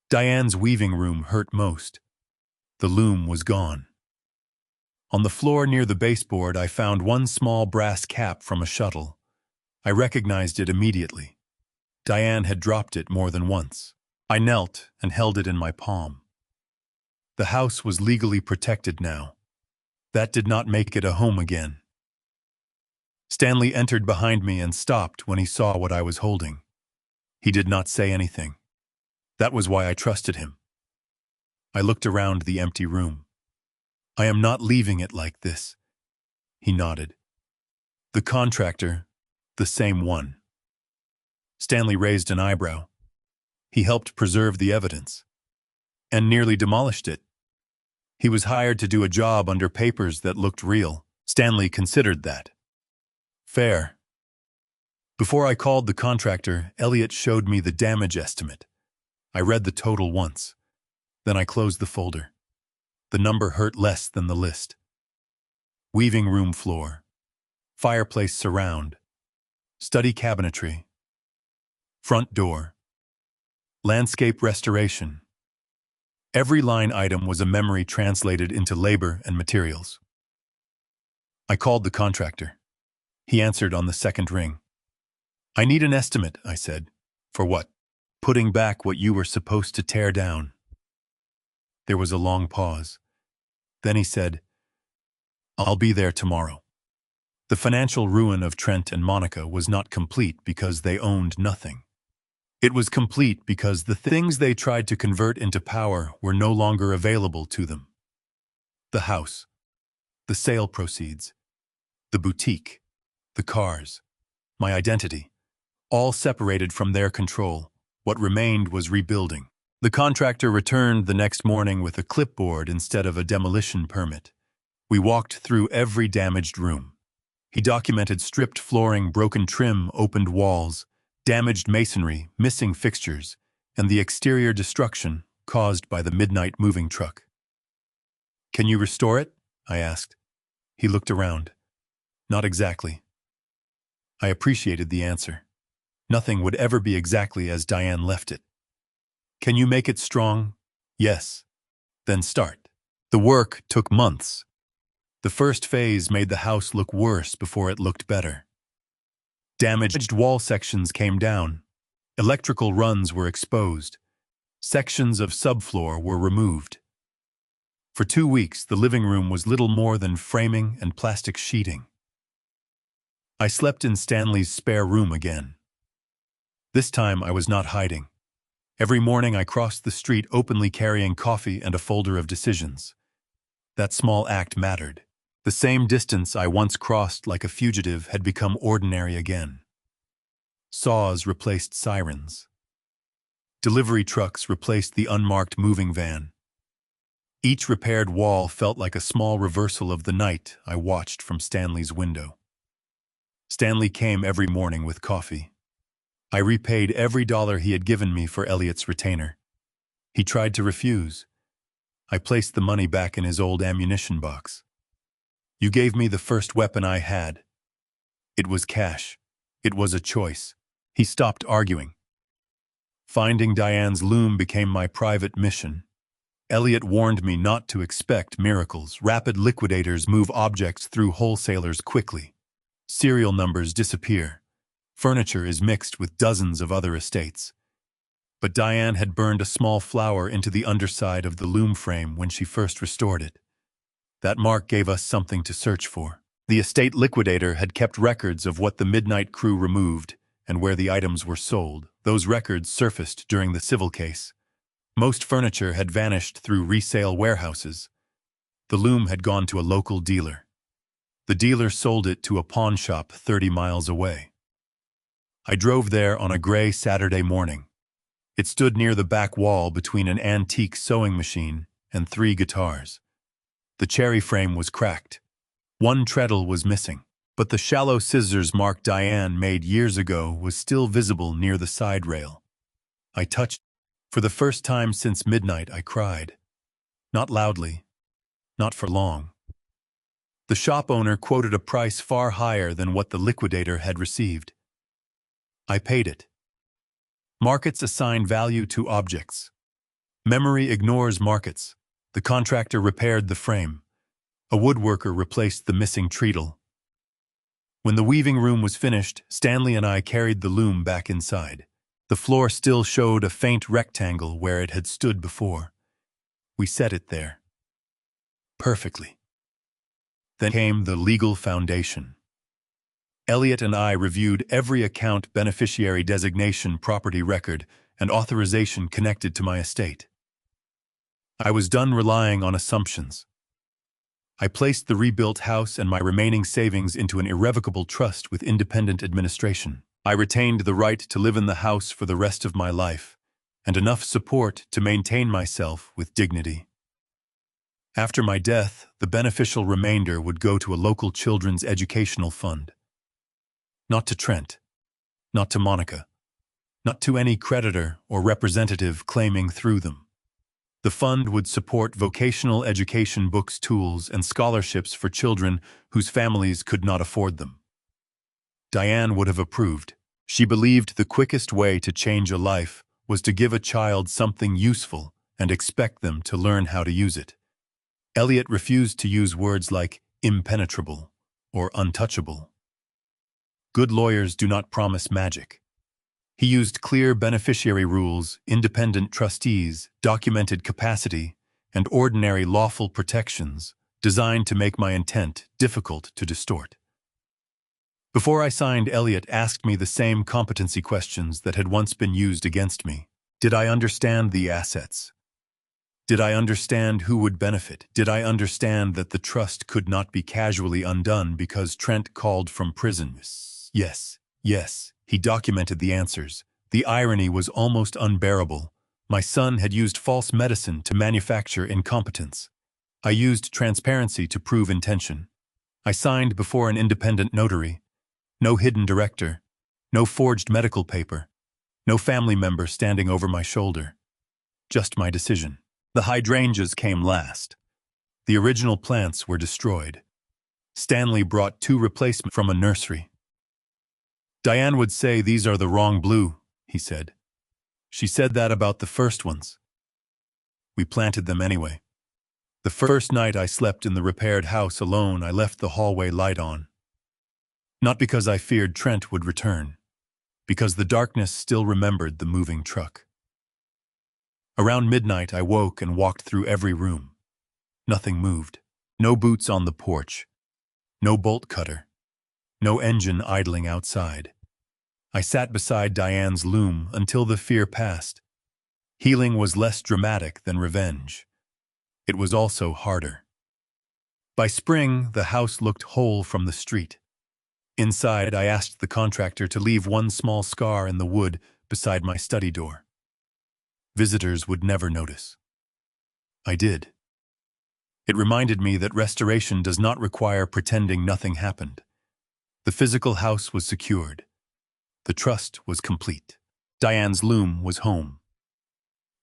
Diane's weaving room hurt most. The loom was gone. On the floor near the baseboard, I found one small brass cap from a shuttle. I recognized it immediately. Diane had dropped it more than once. I knelt and held it in my palm. The house was legally protected now. That did not make it a home again. Stanley entered behind me and stopped when he saw what I was holding. He did not say anything. That was why I trusted him. I looked around the empty room. I am not leaving it like this. He nodded. The contractor, the same one. Stanley raised an eyebrow. He helped preserve the evidence and nearly demolished it. He was hired to do a job under papers that looked real. Stanley considered that fair. Before I called the contractor, Elliot showed me the damage estimate. I read the total once. Then I closed the folder. The number hurt less than the list. Weaving room floor, fireplace surround, study cabinetry, front door, landscape restoration. Every line item was a memory translated into labor and materials. I called the contractor. He answered on the second ring. I need an estimate, I said. For what? Putting back what you were supposed to tear down. There was a long pause. Then he said, I'll be there tomorrow. The financial ruin of Trent and Monica was not complete because they owned nothing. It was complete because the things they tried to convert into power were no longer available to them. The house, the sale proceeds, the boutique, the cars, my identity, all separated from their control. What remained was rebuilding. The contractor returned the next morning with a clipboard instead of a demolition permit. We walked through every damaged room. He documented stripped flooring, broken trim, opened walls, damaged masonry, missing fixtures, and the exterior destruction caused by the midnight moving truck. Can you restore it? I asked. He looked around. Not exactly. I appreciated the answer. Nothing would ever be exactly as Diane left it. Can you make it strong? Yes. Then start. The work took months. The first phase made the house look worse before it looked better. Damaged wall sections came down. Electrical runs were exposed. Sections of subfloor were removed. For 2 weeks, the living room was little more than framing and plastic sheeting. I slept in Stanley's spare room again. This time I was not hiding. Every morning I crossed the street openly carrying coffee and a folder of decisions. That small act mattered. The same distance I once crossed like a fugitive had become ordinary again. Saws replaced sirens. Delivery trucks replaced the unmarked moving van. Each repaired wall felt like a small reversal of the night I watched from Stanley's window. Stanley came every morning with coffee. I repaid every dollar he had given me for Elliot's retainer. He tried to refuse. I placed the money back in his old ammunition box. You gave me the first weapon I had. It was cash. It was a choice. He stopped arguing. Finding Diane's loom became my private mission. Elliot warned me not to expect miracles. Rapid liquidators move objects through wholesalers quickly. Serial numbers disappear. Furniture is mixed with dozens of other estates. But Diane had burned a small flower into the underside of the loom frame when she first restored it. That mark gave us something to search for. The estate liquidator had kept records of what the midnight crew removed and where the items were sold. Those records surfaced during the civil case. Most furniture had vanished through resale warehouses. The loom had gone to a local dealer. The dealer sold it to a pawn shop 30 miles away. I drove there on a gray Saturday morning. It stood near the back wall between an antique sewing machine and 3 guitars. The cherry frame was cracked. One treadle was missing, but the shallow scissors mark Diane made years ago was still visible near the side rail. I touched. For the first time since midnight, I cried. Not loudly, not for long. The shop owner quoted a price far higher than what the liquidator had received. I paid it. Markets assign value to objects. Memory ignores markets. The contractor repaired the frame. A woodworker replaced the missing treadle. When the weaving room was finished, Stanley and I carried the loom back inside. The floor still showed a faint rectangle where it had stood before. We set it there. Perfectly. Then came the legal foundation. Elliot and I reviewed every account, beneficiary designation, property record, and authorization connected to my estate. I was done relying on assumptions. I placed the rebuilt house and my remaining savings into an irrevocable trust with independent administration. I retained the right to live in the house for the rest of my life, and enough support to maintain myself with dignity. After my death, the beneficial remainder would go to a local children's educational fund. Not to Trent, not to Monica, not to any creditor or representative claiming through them. The fund would support vocational education books, tools, and scholarships for children whose families could not afford them. Diane would have approved. She believed the quickest way to change a life was to give a child something useful and expect them to learn how to use it. Elliot refused to use words like impenetrable or untouchable. Good lawyers do not promise magic. He used clear beneficiary rules, independent trustees, documented capacity, and ordinary lawful protections designed to make my intent difficult to distort. Before I signed, Elliot asked me the same competency questions that had once been used against me. Did I understand the assets? Did I understand who would benefit? Did I understand that the trust could not be casually undone because Trent called from prison? Yes, yes. He documented the answers. The irony was almost unbearable. My son had used false medicine to manufacture incompetence. I used transparency to prove intention. I signed before an independent notary. No hidden director. No forged medical paper. No family member standing over my shoulder. Just my decision. The hydrangeas came last. The original plants were destroyed. Stanley brought 2 replacements from a nursery. Diane would say these are the wrong blue, he said. She said that about the first ones. We planted them anyway. The first night I slept in the repaired house alone, I left the hallway light on. Not because I feared Trent would return, because the darkness still remembered the moving truck. Around midnight I woke and walked through every room. Nothing moved. No boots on the porch. No bolt cutter. No engine idling outside. I sat beside Diane's loom until the fear passed. Healing was less dramatic than revenge. It was also harder. By spring, the house looked whole from the street. Inside, I asked the contractor to leave one small scar in the wood beside my study door. Visitors would never notice. I did. It reminded me that restoration does not require pretending nothing happened. The physical house was secured. The trust was complete. Diane's loom was home.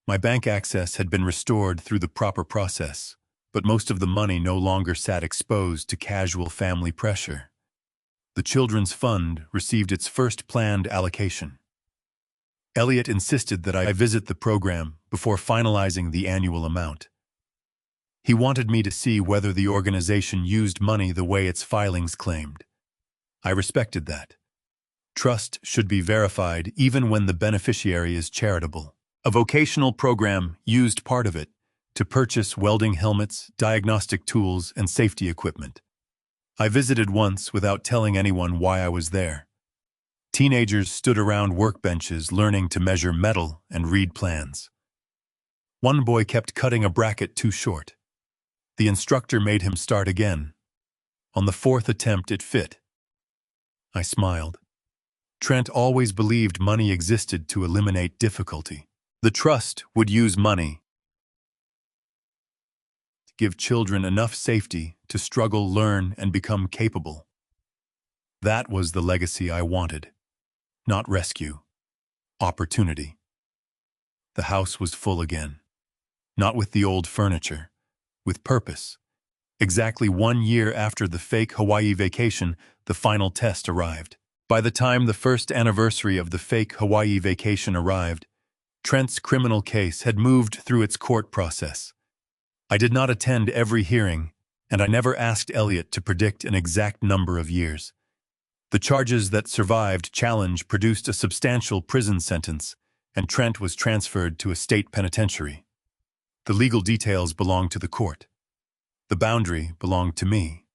My bank access had been restored through the proper process, but most of the money no longer sat exposed to casual family pressure. The Children's Fund received its first planned allocation. Elliot insisted that I visit the program before finalizing the annual amount. He wanted me to see whether the organization used money the way its filings claimed. I respected that. Trust should be verified even when the beneficiary is charitable. A vocational program used part of it to purchase welding helmets, diagnostic tools, and safety equipment. I visited once without telling anyone why I was there. Teenagers stood around workbenches learning to measure metal and read plans. One boy kept cutting a bracket too short. The instructor made him start again. On the fourth attempt, it fit. I smiled. Trent always believed money existed to eliminate difficulty. The trust would use money to give children enough safety to struggle, learn, and become capable. That was the legacy I wanted. Not rescue. Opportunity. The house was full again. Not with the old furniture. With purpose. Exactly 1 year after the fake Hawaii vacation, the final test arrived. By the time the first anniversary of the fake Hawaii vacation arrived, Trent's criminal case had moved through its court process. I did not attend every hearing, and I never asked Elliot to predict an exact number of years. The charges that survived challenge produced a substantial prison sentence, and Trent was transferred to a state penitentiary. The legal details belonged to the court. The boundary belonged to me.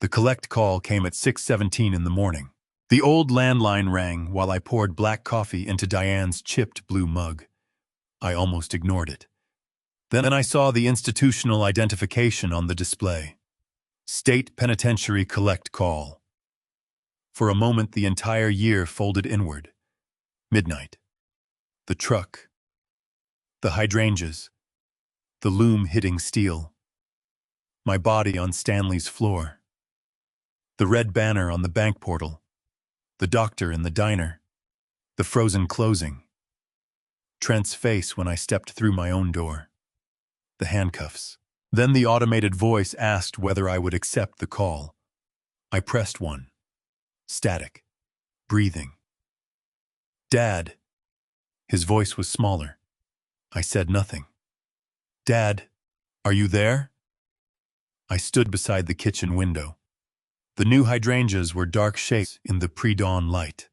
The collect call came at 6:17 in the morning. The old landline rang while I poured black coffee into Diane's chipped blue mug. I almost ignored it. Then I saw the institutional identification on the display. State Penitentiary Collect Call. For a moment, the entire year folded inward. Midnight. The truck. The hydrangeas. The loom hitting steel. My body on Stanley's floor. The red banner on the bank portal. The doctor in the diner. The frozen closing. Trent's face when I stepped through my own door. The handcuffs. Then the automated voice asked whether I would accept the call. I pressed 1. Static. Breathing. Dad. His voice was smaller. I said nothing. Dad, are you there? I stood beside the kitchen window. The new hydrangeas were dark shapes in the pre-dawn light.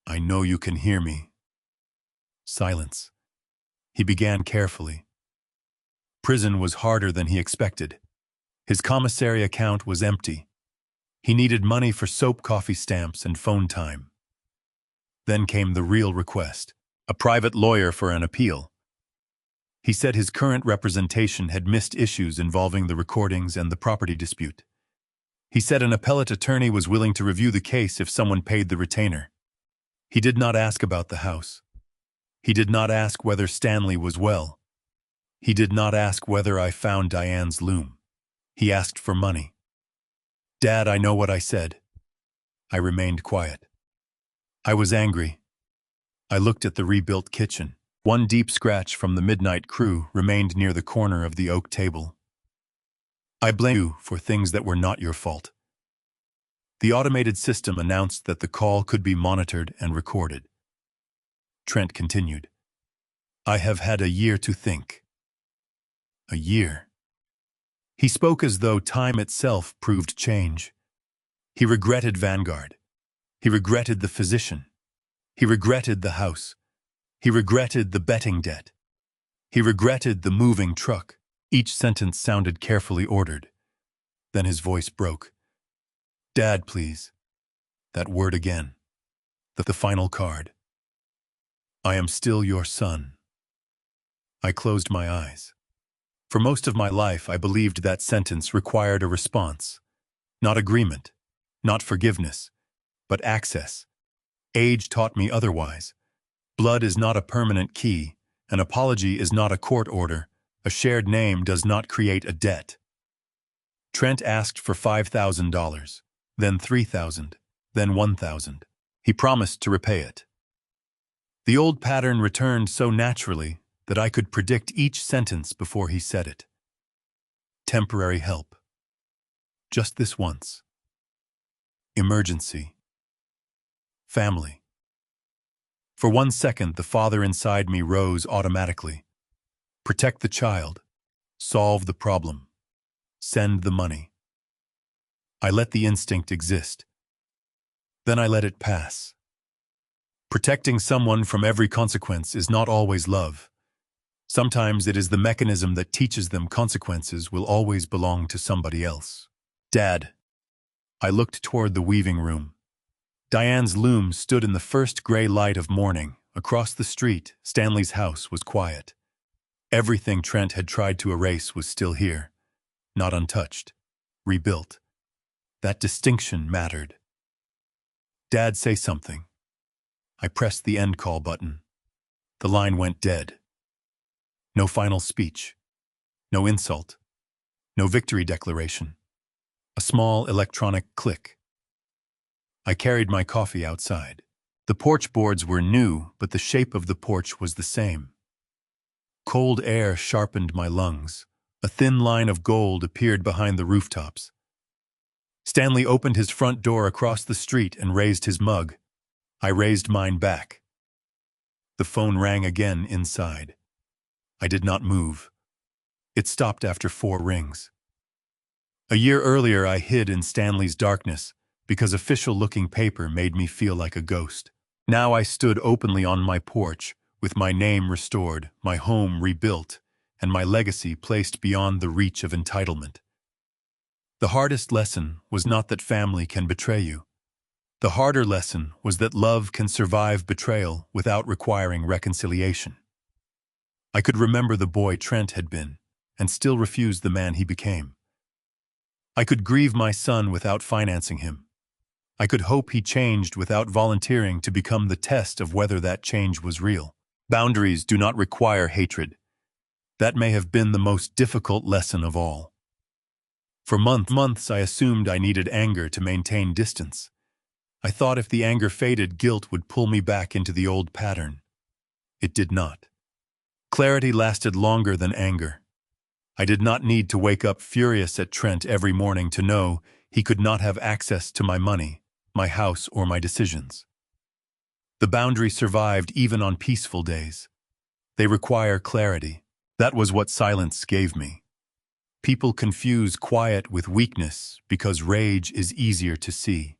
I know you can hear me. Silence. He began carefully. Prison was harder than he expected. His commissary account was empty. He needed money for soap coffee stamps and phone time. Then came the real request, a private lawyer for an appeal. He said his current representation had missed issues involving the recordings and the property dispute. He said an appellate attorney was willing to review the case if someone paid the retainer. He did not ask about the house. He did not ask whether Stanley was well. He did not ask whether I found Diane's loom. He asked for money. Dad, I know what I said. I remained quiet. I was angry. I looked at the rebuilt kitchen. One deep scratch from the midnight crew remained near the corner of the oak table. I blame you for things that were not your fault. The automated system announced that the call could be monitored and recorded. Trent continued. I have had a year to think. A year. He spoke as though time itself proved change. He regretted Vanguard. He regretted the physician. He regretted the house. He regretted the betting debt. He regretted the moving truck. Each sentence sounded carefully ordered. Then his voice broke. Dad, please. That word again. The final card. I am still your son. I closed my eyes. For most of my life, I believed that sentence required a response. Not agreement, not forgiveness, but access. Age taught me otherwise. Blood is not a permanent key. An apology is not a court order. A shared name does not create a debt. Trent asked for $5,000, then $3,000, then $1,000. He promised to repay it. The old pattern returned so naturally that I could predict each sentence before he said it. Temporary help. Just this once. Emergency. Family. For 1 second, the father inside me rose automatically. Protect the child. Solve the problem. Send the money. I let the instinct exist. Then I let it pass. Protecting someone from every consequence is not always love. Sometimes it is the mechanism that teaches them consequences will always belong to somebody else. Dad. I looked toward the weaving room. Diane's loom stood in the first gray light of morning. Across the street, Stanley's house was quiet. Everything Trent had tried to erase was still here, not untouched, rebuilt. That distinction mattered. Dad, say something. I pressed the end call button. The line went dead. No final speech. No insult. No victory declaration. A small electronic click. I carried my coffee outside. The porch boards were new, but the shape of the porch was the same. Cold air sharpened my lungs. A thin line of gold appeared behind the rooftops. Stanley opened his front door across the street and raised his mug. I raised mine back. The phone rang again inside. I did not move. It stopped after 4 rings. A year earlier, I hid in Stanley's darkness because official-looking paper made me feel like a ghost. Now I stood openly on my porch, with my name restored, my home rebuilt, and my legacy placed beyond the reach of entitlement. The hardest lesson was not that family can betray you. The harder lesson was that love can survive betrayal without requiring reconciliation. I could remember the boy Trent had been, and still refuse the man he became. I could grieve my son without financing him. I could hope he changed without volunteering to become the test of whether that change was real. Boundaries do not require hatred. That may have been the most difficult lesson of all. For months I assumed I needed anger to maintain distance. I thought if the anger faded, guilt would pull me back into the old pattern. It did not. Clarity lasted longer than anger. I did not need to wake up furious at Trent every morning to know he could not have access to my money, my house, or my decisions. The boundary survived even on peaceful days. They require clarity. That was what silence gave me. People confuse quiet with weakness because rage is easier to see.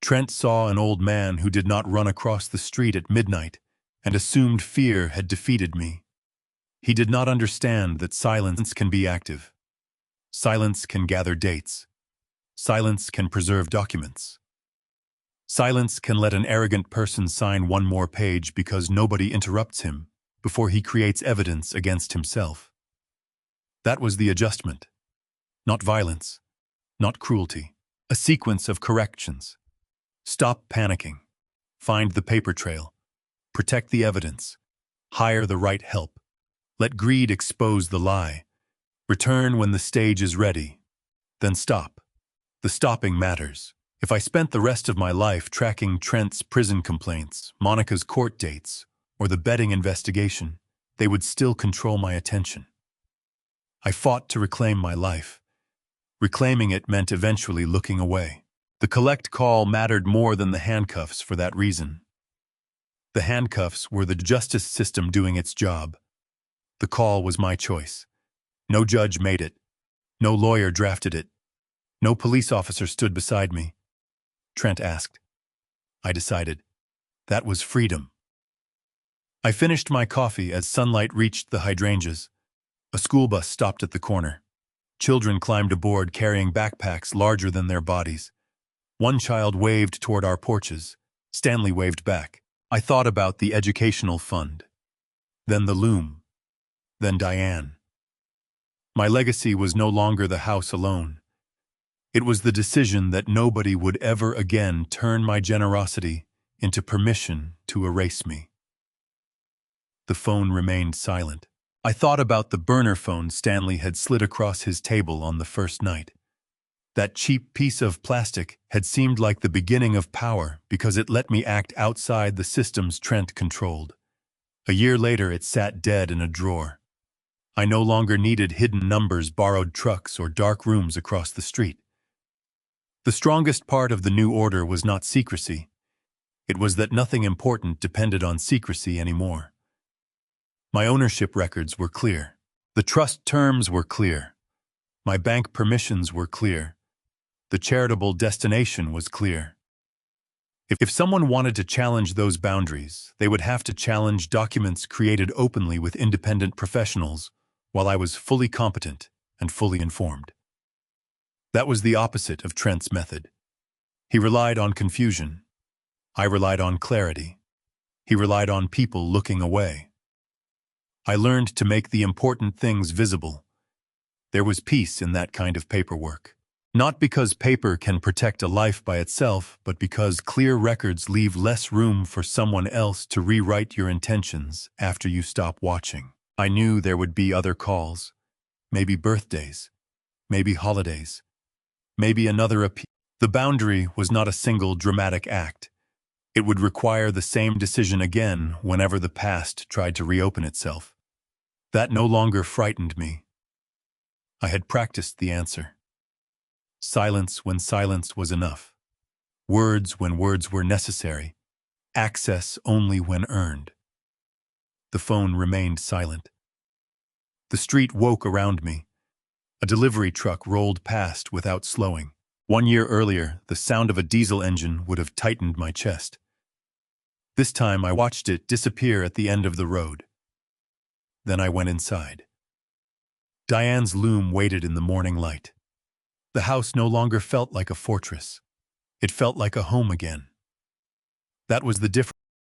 Trent saw an old man who did not run across the street at midnight and assumed fear had defeated me. He did not understand that silence can be active. Silence can gather dates. Silence can preserve documents. Silence can let an arrogant person sign one more page because nobody interrupts him before he creates evidence against himself. That was the adjustment. Not violence, not cruelty. A sequence of corrections. Stop panicking. Find the paper trail. Protect the evidence. Hire the right help. Let greed expose the lie. Return when the stage is ready. Then stop. The stopping matters. If I spent the rest of my life tracking Trent's prison complaints, Monica's court dates, or the betting investigation, they would still control my attention. I fought to reclaim my life. Reclaiming it meant eventually looking away. The collect call mattered more than the handcuffs for that reason. The handcuffs were the justice system doing its job. The call was my choice. No judge made it. No lawyer drafted it. No police officer stood beside me. Trent asked. I decided. That was freedom. I finished my coffee as sunlight reached the hydrangeas. A school bus stopped at the corner. Children climbed aboard carrying backpacks larger than their bodies. One child waved toward our porches. Stanley waved back. I thought about the educational fund. Then the loom. Then Diane. My legacy was no longer the house alone. It was the decision that nobody would ever again turn my generosity into permission to erase me. The phone remained silent. I thought about the burner phone Stanley had slid across his table on the first night. That cheap piece of plastic had seemed like the beginning of power because it let me act outside the systems Trent controlled. A year later, it sat dead in a drawer. I no longer needed hidden numbers, borrowed trucks, or dark rooms across the street. The strongest part of the new order was not secrecy. It was that nothing important depended on secrecy anymore. My ownership records were clear. The trust terms were clear. My bank permissions were clear. The charitable destination was clear. If someone wanted to challenge those boundaries, they would have to challenge documents created openly with independent professionals, while I was fully competent and fully informed. That was the opposite of Trent's method. He relied on confusion. I relied on clarity. He relied on people looking away. I learned to make the important things visible. There was peace in that kind of paperwork. Not because paper can protect a life by itself, but because clear records leave less room for someone else to rewrite your intentions after you stop watching. I knew there would be other calls, maybe birthdays, maybe holidays, maybe another appeal. The boundary was not a single dramatic act. It would require the same decision again whenever the past tried to reopen itself. That no longer frightened me. I had practiced the answer. Silence when silence was enough. Words when words were necessary. Access only when earned. The phone remained silent. The street woke around me. A delivery truck rolled past without slowing. 1 year earlier, the sound of a diesel engine would have tightened my chest. This time I watched it disappear at the end of the road. Then I went inside. Diane's loom waited in the morning light. The house no longer felt like a fortress. It felt like a home again. That was the difference.